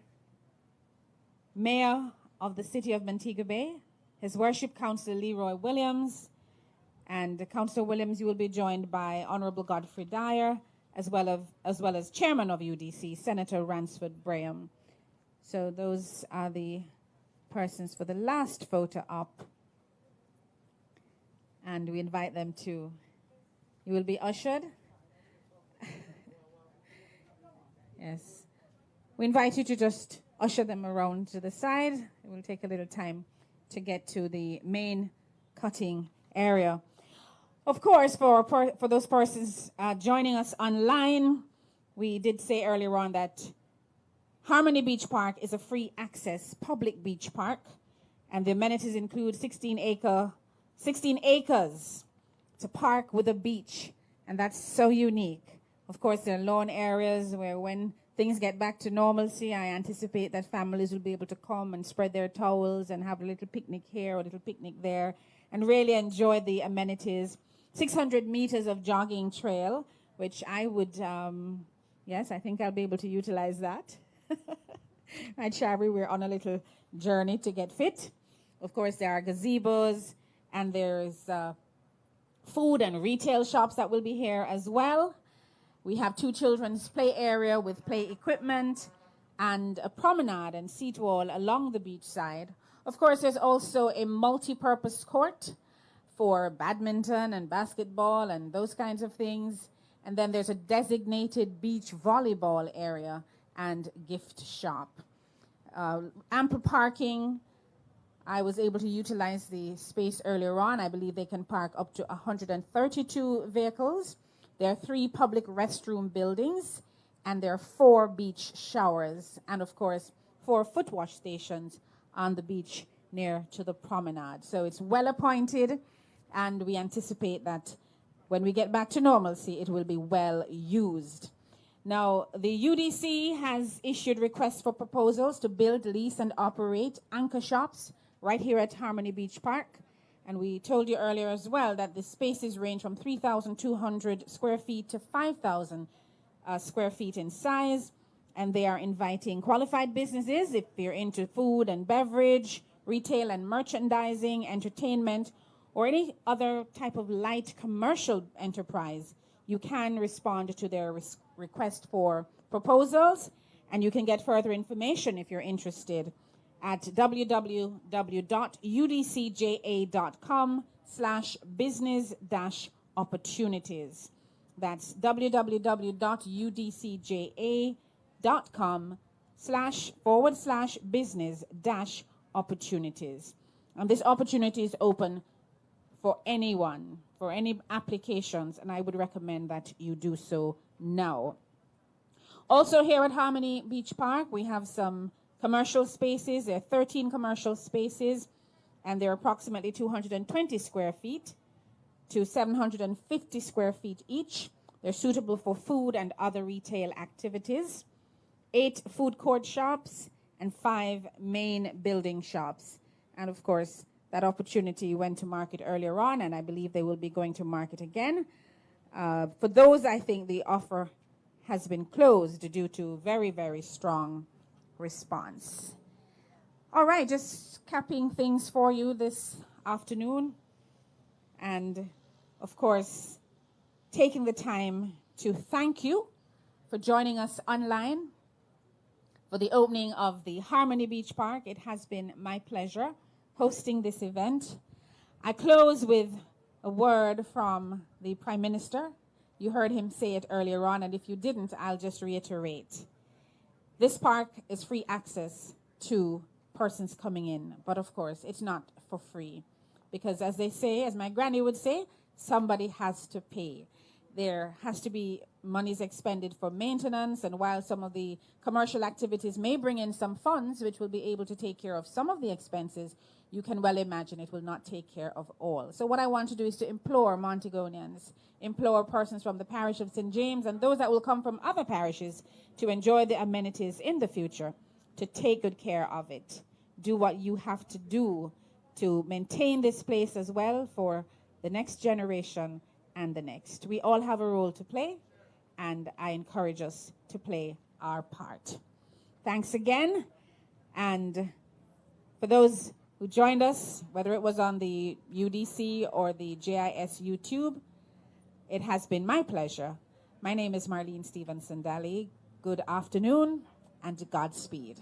Mayor of the City of Montego Bay, His Worship Councillor Leroy Williams, and Councillor Williams, you will be joined by Honorable Godfrey Dyer, as well as Chairman of UDC, Senator Ransford Braham. So those are the persons for the last photo op. And we invite them to, you will be ushered. Yes. We invite you to just usher them around to the side. It will take a little time to get to the main cutting area. Of course, for those persons joining us online, we did say earlier on that Harmony Beach Park is a free access public beach park, and the amenities include 16 acres. It's a park with a beach, and that's so unique. Of course, there are lawn areas where when things get back to normalcy, I anticipate that families will be able to come and spread their towels and have a little picnic here or a little picnic there and really enjoy the amenities. 600 meters of jogging trail, which I would, yes, I think I'll be able to utilize that. Right, Shabri, we're on a little journey to get fit. Of course, there are gazebos and there's food and retail shops that will be here as well. We have 2 children's play area with play equipment and a promenade and seat wall along the beach side. Of course, there's also a multi-purpose court for badminton and basketball and those kinds of things. And then there's a designated beach volleyball area and gift shop. Ample parking. I was able to utilize the space earlier on. I believe they can park up to 132 vehicles. There are 3 public restroom buildings, and there are 4 beach showers, and of course, 4 foot wash stations on the beach near to the promenade. So it's well appointed, and we anticipate that when we get back to normalcy, it will be well used. Now, the UDC has issued requests for proposals to build, lease, and operate anchor shops right here at Harmony Beach Park. And we told you earlier as well that the spaces range from 3,200 square feet to 5,000 square feet in size. And they are inviting qualified businesses, if you're into food and beverage, retail and merchandising, entertainment, or any other type of light commercial enterprise. You can respond to their request for proposals, and you can get further information if you're interested at www.udcja.com/business-opportunities. That's www.udcja.com/business-opportunities. And this opportunity is open for anyone, for any applications, and I would recommend that you do so now. Also here at Harmony Beach Park, we have some commercial spaces. There are 13 commercial spaces, and they're approximately 220 square feet to 750 square feet each. They're suitable for food and other retail activities. 8 food court shops and 5 main building shops. And of course, that opportunity went to market earlier on, and I believe they will be going to market again. For those, I think the offer has been closed due to very, very strong response. All right, just capping things for you this afternoon. And of course, taking the time to thank you for joining us online for the opening of the Harmony Beach Park. It has been my pleasure hosting this event. I close with a word from the Prime Minister. You heard him say it earlier on, and if you didn't, I'll just reiterate. This park is free access to persons coming in, but of course, it's not for free. Because as they say, as my granny would say, somebody has to pay. There has to be monies expended for maintenance, and while some of the commercial activities may bring in some funds which will be able to take care of some of the expenses, you can well imagine it will not take care of all. So what I want to do is to implore Montegonians, implore persons from the parish of St. James and those that will come from other parishes to enjoy the amenities in the future, to take good care of it. Do what you have to do to maintain this place as well for the next generation and the next. We all have a role to play, and I encourage us to play our part. Thanks again. And for those who joined us, whether it was on the UDC or the JIS YouTube, it has been my pleasure. My name is Marlene Stevenson Daly. Good afternoon and Godspeed.